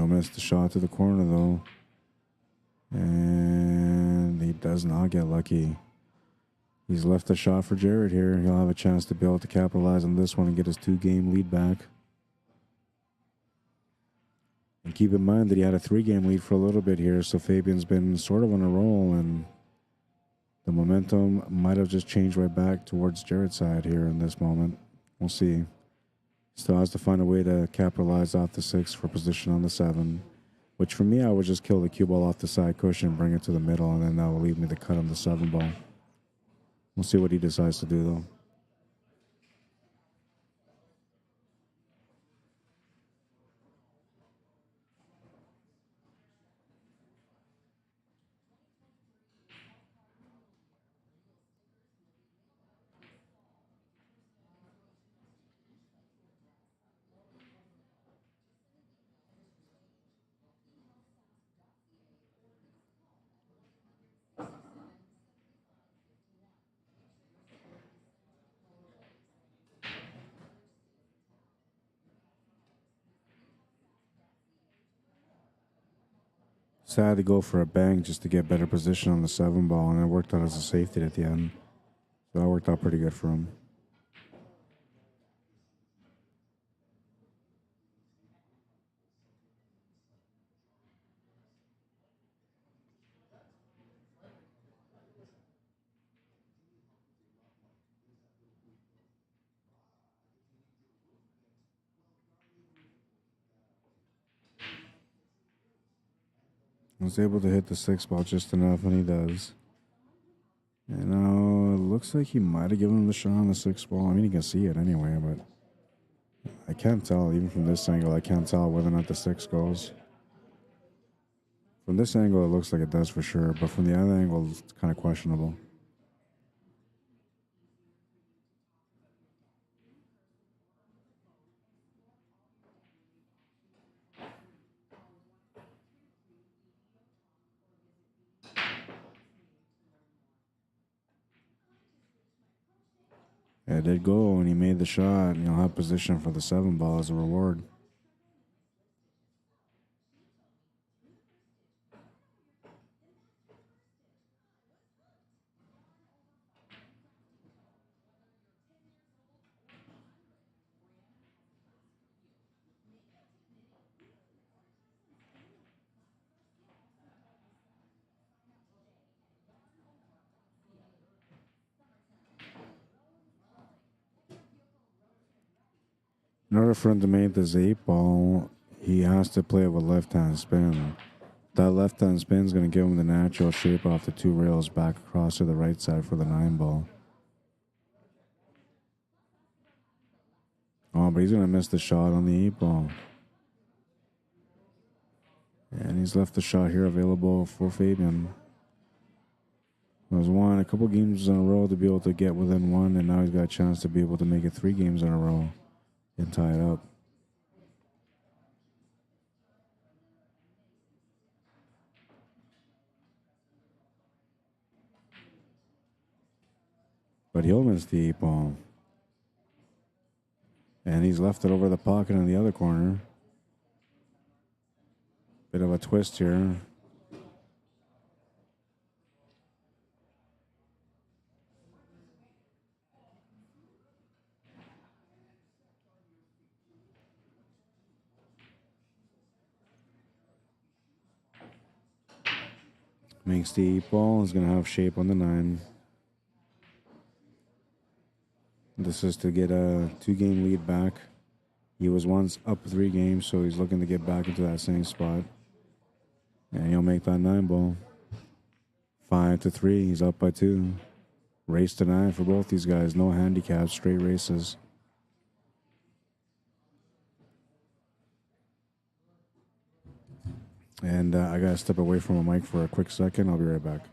S1: Missed the shot to the corner though. And he does not get lucky. He's left a shot for Jared here. He'll have a chance to be able to capitalize on this one and get his 2-game lead back. And keep in mind that he had a 3-game lead for a little bit here, so Fabian's been sort of on a roll, and the momentum might have just changed right back towards Jared's side here in this moment. We'll see. Still has to find a way to capitalize off the 6 for position on the 7, which for me, I would just kill the cue ball off the side cushion, bring it to the middle, and then that will leave me the cut on the 7-ball. We'll see what he decides to do, though. So I had to go for a bang just to get better position on the 7 ball, and it worked out as a safety at the end. So that worked out pretty good for him. I was able to hit the 6 ball just enough, and he does. And now it looks like he might have given him the shot on the 6 ball. I mean, you can see it anyway, but I can't tell. Even from this angle, I can't tell whether or not the 6 goes. From this angle, it looks like it does for sure, but from the other angle, it's kind of questionable. Yeah, it did go, and he made the shot, and he'll have position for the 7 ball as a reward. In order for him to make this 8 ball, he has to play with left-hand spin. That left-hand spin is going to give him the natural shape off the 2 rails back across to the right side for the 9 ball. Oh, but he's going to miss the shot on the 8 ball. And he's left the shot here available for Fabian. There's a couple games in a row to be able to get within 1, and now he's got a chance to be able to make it 3 games in a row and tie it up. But he'll miss the 8 ball. And he's left it over the pocket in the other corner. Bit of a twist here. Makes the 8 ball. Is going to have shape on the 9. This is to get a 2-game lead back. He was once up 3 games, so he's looking to get back into that same spot. And he'll make that 9 ball. 5-3. He's up by 2. Race to 9 for both these guys. No handicaps, straight races. And I got to step away from a mic for a quick second. I'll be right back.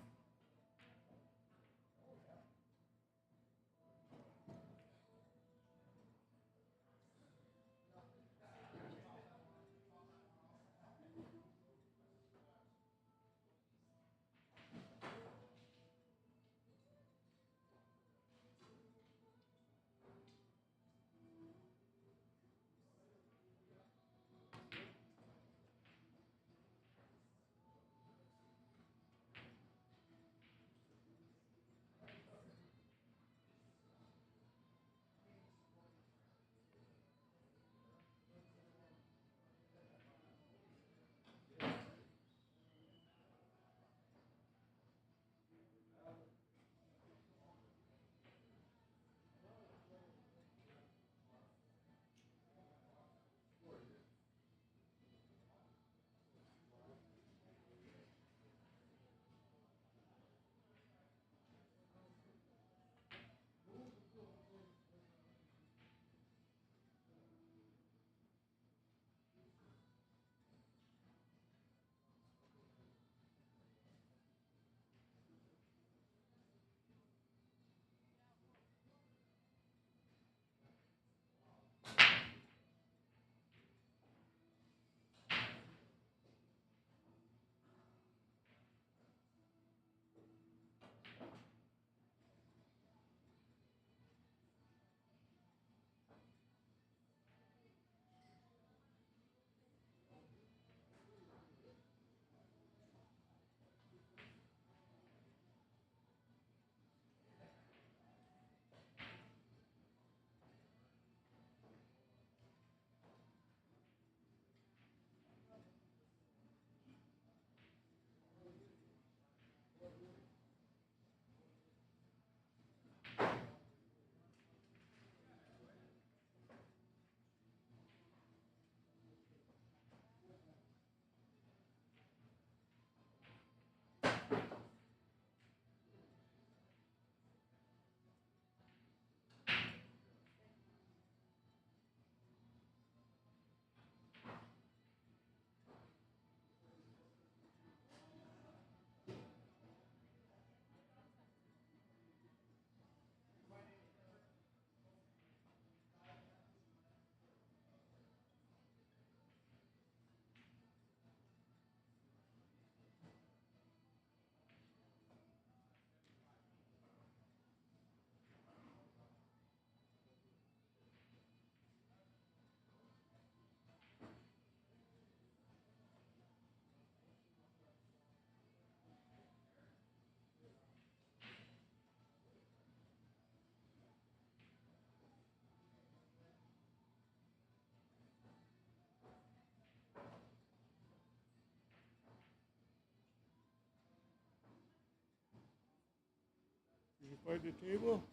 S2: Find the table?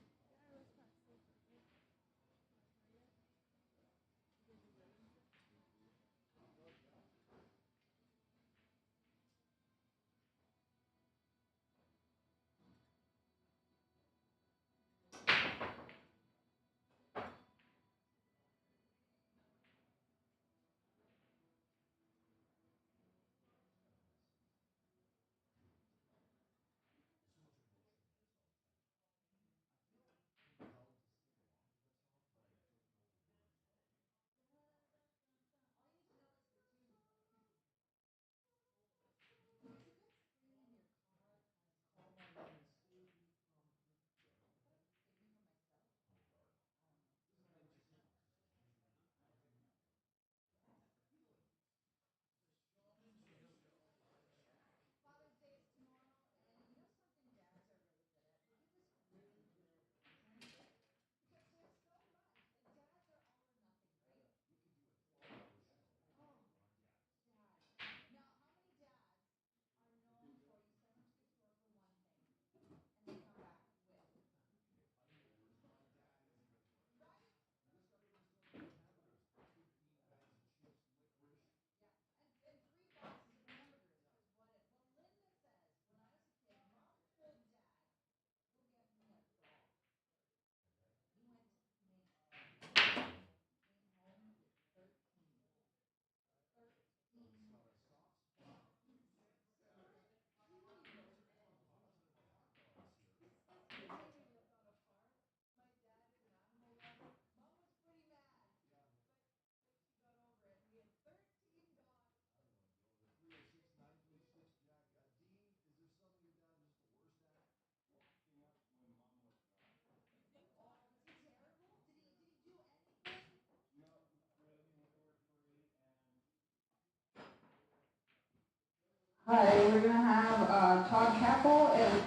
S3: Hi, we're gonna have Todd CAPPO and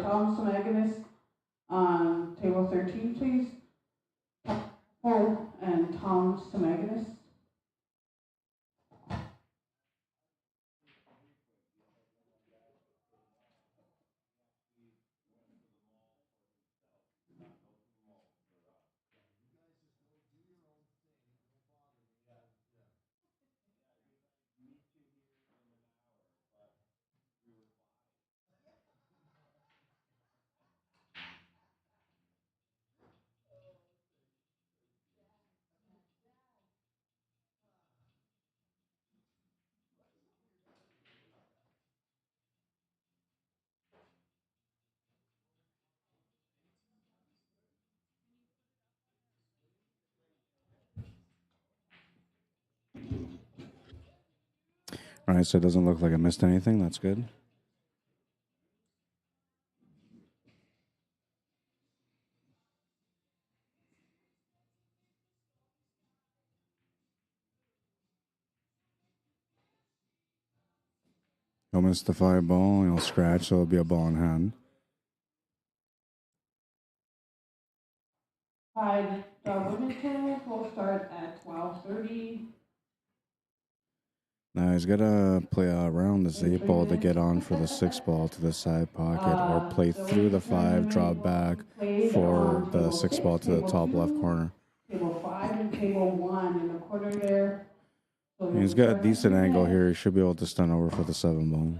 S3: Tom Samagonis on table 13, please. CAPPO and Tom Samagonis.
S1: All right, so it doesn't look like I missed anything. That's good. He'll miss the 5 ball and he'll scratch, so it'll be a ball in hand.
S3: Hi, the women's tournament will start at 12:30.
S1: Now he's got to play around this 8 ball to get on for the 6 ball to the side pocket, or play through the 5, drop back for the 6 ball to the top left corner.
S3: Table 5 and table 1 in the corner there. So
S1: And he's got a decent angle here. He should be able to stun over for the 7 ball.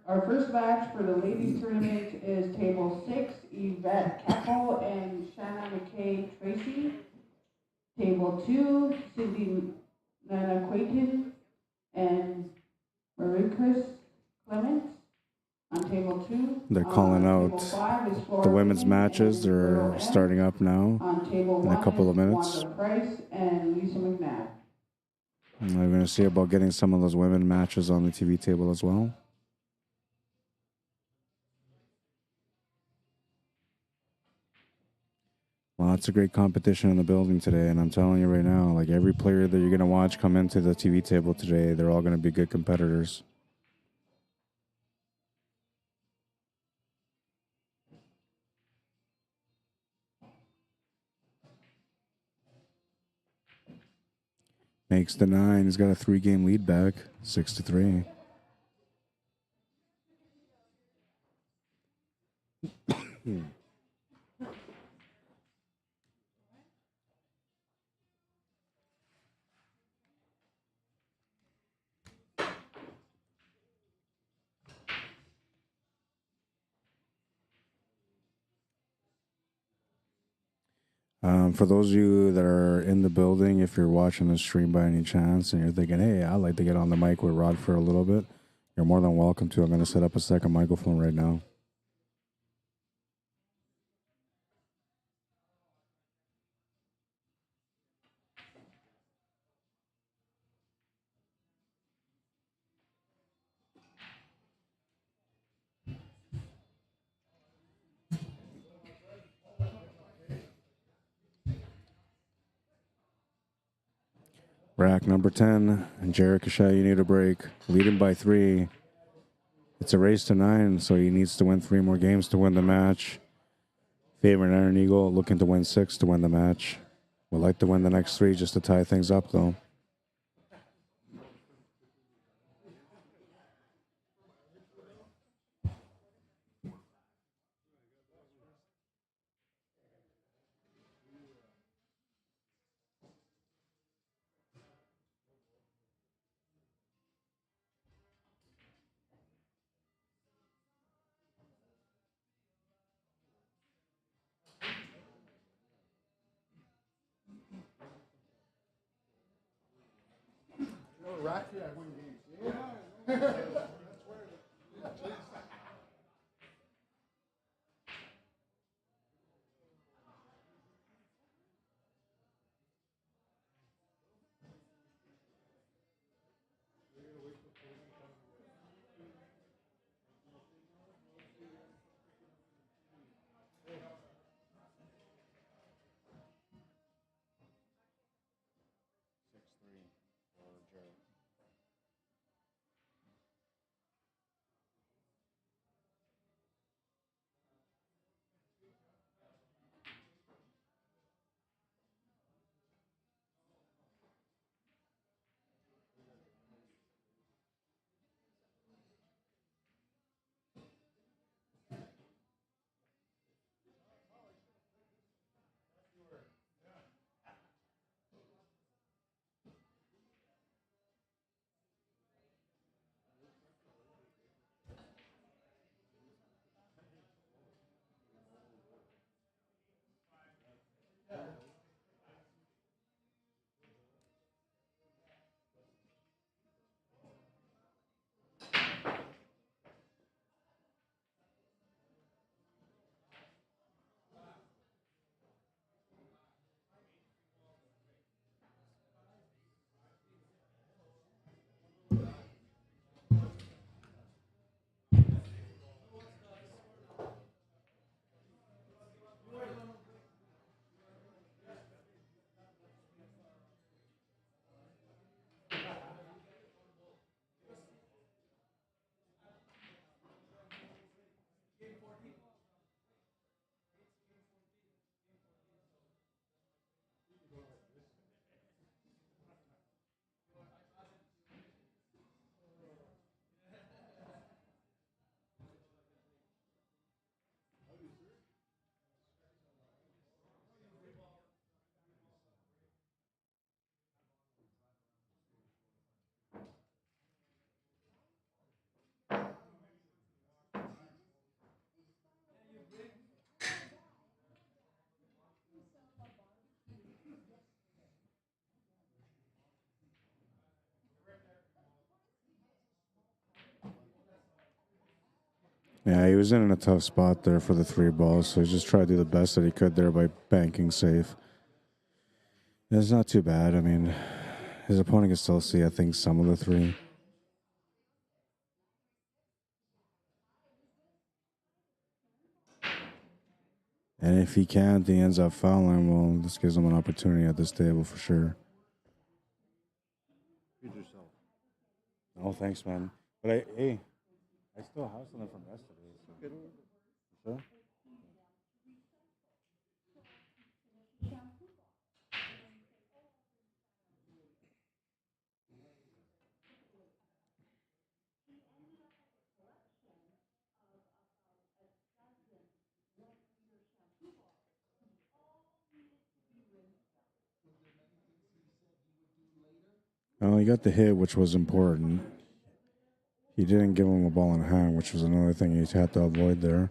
S3: Our first match for the ladies tournament is table 6, Yvette Keppel and Shanna McKay Tracy. Table 2, Cindy Nana Quayton and Maricus Clements. On table 2,
S1: They're calling out
S3: table 5 is Flora
S1: the women's
S3: Quinn
S1: matches.
S3: and
S1: They're
S3: Carol
S1: starting up now
S3: on table
S1: in
S3: 1
S1: a couple of
S3: is
S1: minutes.
S3: Wanda Price and Lisa McNabb.
S1: And we're going to see about getting some of those women matches on the TV table as well. Lots of great competition in the building today, and I'm telling you right now, like every player that you're going to watch come into the TV table today, they're all going to be good competitors. Makes the 9. He's got a 3-game lead back, 6-3. For those of you that are in the building, if you're watching the stream by any chance and you're thinking, hey, I'd like to get on the mic with Rod for a little bit, you're more than welcome to. I'm going to set up a second microphone right now. Rack number 10, and Jared Kashay, you need a break. Leading by 3. It's a race to 9, so he needs to win 3 more games to win the match. Favorite Iron Eagle looking to win 6 to win the match. Would like to win the next 3 just to tie things up, though. Yeah, he was in a tough spot there for the 3 balls, so he just tried to do the best that he could there by banking safe. It's not too bad. I mean, his opponent can still see, I think, some of the 3. And if he can't, he ends up fouling. Well, this gives him an opportunity at this table for sure.
S2: Feed yourself.
S1: Oh, thanks, man. But I still have something from yesterday. So. Sure. Well, he got the hit, which was important. He didn't give him a ball in hand, which was another thing he had to avoid there.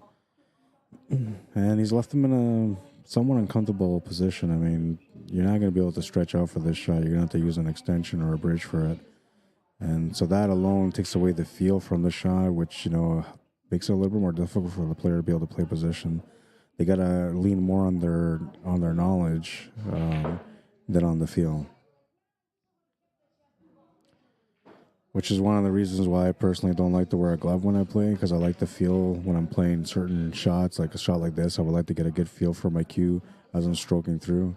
S1: And he's left him in a somewhat uncomfortable position. I mean, you're not going to be able to stretch out for this shot. You're going to have to use an extension or a bridge for it. And so that alone takes away the feel from the shot, which, makes it a little bit more difficult for the player to be able to play position. They got to lean more on their knowledge than on the feel. Which is one of the reasons why I personally don't like to wear a glove when I play, because I like to feel when I'm playing certain shots, like a shot like this, I would like to get a good feel for my cue as I'm stroking through.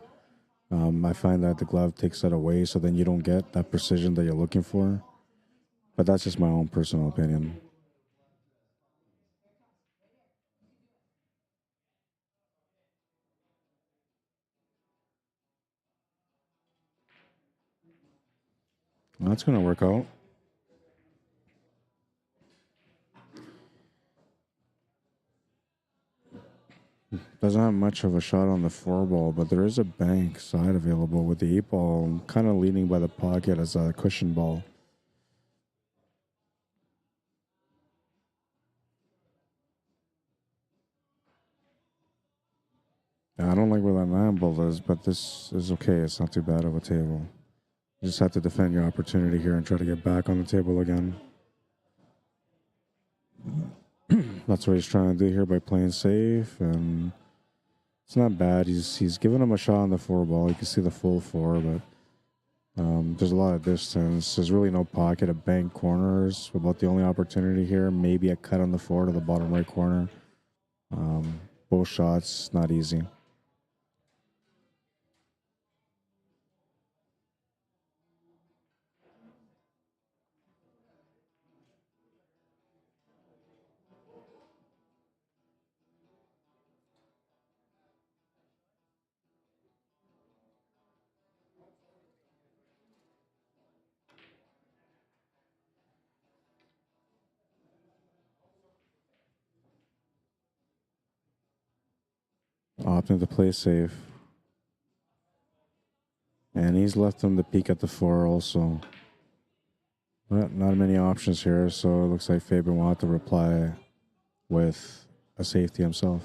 S1: I find that the glove takes that away, so then you don't get that precision that you're looking for. But that's just my own personal opinion. That's going to work out. Doesn't have much of a shot on the 4-ball, but there is a bank side available with the 8-ball kind of leaning by the pocket as a cushion ball. I don't like where that 9-ball is, but this is okay. It's not too bad of a table. You just have to defend your opportunity here and try to get back on the table again. That's what he's trying to do here by playing safe, and it's not bad. He's giving him a shot on the 4-ball. You can see the full 4, but there's a lot of distance. There's really no pocket. A bank corners about the only opportunity here. Maybe a cut on the 4 to the bottom right corner. Both shots, not easy. Opting to play safe. And he's left him to peek at the 4 also. But not many options here, so it looks like Fabian will have to reply with a safety himself.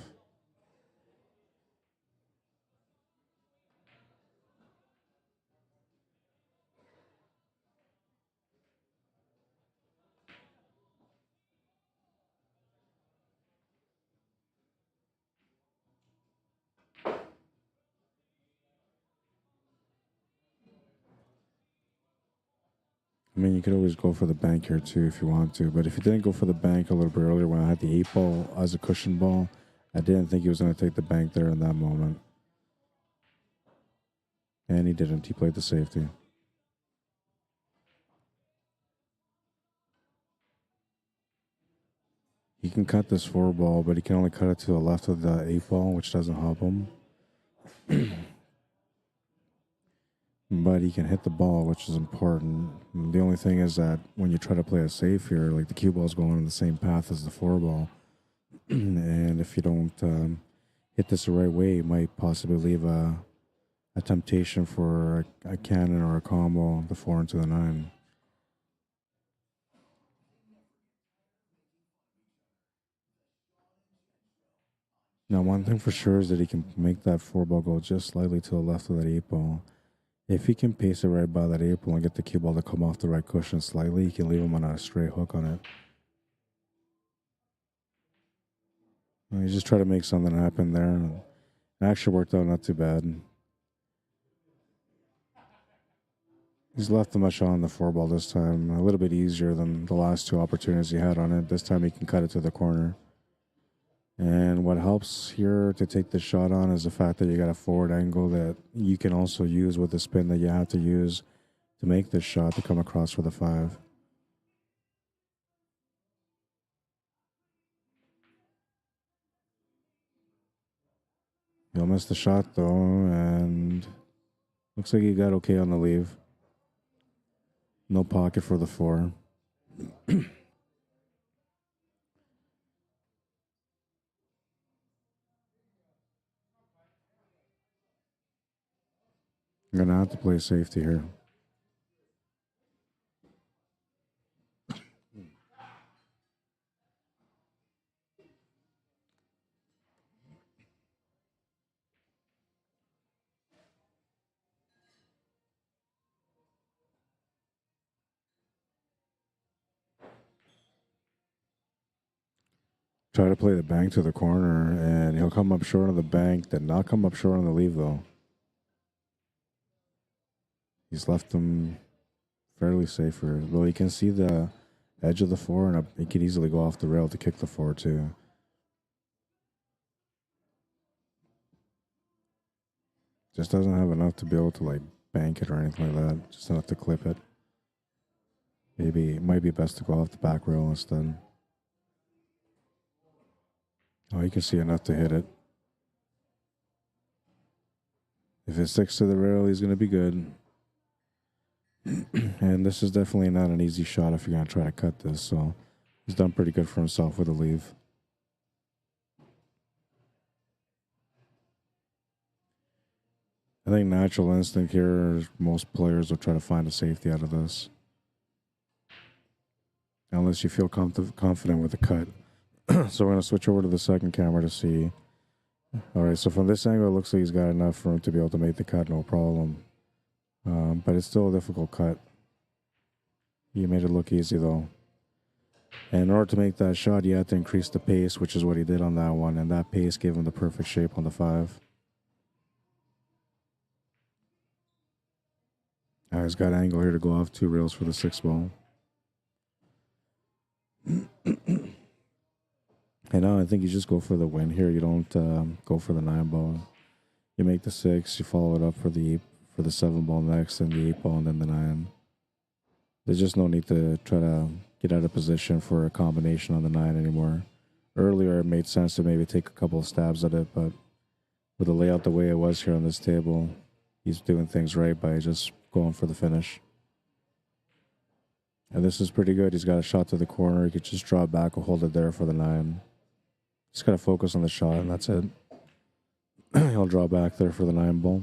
S1: I mean, you could always go for the bank here too if you want to, but if you didn't go for the bank a little bit earlier when I had the 8-ball as a cushion ball, I didn't think he was going to take the bank there in that moment. And he didn't. He played the safety. He can cut this 4-ball, but he can only cut it to the left of the 8-ball, which doesn't help him. But he can hit the ball, which is important. The only thing is that when you try to play it safe here, like the cue ball is going on the same path as the 4-ball. And if you don't hit this the right way, it might possibly leave a temptation for a cannon or a combo, the 4 into the 9. Now, one thing for sure is that he can make that 4-ball go just slightly to the left of that 8-ball. If he can pace it right by that 8-ball and get the cue ball to come off the right cushion slightly, he can leave him on a straight hook on it. And he just tried to make something happen there. It actually worked out not too bad. He's left him a shot on the 4-ball this time, a little bit easier than the last 2 opportunities he had on it. This time he can cut it to the corner. And what helps here to take the shot on is the fact that you got a forward angle that you can also use with the spin that you have to use to make this shot to come across for the 5. He'll miss the shot though, and looks like he got okay on the leave. No pocket for the 4. I'm going to have to play safety here. try to play the bank to the corner, and he'll come up short on the bank, then not come up short on the leave, though. He's left them fairly safer, though he can see the edge of the four, and he could easily go off the rail to kick the four, too. Just doesn't have enough to be able to, like, bank it or anything like that. Just enough to clip it. Maybe it might be best to go off the back rail instead. Oh, you can see enough to hit it. If it sticks to the rail, he's going to be good. And this is definitely not an easy shot if you're going to try to cut this. So he's done pretty good for himself with a leave. I think natural instinct here, most players will try to find a safety out of this. Unless you feel confident with the cut. So we're going to switch over to the second camera to see. All right, so from this angle, it looks like he's got enough room to be able to make the cut, no problem. But it's still a difficult cut. He made it look easy, though. And in order to make that shot, you have to increase the pace, which is what he did on that one. And that pace gave him the perfect shape on the 5. He's got angle here to go off 2 rails for the 6 ball. And now I think you just go for the win here. You don't go for the 9 ball. You make the 6. You follow it up for the 7 ball next, and the 8 ball, and then the 9. There's just no need to try to get out of position for a combination on the 9 anymore. Earlier, it made sense to maybe take a couple of stabs at it, but with the layout the way it was here on this table, he's doing things right by just going for the finish. And this is pretty good. He's got a shot to the corner. He could just draw back or hold it there for the 9. Just got to focus on the shot, and that's it. He'll draw back there for the 9 ball.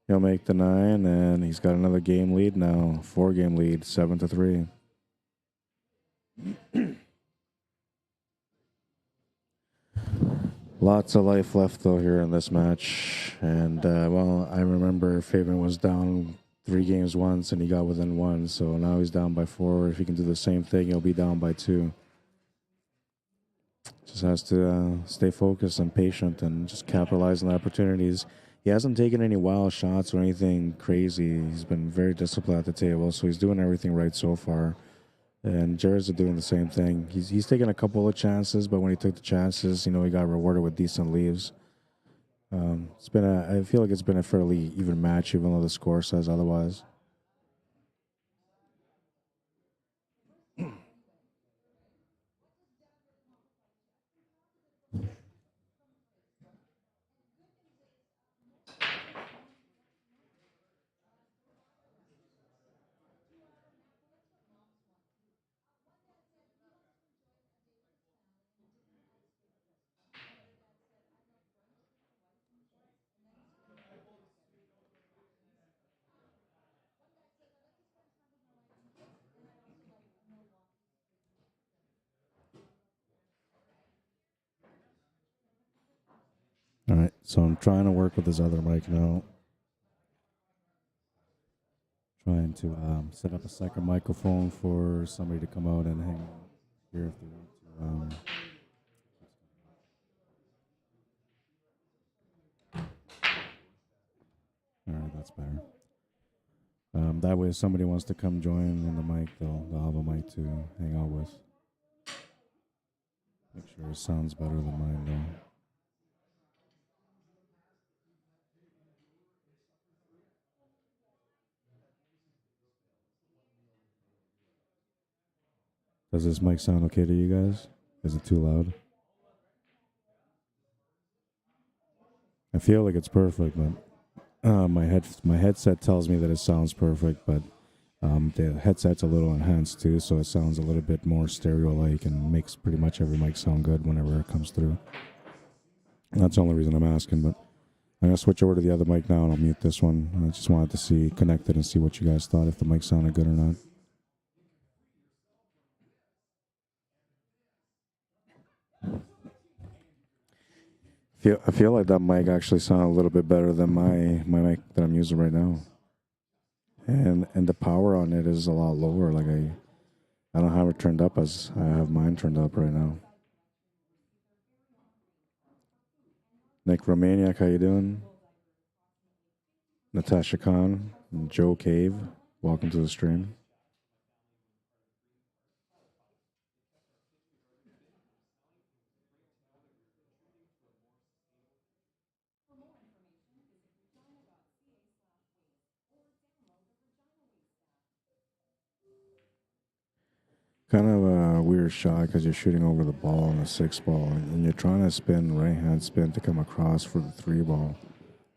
S1: He'll make the 9, and he's got another game lead now. 4-game lead, 7-3. Lots of life left, though, here in this match. And, well, I remember Fabian was down 3 games once, and he got within 1. So now he's down by 4. If he can do the same thing, he'll be down by 2. Just has to stay focused and patient and just capitalize on the opportunities. He hasn't taken any wild shots or anything crazy. He's been very disciplined at the table, so he's doing everything right so far. And Jared's doing the same thing. He's taken a couple of chances, but when he took the chances, you know, he got rewarded with decent leaves. I feel like it's been a fairly even match, even though the score says otherwise. All right, so I'm trying to work with his other mic now. Trying to set up a second microphone for somebody to come out and hang out here if they want to. All right, that's better. That way, if somebody wants to come join in the mic, they'll have a mic to hang out with. Make sure it sounds better than mine, though. Does this mic sound okay to you guys? Is it too loud? I feel like it's perfect, but my headset tells me that it sounds perfect, but the headset's a little enhanced too, so it sounds a little bit more stereo-like and makes pretty much every mic sound good whenever it comes through. And that's the only reason I'm asking, but I'm going to switch over to the other mic now and I'll mute this one. I just wanted to see, connect it and see what you guys thought, if the mic sounded good or not. I feel like that mic actually sounded a little bit better than my mic that I'm using right now. and the power on it is a lot lower. Like I don't have it turned up as I have mine turned up right now. Nick Romaniak, how you doing? Natasha Khan, Joe Cave, welcome to the stream. Kind of a weird shot because you're shooting over the ball on a 6 ball and you're trying to spin right hand spin to come across for the 3 ball.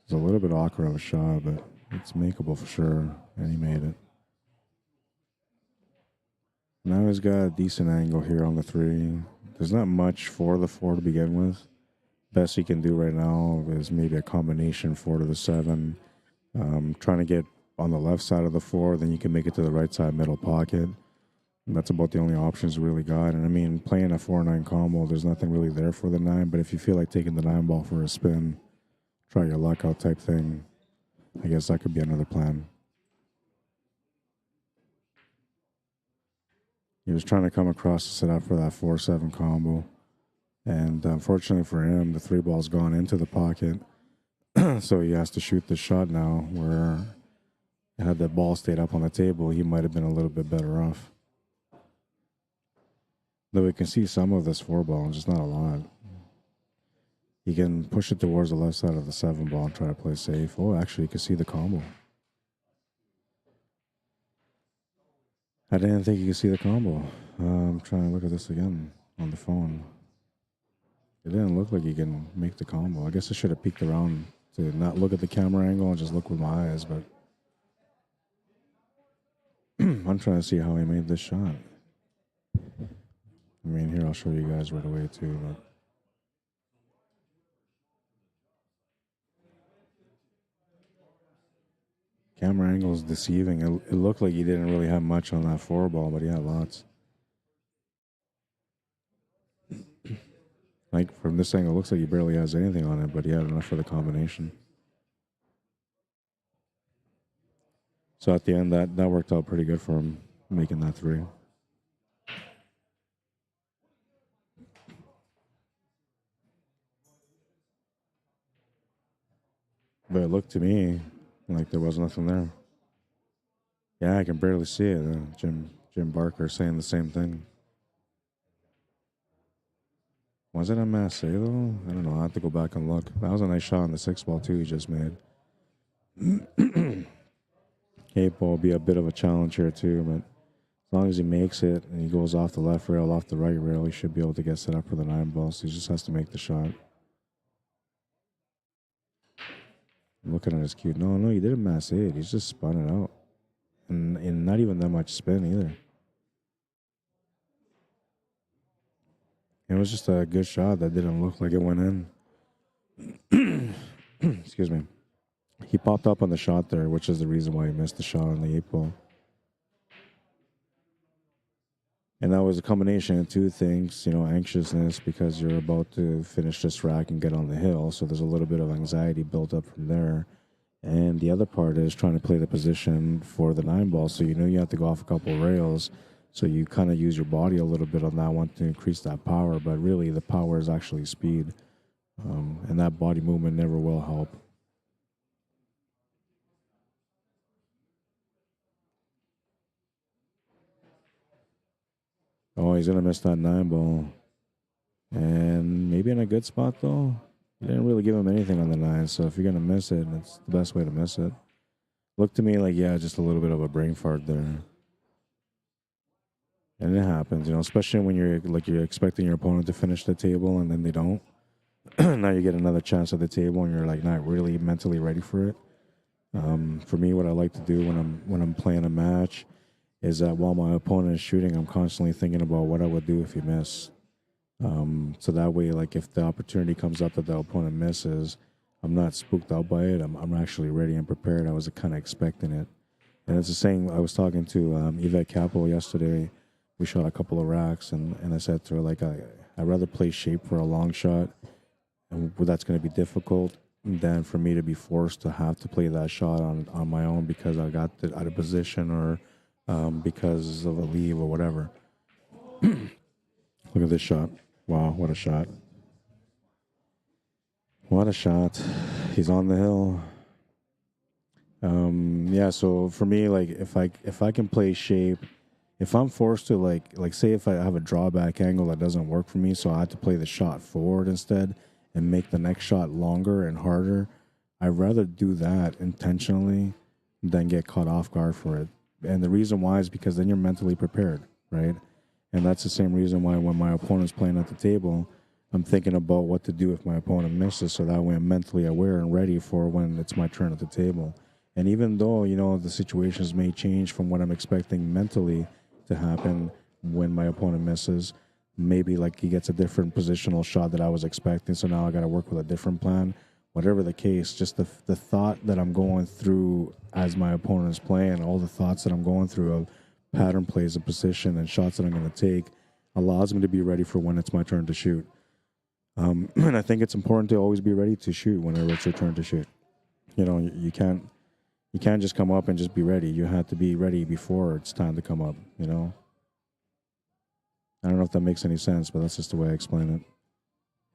S1: It's a little bit awkward of a shot, but it's makeable for sure, and he made it. Now he's got a decent angle here on the 3. There's not much for the 4 to begin with. Best he can do right now is maybe a combination 4 to the 7. Trying to get on the left side of the 4, then you can make it to the right side middle pocket. And that's about the only options we really got. And I mean, playing a 4-9 combo, there's nothing really there for the 9. But if you feel like taking the 9 ball for a spin, try your luck out type thing, I guess that could be another plan. He was trying to come across to set up for that 4-7 combo. And unfortunately for him, the 3 ball's gone into the pocket. So he has to shoot the shot now where had the ball stayed up on the table, he might have been a little bit better off. Though we can see some of this 4 ball, just not a lot. He can push it towards the left side of the 7 ball and try to play safe. Oh, actually, you can see the combo. I didn't think you could see the combo. I'm trying to look at this again on the phone. It didn't look like you can make the combo. I guess I should have peeked around to not look at the camera angle and just look with my eyes, but I'm trying to see how he made this shot. I mean, here, I'll show you guys right away, too. But camera angle is deceiving. It looked like he didn't really have much on that 4 ball, but he had lots. Like, from this angle, it looks like he barely has anything on it, but he had enough for the combination. So at the end, that worked out pretty good for him, making that 3. But it looked to me like there was nothing there. Yeah, I can barely see it. Jim Barker saying the same thing. Was it a Massey, though? I don't know. I have to go back and look. That was a nice shot on the 6 ball, too, he just made. 8 ball will be a bit of a challenge here, too, but as long as he makes it and he goes off the left rail, off the right rail, he should be able to get set up for the 9 ball, so he just has to make the shot. I'm looking at his cue. No, he didn't mass 8. He's just spun it out. And not even that much spin, either. It was just a good shot that didn't look like it went in. Excuse me. He popped up on the shot there, which is the reason why he missed the shot on the 8 ball. And that was a combination of 2 things, anxiousness because you're about to finish this rack and get on the hill. So there's a little bit of anxiety built up from there. And the other part is trying to play the position for the 9 ball. So you have to go off a couple of rails. So you kind of use your body a little bit on that one to increase that power. But really, the power is actually speed. And that body movement never will help. Oh, he's going to miss that 9 ball. And maybe in a good spot, though. You didn't really give him anything on the 9, so if you're going to miss it, it's the best way to miss it. Looked to me like, just a little bit of a brain fart there. And it happens, especially when you're expecting your opponent to finish the table and then they don't. Now you get another chance at the table and you're like not really mentally ready for it. For me, what I like to do when I'm playing a match is that while my opponent is shooting, I'm constantly thinking about what I would do if he missed. So that way, like if the opportunity comes up that the opponent misses, I'm not spooked out by it. I'm actually ready and prepared. I was kind of expecting it. And it's the same. I was talking to Yvette Cappo yesterday. We shot a couple of racks, and I said to her, like, I'd rather play shape for a long shot, and that's going to be difficult, than for me to be forced to have to play that shot on my own because I got out of position or because of a leave or whatever. Look at this shot. Wow, what a shot. What a shot. He's on the hill. Yeah, so for me, like if I can play shape, if I'm forced to like say if I have a drawback angle that doesn't work for me, so I have to play the shot forward instead and make the next shot longer and harder, I'd rather do that intentionally than get caught off guard for it. And the reason why is because then you're mentally prepared, right? And that's the same reason why when my opponent's playing at the table, I'm thinking about what to do if my opponent misses, so that way I'm mentally aware and ready for when it's my turn at the table. And even though, you know, the situations may change from what I'm expecting mentally to happen when my opponent misses, maybe like he gets a different positional shot that I was expecting, so now I got to work with a different plan. Whatever the case, just the thought that I'm going through as my opponent is playing, all the thoughts that I'm going through of pattern plays and position and shots that I'm going to take allows me to be ready for when it's my turn to shoot. And I think it's important to always be ready to shoot whenever it's your turn to shoot. You know, you can't just come up and just be ready. You have to be ready before it's time to come up, you know? I don't know if that makes any sense, but that's just the way I explain it.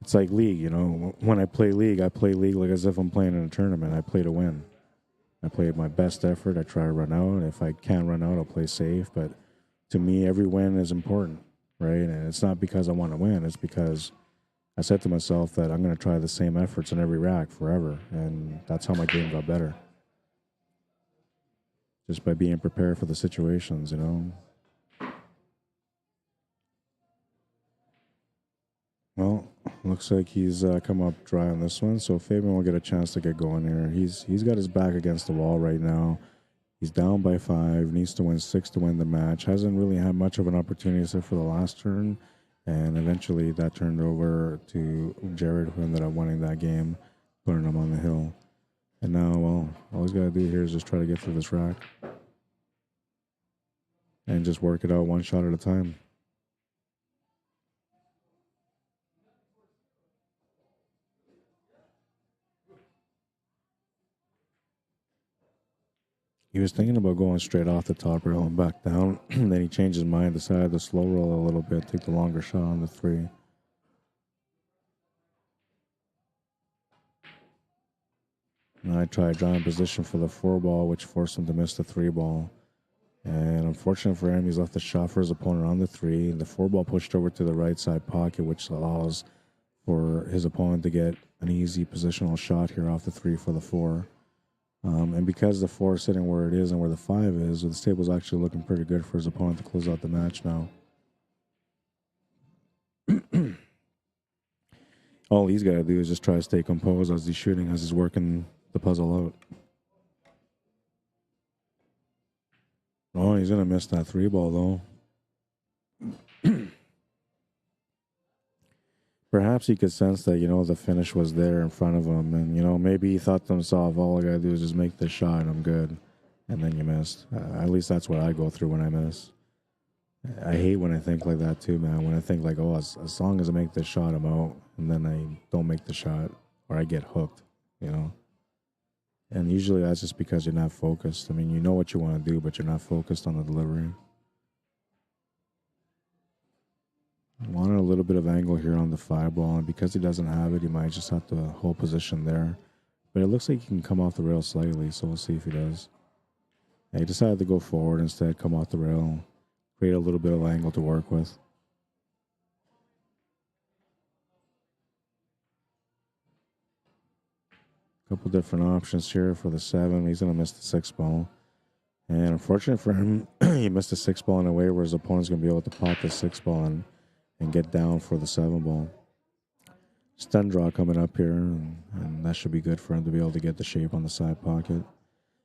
S1: It's like league, you know? When I play league like as if I'm playing in a tournament. I play to win. I play my best effort. I try to run out. If I can't run out, I'll play safe. But to me, every win is important, right? And it's not because I want to win. It's because I said to myself that I'm going to try the same efforts in every rack forever. And that's how my game got better. Just by being prepared for the situations, you know. Well, looks like he's come up dry on this one, so Fabian will get a chance to get going here. He's got his back against the wall right now. He's down by 5, needs to win 6 to win the match. Hasn't really had much of an opportunity except for the last turn, and eventually that turned over to Jared, who ended up winning that game, putting him on the hill. And now, well, all he's got to do here is just try to get through this rack and just work it out one shot at a time. He was thinking about going straight off the top rail and back down. Then he changed his mind, decided to slow roll a little bit, take the longer shot on the 3. And I tried drawing position for the 4 ball, which forced him to miss the 3 ball. And unfortunately for him, he's left the shot for his opponent on the 3. The 4 ball pushed over to the right side pocket, which allows for his opponent to get an easy positional shot here off the 3 for the 4. And because the 4 is sitting where it is and where the 5 is, the table's actually looking pretty good for his opponent to close out the match now. All he's got to do is just try to stay composed as he's shooting, as he's working the puzzle out. Oh, he's going to miss that 3 ball, though. Perhaps he could sense that, you know, the finish was there in front of him. And, you know, maybe he thought to himself, all I got to do is just make this shot and I'm good. And then you missed. At least that's what I go through when I miss. I hate when I think like that, too, man. When I think like, oh, as long as I make this shot, I'm out. And then I don't make the shot or I get hooked, you know. And usually that's just because you're not focused. I mean, you know what you want to do, but you're not focused on the delivery. Wanted a little bit of angle here on the 5 ball, and because he doesn't have it, he might just have to hold position there. But it looks like he can come off the rail slightly, so we'll see if he does. And he decided to go forward instead, come off the rail, create a little bit of angle to work with. Couple different options here for the 7. He's going to miss the 6 ball. And unfortunately for him, he missed the 6 ball in a way where his opponent's going to be able to pop the 6 ball and get down for the 7 ball. Stun draw coming up here, and that should be good for him to be able to get the shape on the side pocket.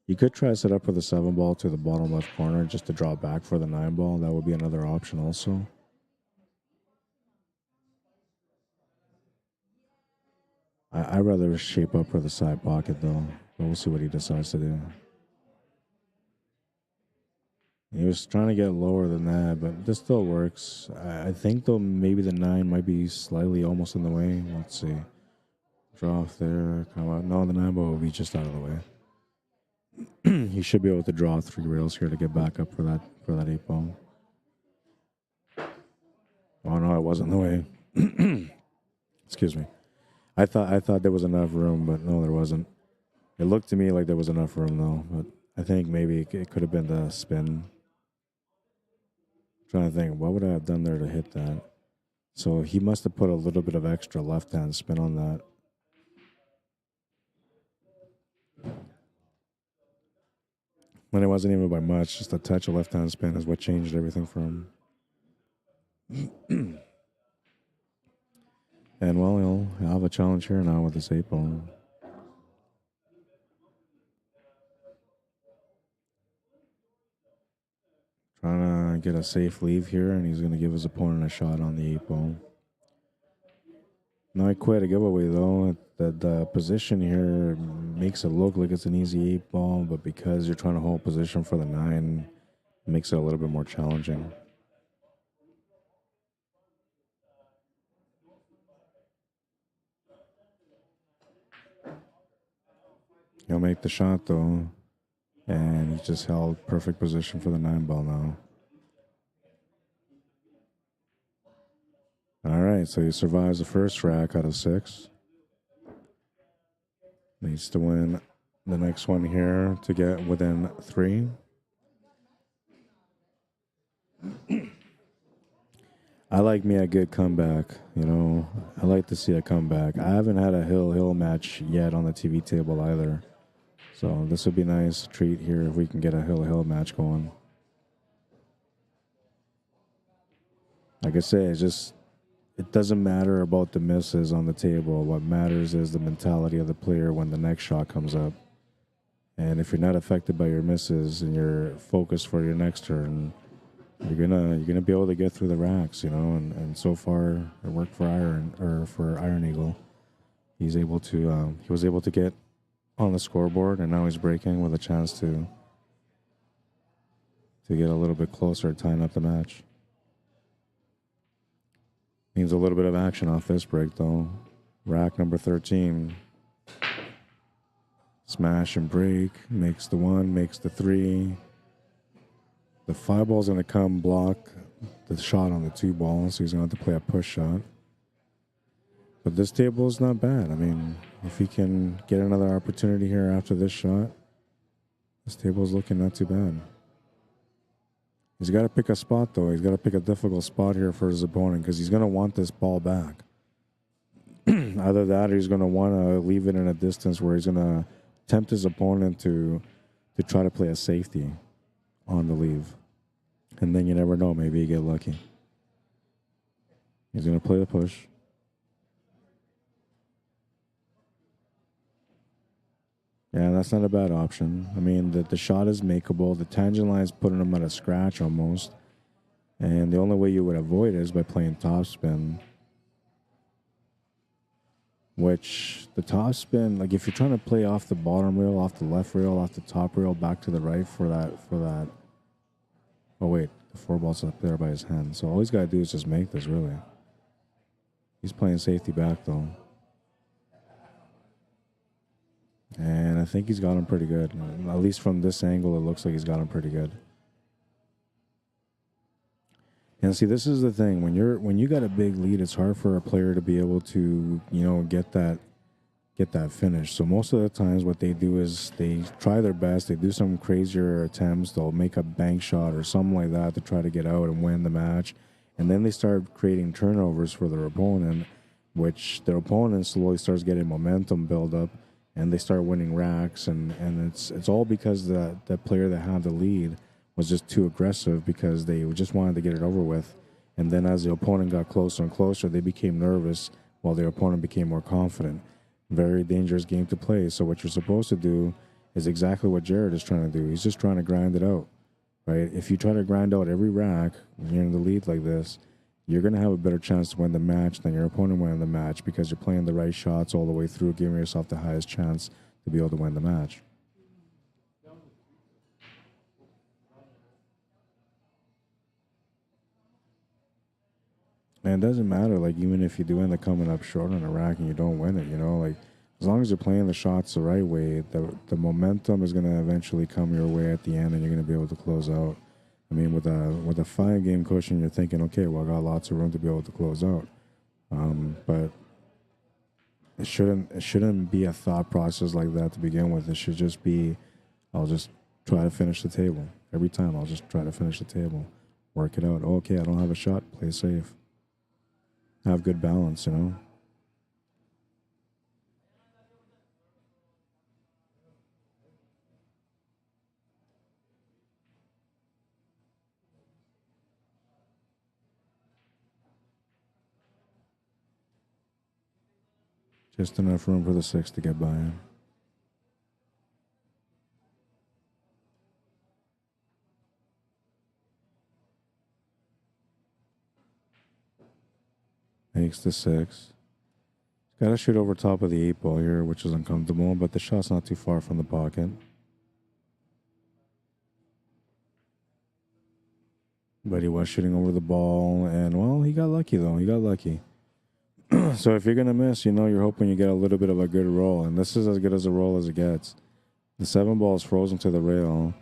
S1: You could try to set up for the 7 ball to the bottom left corner just to draw back for the 9 ball. That would be another option also. I'd rather shape up for the side pocket though, but we'll see what he decides to do. He was trying to get lower than that, but this still works. I think, though, maybe the 9 might be slightly almost in the way. Let's see. Draw off there. Come out. No, the 9-ball will be just out of the way. He should be able to draw 3 rails here to get back up for that 8-ball. Oh no, it wasn't the way. Excuse me. I thought there was enough room, but no, there wasn't. It looked to me like there was enough room though, but I think maybe it could have been the spin. Trying to think, what would I have done there to hit that? So he must have put a little bit of extra left-hand spin on that. When it wasn't even by much, just a touch of left-hand spin is what changed everything for him. And well, he'll have a challenge here now with this 8-ball. Trying to get a safe leave here, and he's going to give his opponent a shot on the 8-ball. Not quite a giveaway, though. The position here makes it look like it's an easy 8-ball, but because you're trying to hold position for the 9, it makes it a little bit more challenging. He'll make the shot, though, and he just held perfect position for the 9-ball now. All right, so he survives the first rack out of 6. Needs to win the next one here to get within 3. I like me a good comeback, you know. I like to see a comeback. I haven't had a hill match yet on the TV table either. So this would be a nice treat here if we can get a hill match going. Like I say, it doesn't matter about the misses on the table. What matters is the mentality of the player when the next shot comes up. And if you're not affected by your misses and you're focused for your next turn, you're gonna be able to get through the racks, you know. And so far, it worked for Iron Eagle. He was able to get on the scoreboard, and now he's breaking with a chance to get a little bit closer, tying up the match. Needs a little bit of action off this break, though. Rack number 13. Smash and break. Makes the 1, makes the 3. The 5-ball's going to come block the shot on the 2-ball, so he's going to have to play a push shot. But this table is not bad. I mean, if he can get another opportunity here after this shot, this table is looking not too bad. He's got to pick a spot, though. He's got to pick a difficult spot here for his opponent because he's going to want this ball back. Either that or he's going to want to leave it in a distance where he's going to tempt his opponent to try to play a safety on the leave. And then you never know. Maybe you get lucky. He's going to play the push. Yeah, that's not a bad option. I mean, the shot is makeable. The tangent line is putting him at a scratch almost. And the only way you would avoid it is by playing topspin. Which, the topspin, like if you're trying to play off the bottom rail, off the left rail, off the top rail, back to the right for that. Oh, wait, the 4-ball's up there by his hand. So all he's got to do is just make this, really. He's playing safety back, though. And I think he's got him pretty good. At least from this angle, it looks like he's got him pretty good. And see, this is the thing. When you got a big lead, it's hard for a player to be able to, you know, get that finish. So most of the times what they do is they try their best. They do some crazier attempts. They'll make a bank shot or something like that to try to get out and win the match. And then they start creating turnovers for their opponent, which their opponent slowly starts getting momentum build up. And they start winning racks, and it's all because the player that had the lead was just too aggressive because they just wanted to get it over with. And then as the opponent got closer and closer, they became nervous while their opponent became more confident. Very dangerous game to play. So what you're supposed to do is exactly what Jared is trying to do. He's just trying to grind it out, right? If you try to grind out every rack when you're in the lead like this, you're going to have a better chance to win the match than your opponent winning the match because you're playing the right shots all the way through, giving yourself the highest chance to be able to win the match. And it doesn't matter, like, even if you do end up coming up short on a rack and you don't win it, you know, like, as long as you're playing the shots the right way, the momentum is going to eventually come your way at the end, and you're going to be able to close out. I mean, with a 5-game cushion, you're thinking, okay, well, I got lots of room to be able to close out. But it shouldn't be a thought process like that to begin with. It should just be, I'll just try to finish the table. Every time, I'll just try to finish the table. Work it out. Okay, I don't have a shot. Play safe. Have good balance, you know? Just enough room for the 6 to get by him. Makes the 6. Got to shoot over top of the 8-ball here, which is uncomfortable, but the shot's not too far from the pocket. But he was shooting over the ball, and, well, he got lucky, though. He got lucky. So if you're going to miss, you know, you're hoping you get a little bit of a good roll, and this is as good as a roll as it gets. The 7-ball is frozen to the rail.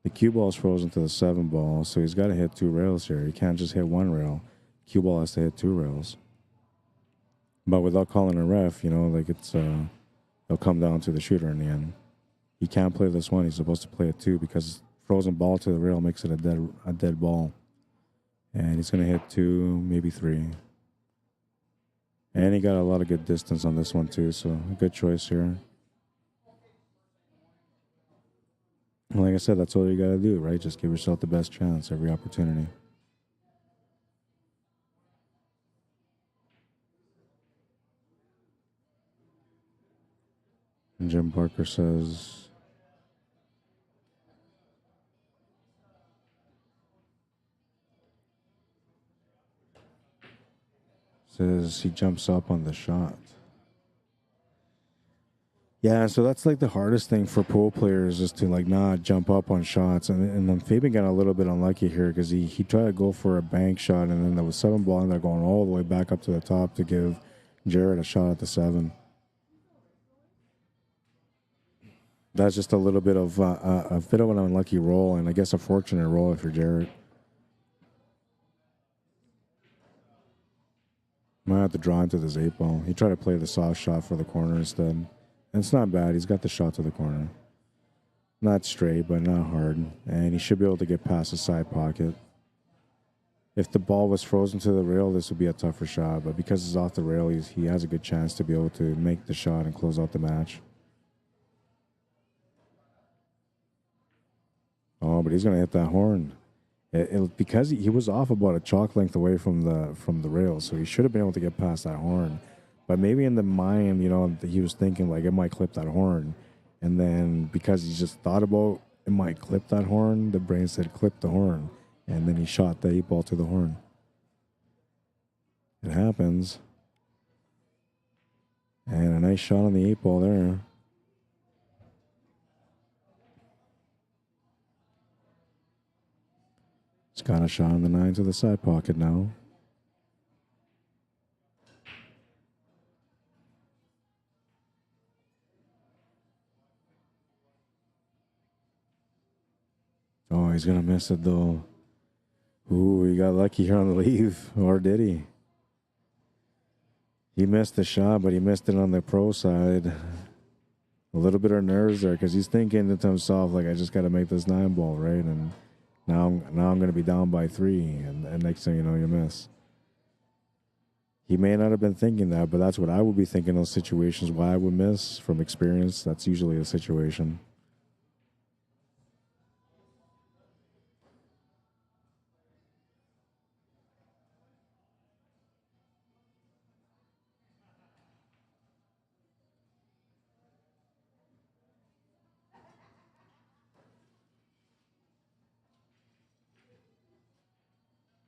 S1: The cue ball is frozen to the 7-ball, so he's got to hit 2 rails here. He can't just hit 1 rail. Cue ball has to hit 2 rails. But without calling a ref, you know, like it'll come down to the shooter in the end. He can't play this one. He's supposed to play it 2 because frozen ball to the rail makes it a dead ball. And he's going to hit 2, maybe 3. And he got a lot of good distance on this one too, so a good choice here. Like I said, that's all you got to do, right? Just give yourself the best chance every opportunity. And Jim Parker says, he jumps up on the shot. Yeah, so that's like the hardest thing for pool players is to like not jump up on shots. And then Fabian got a little bit unlucky here because he tried to go for a bank shot, and then there was 7-ball and they're going all the way back up to the top to give Jared a shot at the 7. That's just a little bit of an unlucky roll, and I guess a fortunate roll if you're Jared. Might have to draw into this 8-ball. He tried to play the soft shot for the corner instead. And it's not bad. He's got the shot to the corner. Not straight, but not hard. And he should be able to get past the side pocket. If the ball was frozen to the rail, this would be a tougher shot. But because it's off the rail, he has a good chance to be able to make the shot and close out the match. Oh, but he's going to hit that horn. Because he was off about a chalk length away from the rail, so he should have been able to get past that horn. But maybe in the mind, you know, he was thinking like it might clip that horn, and then because he just thought about it might clip that horn, the brain said clip the horn, and then he shot the 8-ball to the horn. It happens, and a nice shot on the 8-ball there. He's got a shot on the 9 to the side pocket now. Oh, he's going to miss it though. Ooh, he got lucky here on the leave. Or did he? He missed the shot, but he missed it on the pro side. A little bit of nerves there because he's thinking to himself, like, I just got to make this 9-ball, right? And Now I'm going to be down by 3, and next thing you know, you miss. He may not have been thinking that, but that's what I would be thinking in those situations. Why I would miss from experience, that's usually a situation.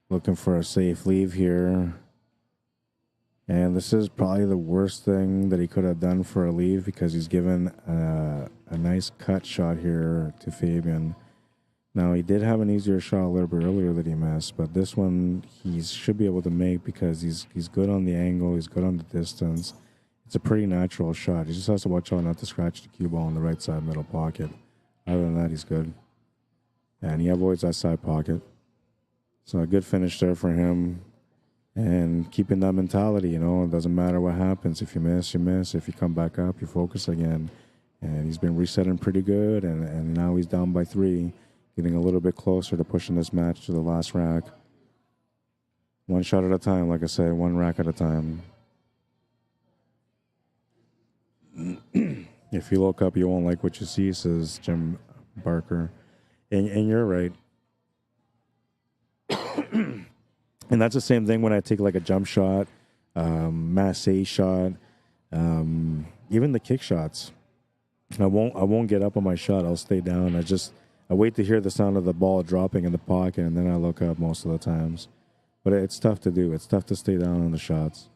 S1: Looking for a safe leave here. And this is probably the worst thing that he could have done for a leave because he's given a nice cut shot here to Fabian. Now, he did have an easier shot a little bit earlier that he missed, but this one he should be able to make because he's good on the angle, he's good on the distance. It's a pretty natural shot. He just has to watch out not to scratch the cue ball in the right side middle pocket. Other than that, he's good. And he avoids that side pocket. So a good finish there for him. And keeping that mentality, you know, it doesn't matter what happens. If you miss, you miss. If you come back up, you focus again. And he's been resetting pretty good. And now he's down by 3, getting a little bit closer to pushing this match to the last rack. One shot at a time, like I said, one rack at a time. If you look up, you won't like what you see, says Jim Barker. And you're right. And that's the same thing when I take like a jump shot, masse shot, even the kick shots. I won't get up on my shot. I'll stay down. I wait to hear the sound of the ball dropping in the pocket, and then I look up most of the times. But it's tough to do. It's tough to stay down on the shots.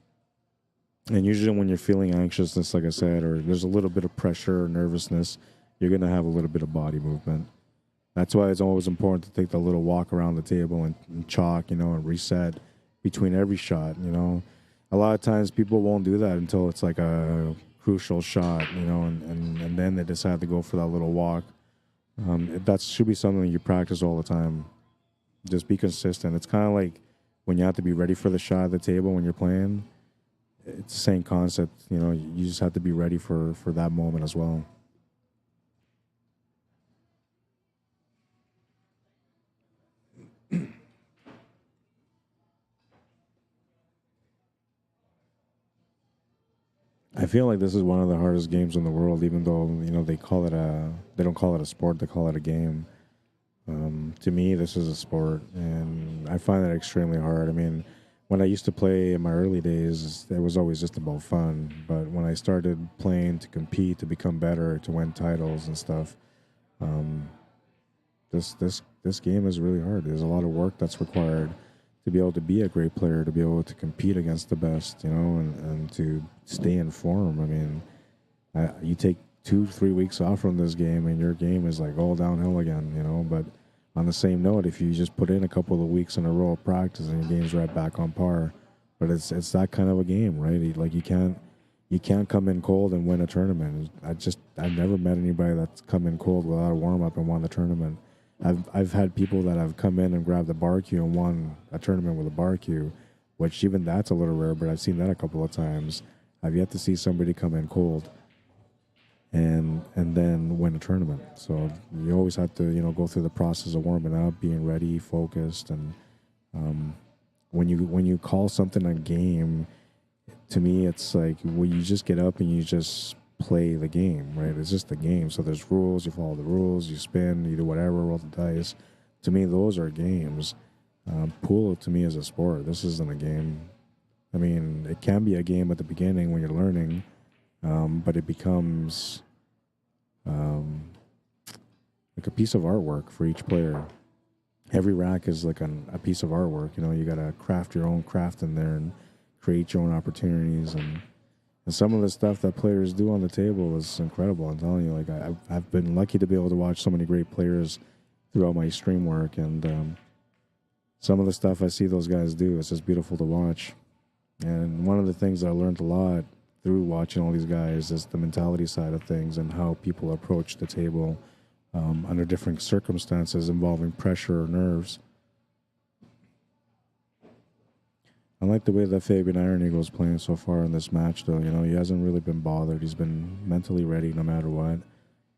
S1: And usually when you're feeling anxiousness, like I said, or there's a little bit of pressure or nervousness, you're going to have a little bit of body movement. That's why it's always important to take the little walk around the table and chalk, you know, and reset between every shot, you know. A lot of times people won't do that until it's like a crucial shot, you know, and then they decide to go for that little walk. That should be something you practice all the time. Just be consistent. It's kind of like when you have to be ready for the shot at the table when you're playing. It's the same concept, you know. You just have to be ready for that moment as well. I feel like this is one of the hardest games in the world, even though, you know, they don't call it a sport, they call it a game. To me, this is a sport, and I find that extremely hard. I mean, when I used to play in my early days, it was always just about fun. But when I started playing to compete, to become better, to win titles and stuff, this game is really hard. There's a lot of work that's required to be able to be a great player, to be able to compete against the best, you know, and to stay in form. I mean, you take 2-3 weeks off from this game and your game is like all downhill again, you know. But on the same note, if you just put in a couple of weeks in a row of practice and your game's right back on par. But it's that kind of a game, right? Like you can't come in cold and win a tournament. I've never met anybody that's come in cold without a warm up and won the tournament. I've had people that have come in and grabbed the bar cue and won a tournament with a bar cue, which even that's a little rare, but I've seen that a couple of times. I've yet to see somebody come in cold and then win a tournament. So you always have to, you know, go through the process of warming up, being ready, focused, and when you call something a game, to me it's like when you just get up and you just play the game, right? It's just a game. So there's rules, you follow the rules, you spin, you do whatever, roll the dice. To me, those are games. Pool, to me, is a sport. This isn't a game. I mean, it can be a game at the beginning when you're learning, but it becomes like a piece of artwork for each player. Every rack is like a piece of artwork. You know, you got to craft your own craft in there and create your own opportunities. And some of the stuff that players do on the table is incredible. I'm telling you, like I've been lucky to be able to watch so many great players throughout my stream work, and some of the stuff I see those guys do, it's just beautiful to watch. And one of the things I learned a lot through watching all these guys is the mentality side of things and how people approach the table under different circumstances involving pressure or nerves. I like the way that Fabian Iron Eagle is playing so far in this match, though. You know, he hasn't really been bothered. He's been mentally ready no matter what.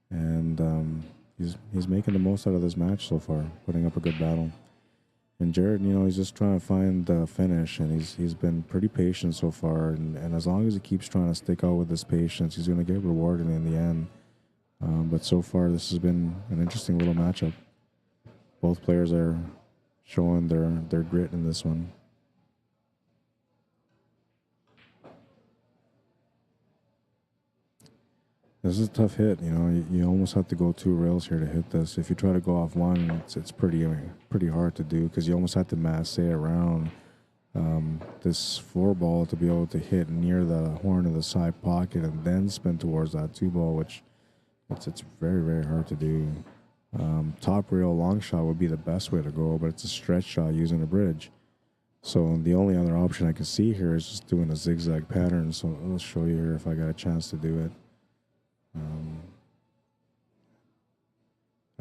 S1: And he's making the most out of this match so far, putting up a good battle. And Jared, you know, he's just trying to find the finish, and he's been pretty patient so far. And as long as he keeps trying to stick out with his patience, he's going to get rewarded in the end. But so far, this has been an interesting little matchup. Both players are showing their grit in this one. This is a tough hit, you know. You almost have to go 2 rails here to hit this. If you try to go off one, it's pretty hard to do because you almost have to masse around this 4 ball to be able to hit near the horn of the side pocket and then spin towards that 2 ball, which it's very, very hard to do. Top rail long shot would be the best way to go, but it's a stretch shot using a bridge. So the only other option I can see here is just doing a zigzag pattern. So I'll show you here if I got a chance to do it. I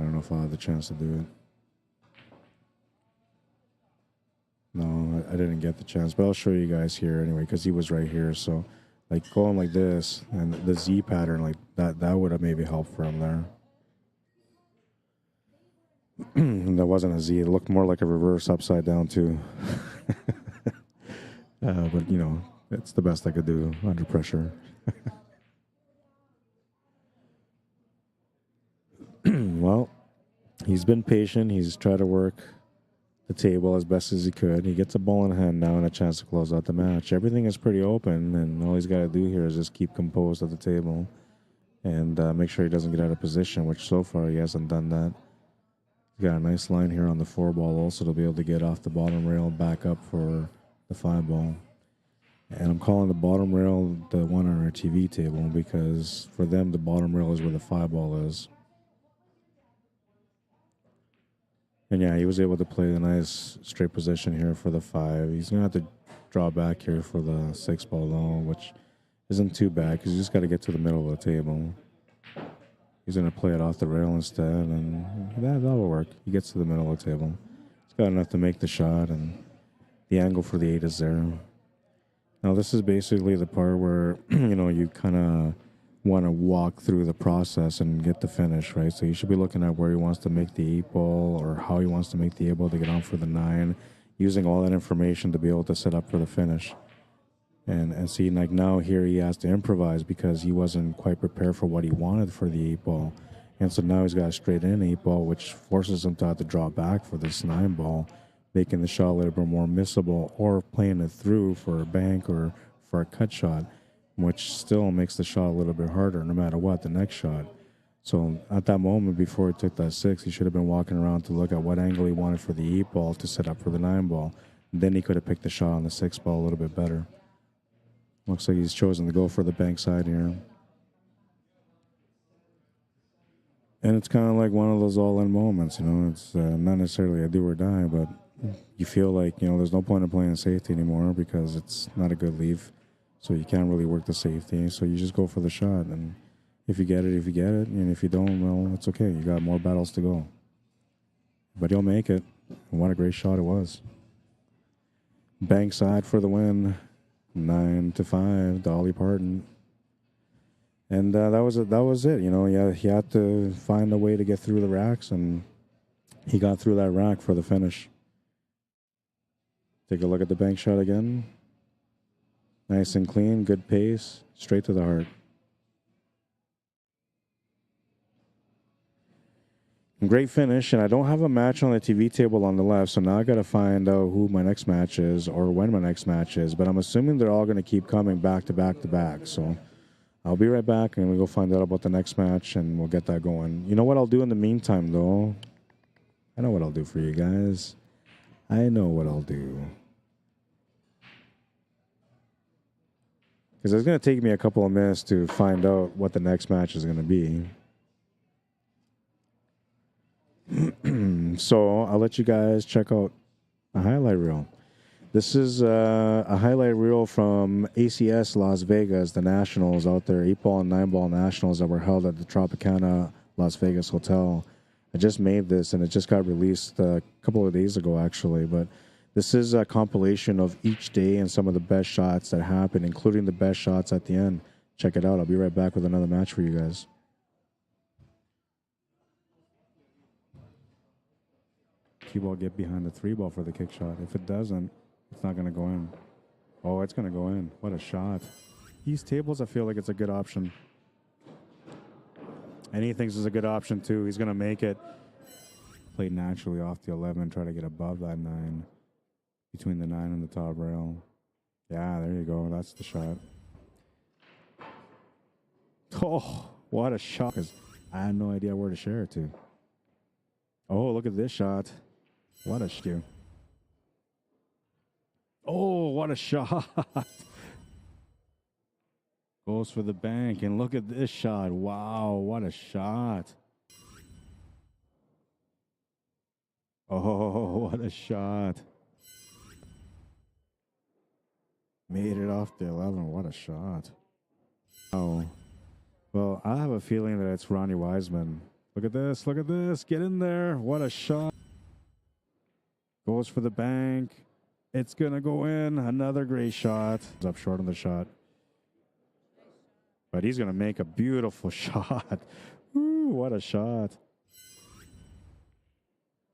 S1: don't know if I'll have the chance to do it. No, I didn't get the chance, but I'll show you guys here anyway because he was right here. So like going like this and the Z pattern like that would have maybe helped for him there. That wasn't a Z. It looked more like a reverse upside down too. But you know, it's the best I could do under pressure. Well, he's been patient. He's tried to work the table as best as he could. He gets a ball in hand now and a chance to close out the match. Everything is pretty open, and all he's got to do here is just keep composed at the table and make sure he doesn't get out of position, which so far he hasn't done that. He's got a nice line here on the 4-ball also to be able to get off the bottom rail back up for the 5-ball. And I'm calling the bottom rail the one on our TV table because for them, the bottom rail is where the 5-ball is. And yeah, he was able to play a nice straight position here for the 5. He's going to have to draw back here for the 6-ball though, which isn't too bad because you just got to get to the middle of the table. He's going to play it off the rail instead, and that'll work. He gets to the middle of the table. He's got enough to make the shot, and the angle for the 8 is there. Now, this is basically the part where, you know, you kind of want to walk through the process and get the finish, right? So you should be looking at where he wants to make the 8-ball or how he wants to make the 8-ball to get on for the 9, using all that information to be able to set up for the finish. And see, like now here he has to improvise because he wasn't quite prepared for what he wanted for the 8-ball. And so now he's got a straight in 8-ball, which forces him to have to draw back for this 9-ball, making the shot a little bit more missable or playing it through for a bank or for a cut shot, which still makes the shot a little bit harder no matter what, the next shot. So at that moment before he took that 6, he should have been walking around to look at what angle he wanted for the 8-ball to set up for the 9-ball. Then he could have picked the shot on the 6-ball a little bit better. Looks like he's chosen to go for the bank side here. And it's kind of like one of those all-in moments, you know. It's not necessarily a do or die, but you feel like, you know, there's no point in playing safety anymore because it's not a good leave. So you can't really work the safety. So you just go for the shot. And if you get it, if you get it. And if you don't, well, it's okay. You got more battles to go. But he'll make it. And what a great shot it was. Bank side for the win. 9-5, Dolly Parton. And that was it. You know, he had to find a way to get through the racks, and he got through that rack for the finish. Take a look at the bank shot again. Nice and clean, good pace, straight to the heart. Great finish, and I don't have a match on the TV table on the left, so now I got to find out who my next match is or when my next match is, but I'm assuming they're all going to keep coming back to back to back, so I'll be right back, and we'll go find out about the next match, and we'll get that going. You know what I'll do in the meantime, though? I know what I'll do for you guys. I know what I'll do. Because it's going to take me a couple of minutes to find out what the next match is going to be. So I'll let you guys check out a highlight reel. This is a highlight reel from ACS Las Vegas, the Nationals out there, 8-ball and 9-ball Nationals that were held at the Tropicana Las Vegas Hotel. I just made this, and it just got released a couple of days ago, actually. But this is a compilation of each day and some of the best shots that happened, including the best shots at the end. Check it out. I'll be right back with another match for you guys. Cue ball get behind the 3-ball for the kick shot. If it doesn't, it's not going to go in. Oh, it's going to go in. What a shot. These tables, I feel like it's a good option. And he thinks it's a good option, too. He's going to make it. Play naturally off the 11, try to get above that 9. Between the 9 and the top rail. Yeah, there you go. That's the shot. Oh, what a shot. 'Cause I had no idea where to share it to. Oh, look at this shot. What a stew. Oh, what a shot. Goes for the bank. And look at this shot. Wow, what a shot. Oh, what a shot. Made it off the 11. What a shot. Oh. Well, I have a feeling that it's Ronnie Wiseman. Look at this. Look at this. Get in there. What a shot. Goes for the bank. It's going to go in. Another great shot. He's up short on the shot. But he's going to make a beautiful shot. Ooh, what a shot.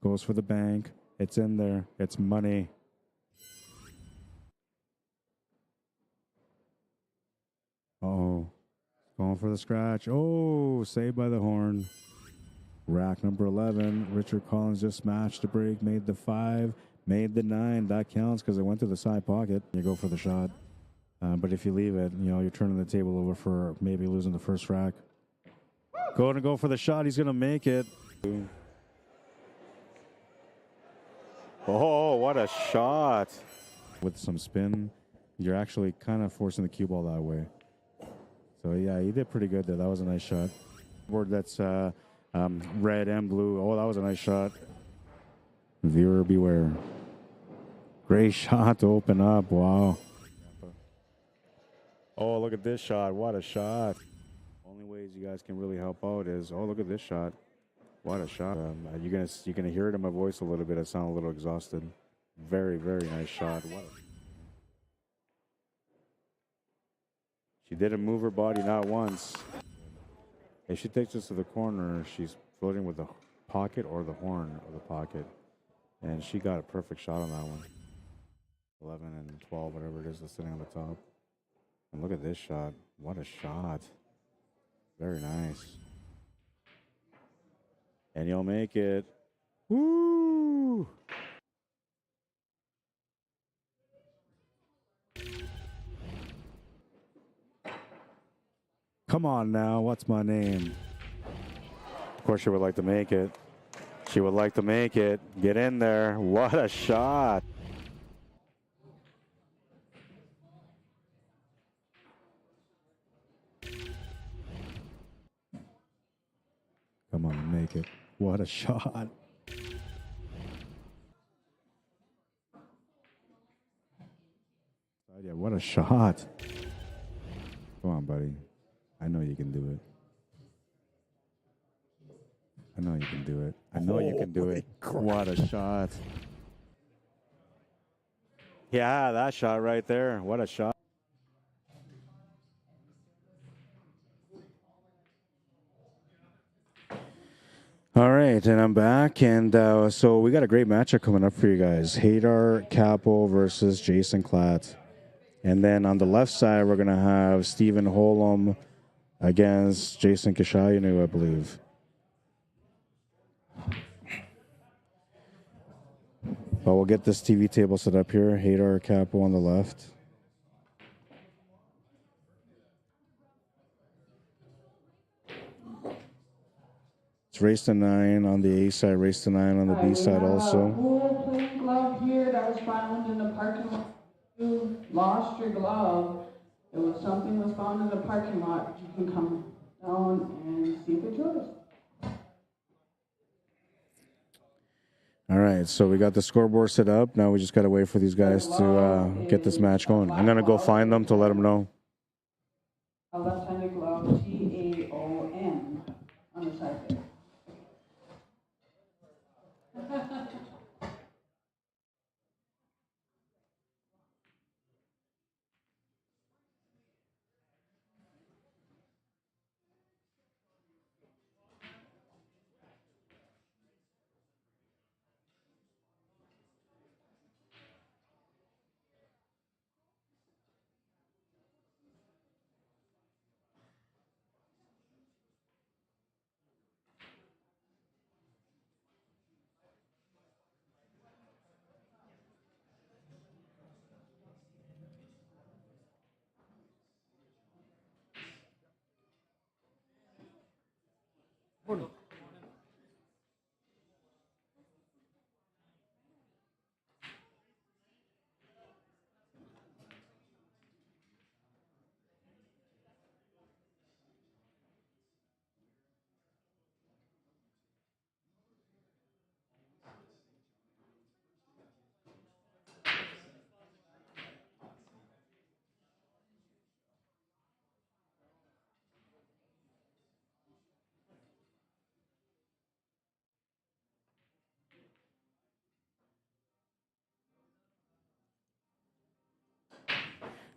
S1: Goes for the bank. It's in there. It's money. Uh-oh. Going for the scratch. Oh, saved by the horn. Rack number 11. Richard Collins just smashed the break, made the 5, made the 9. That counts because it went to the side pocket. You go for the shot. But if you leave it, you know, you're turning the table over for maybe losing the first rack. Going to go for the shot. He's going to make it. Oh, what a shot. With some spin, you're actually kind of forcing the cue ball that way. So, yeah, he did pretty good there. That was a nice shot. Board that's red and blue. Oh, that was a nice shot. Viewer beware. Great shot to open up. Wow. Oh, look at this shot. What a shot. Only ways you guys can really help out is, oh, look at this shot. What a shot. You're gonna hear it in my voice a little bit. I sound a little exhausted. Very, very nice shot. What she didn't move her body not once. If she takes this to the corner, she's floating with the pocket or the horn of the pocket. And she got a perfect shot on that one. 11 and 12, whatever it is that's sitting on the top. And look at this shot. What a shot. Very nice. And you'll make it. Woo! Come on now, what's my name? Of course she would like to make it. She would like to make it. Get in there. What a shot. Come on, make it. What a shot. Yeah, what a shot. Come on, buddy. I know you can do it. I know you can do it. I know you can do it. What a shot. Yeah, that shot right there. What a shot. All right, and I'm back, and so we got a great matchup coming up for you guys. Hadar CAPPO versus Jason KLATT. And then on the left side, we're going to have Stephen Holm against Jason Kashayanu, I believe. But we'll get this TV table set up here. Hadar CAPPO on the left. It's race to 9 on the A side, race to 9 on the B side also.
S3: Pool playing glove here that was found in the parking lot. You lost your glove. It was something was found in the parking lot. You can come down and see if it's yours.
S1: All right, so we got the scoreboard set up. Now we just got to wait for these guys to get this match going. I'm going to go find them to let them know.
S3: A left-handed glove, TAON, on the side there.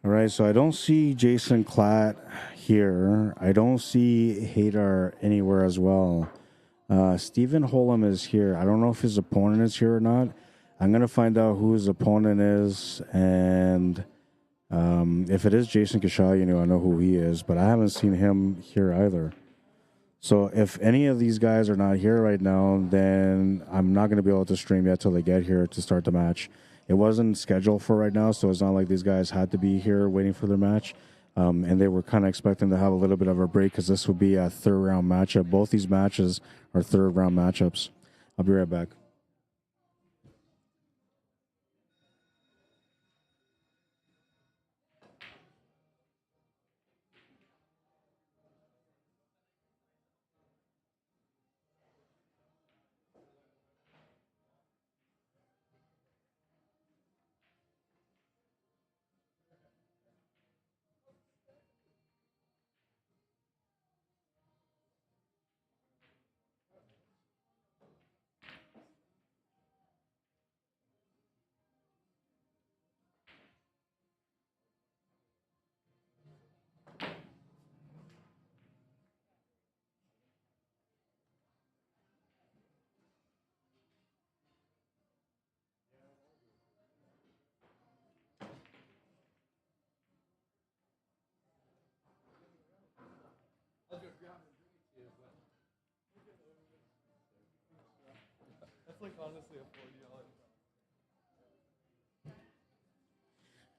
S1: All right, so I don't see Jason KLATT here. I don't see Hadar anywhere as well. Stephen Holm is here. I don't know if his opponent is here or not. I'm going to find out who his opponent is, and if it is Jason Kashaw, you know, I know who he is, but I haven't seen him here either. So if any of these guys are not here right now, then I'm not going to be able to stream yet till they get here to start the match. It wasn't scheduled for right now, so it's not like these guys had to be here waiting for their match. And they were kind of expecting to have a little bit of a break because this would be a third-round matchup. Both these matches are third-round matchups. I'll be right back.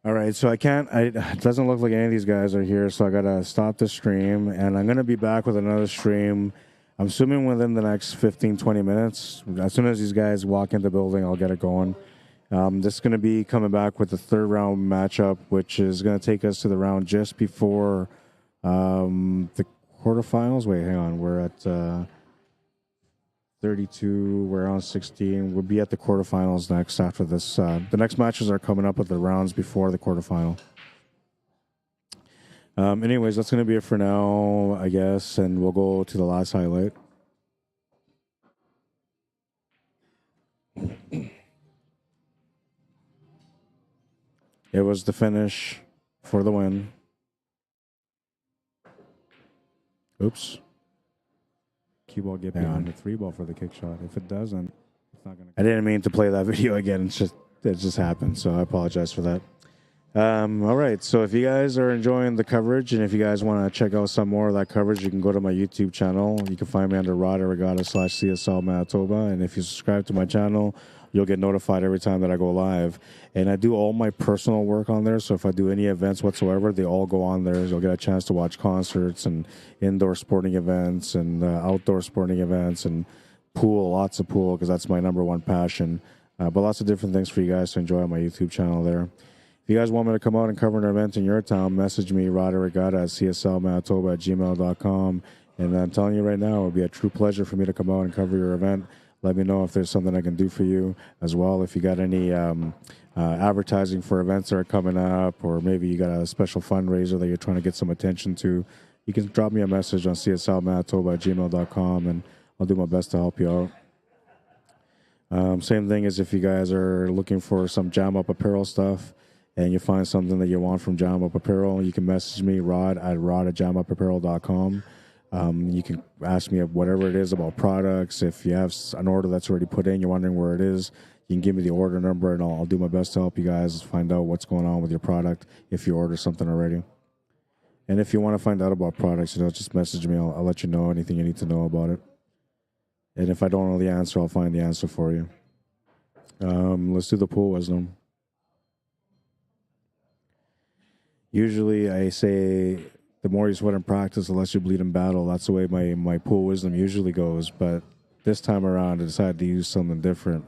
S1: All right, so it doesn't look like any of these guys are here, so I gotta stop the stream, and I'm gonna be back with another stream. I'm assuming within the next 15, 20 minutes. As soon as these guys walk in the building, I'll get it going. This is gonna be coming back with the third round matchup, which is gonna take us to the round just before the quarterfinals. Wait, hang on, we're at 32, we're on 16. We'll be at the quarterfinals next after this. The next matches are coming up with the rounds before the quarterfinal. Anyways, that's going to be it for now, I guess, and we'll go to the last highlight. It was the finish for the win. Oops. Cue ball get behind the 3-ball for the kick shot. If it doesn't, it's not going to. I didn't mean to play that video again. It just happened, so I apologize for that. All right, so if you guys are enjoying the coverage and if you guys want to check out some more of that coverage, you can go to my YouTube channel. You can find me under Rod Arriagada /CSL Manitoba. And if you subscribe to my channel, you'll get notified every time that I go live. And I do all my personal work on there, so if I do any events whatsoever, they all go on there. You'll get a chance to watch concerts and indoor sporting events and outdoor sporting events and pool, lots of pool, because that's my #1 passion. But lots of different things for you guys to enjoy on my YouTube channel there. If you guys want me to come out and cover an event in your town, message me, Rod Arriagada at cslmanitoba@gmail.com. And I'm telling you right now, it would be a true pleasure for me to come out and cover your event. Let me know if there's something I can do for you as well. If you got any advertising for events that are coming up, or maybe you got a special fundraiser that you're trying to get some attention to, you can drop me a message on cslmanitoba@gmail.com, and I'll do my best to help you out. Same thing as if you guys are looking for some Jam Up apparel stuff, and you find something that you want from Jam Up Apparel, you can message me, rod@jamupapparel.com. You can ask me whatever it is about products. If you have an order that's already put in, you're wondering where it is, you can give me the order number, and I'll do my best to help you guys find out what's going on with your product if you order something already. And if you want to find out about products, just message me. I'll let you know anything you need to know about it. And if I don't know the answer, I'll find the answer for you. Let's do the pool wisdom. Usually I say the more you sweat in practice, the less you bleed in battle. That's the way my pool wisdom usually goes. But this time around, I decided to use something different.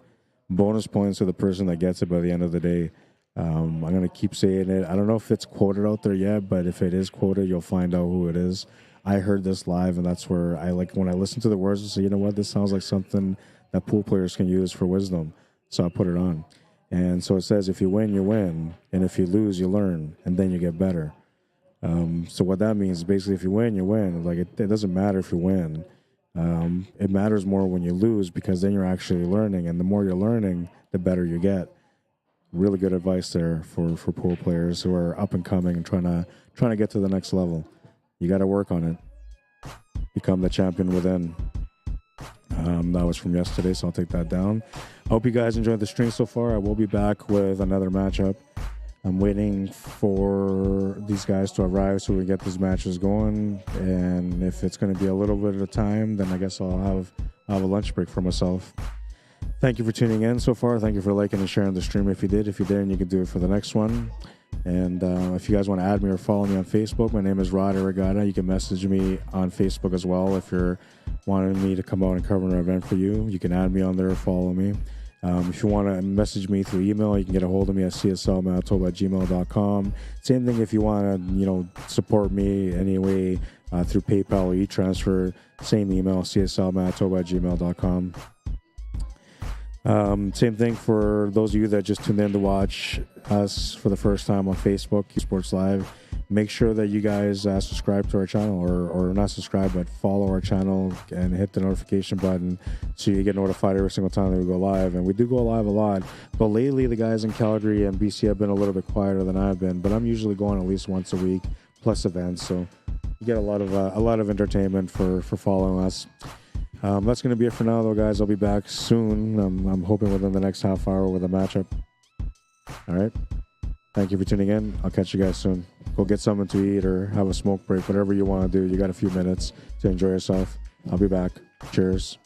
S1: Bonus points to the person that gets it by the end of the day. I'm going to keep saying it. I don't know if it's quoted out there yet, but if it is quoted, you'll find out who it is. I heard this live, and that's where I like when I listen to the words and say, you know what, this sounds like something that pool players can use for wisdom. So I put it on. And so it says, if you win, you win. And if you lose, you learn. And then you get better. So what that means is basically if you win, you win. Like it doesn't matter if you win. It matters more when you lose, because then you're actually learning. And the more you're learning, the better you get. really good advice there for pool players who are up and coming and trying to get to the next level. You got to work on it. Become the champion within. That was from yesterday, so I'll take that down. I hope you guys enjoyed the stream so far. I will be back with another matchup. I'm waiting for these guys to arrive so we get these matches going. And if it's going to be a little bit of time, then I guess I'll have a lunch break for myself. Thank you for tuning in so far. Thank you for liking and sharing the stream if you did. If you didn't, you can do it for the next one. And if you guys want to add me or follow me on Facebook, my name is Rod Arriagada. You can message me on Facebook as well if you're wanting me to come out and cover an event for you. You can add me on there or follow me. If you want to message me through email, you can get a hold of me at cslmanitoba@gmail.com. Same thing if you want to, support me anyway through PayPal or e-transfer. Same email, cslmanitoba@gmail.com. Same thing for those of you that just tuned in to watch us for the first time on Facebook, Sports Live. Make sure that you guys subscribe to our channel, or not subscribe, but follow our channel and hit the notification button so you get notified every single time that we go live. And we do go live a lot, but lately the guys in Calgary and BC have been a little bit quieter than I've been. But I'm usually going at least once a week, plus events, so you get a lot of entertainment for following us. That's going to be it for now, though, guys. I'll be back soon. I'm hoping within the next half hour with a matchup. All right. Thank you for tuning in. I'll catch you guys soon. Go get something to eat or have a smoke break, whatever you want to do. You got a few minutes to enjoy yourself. I'll be back. Cheers.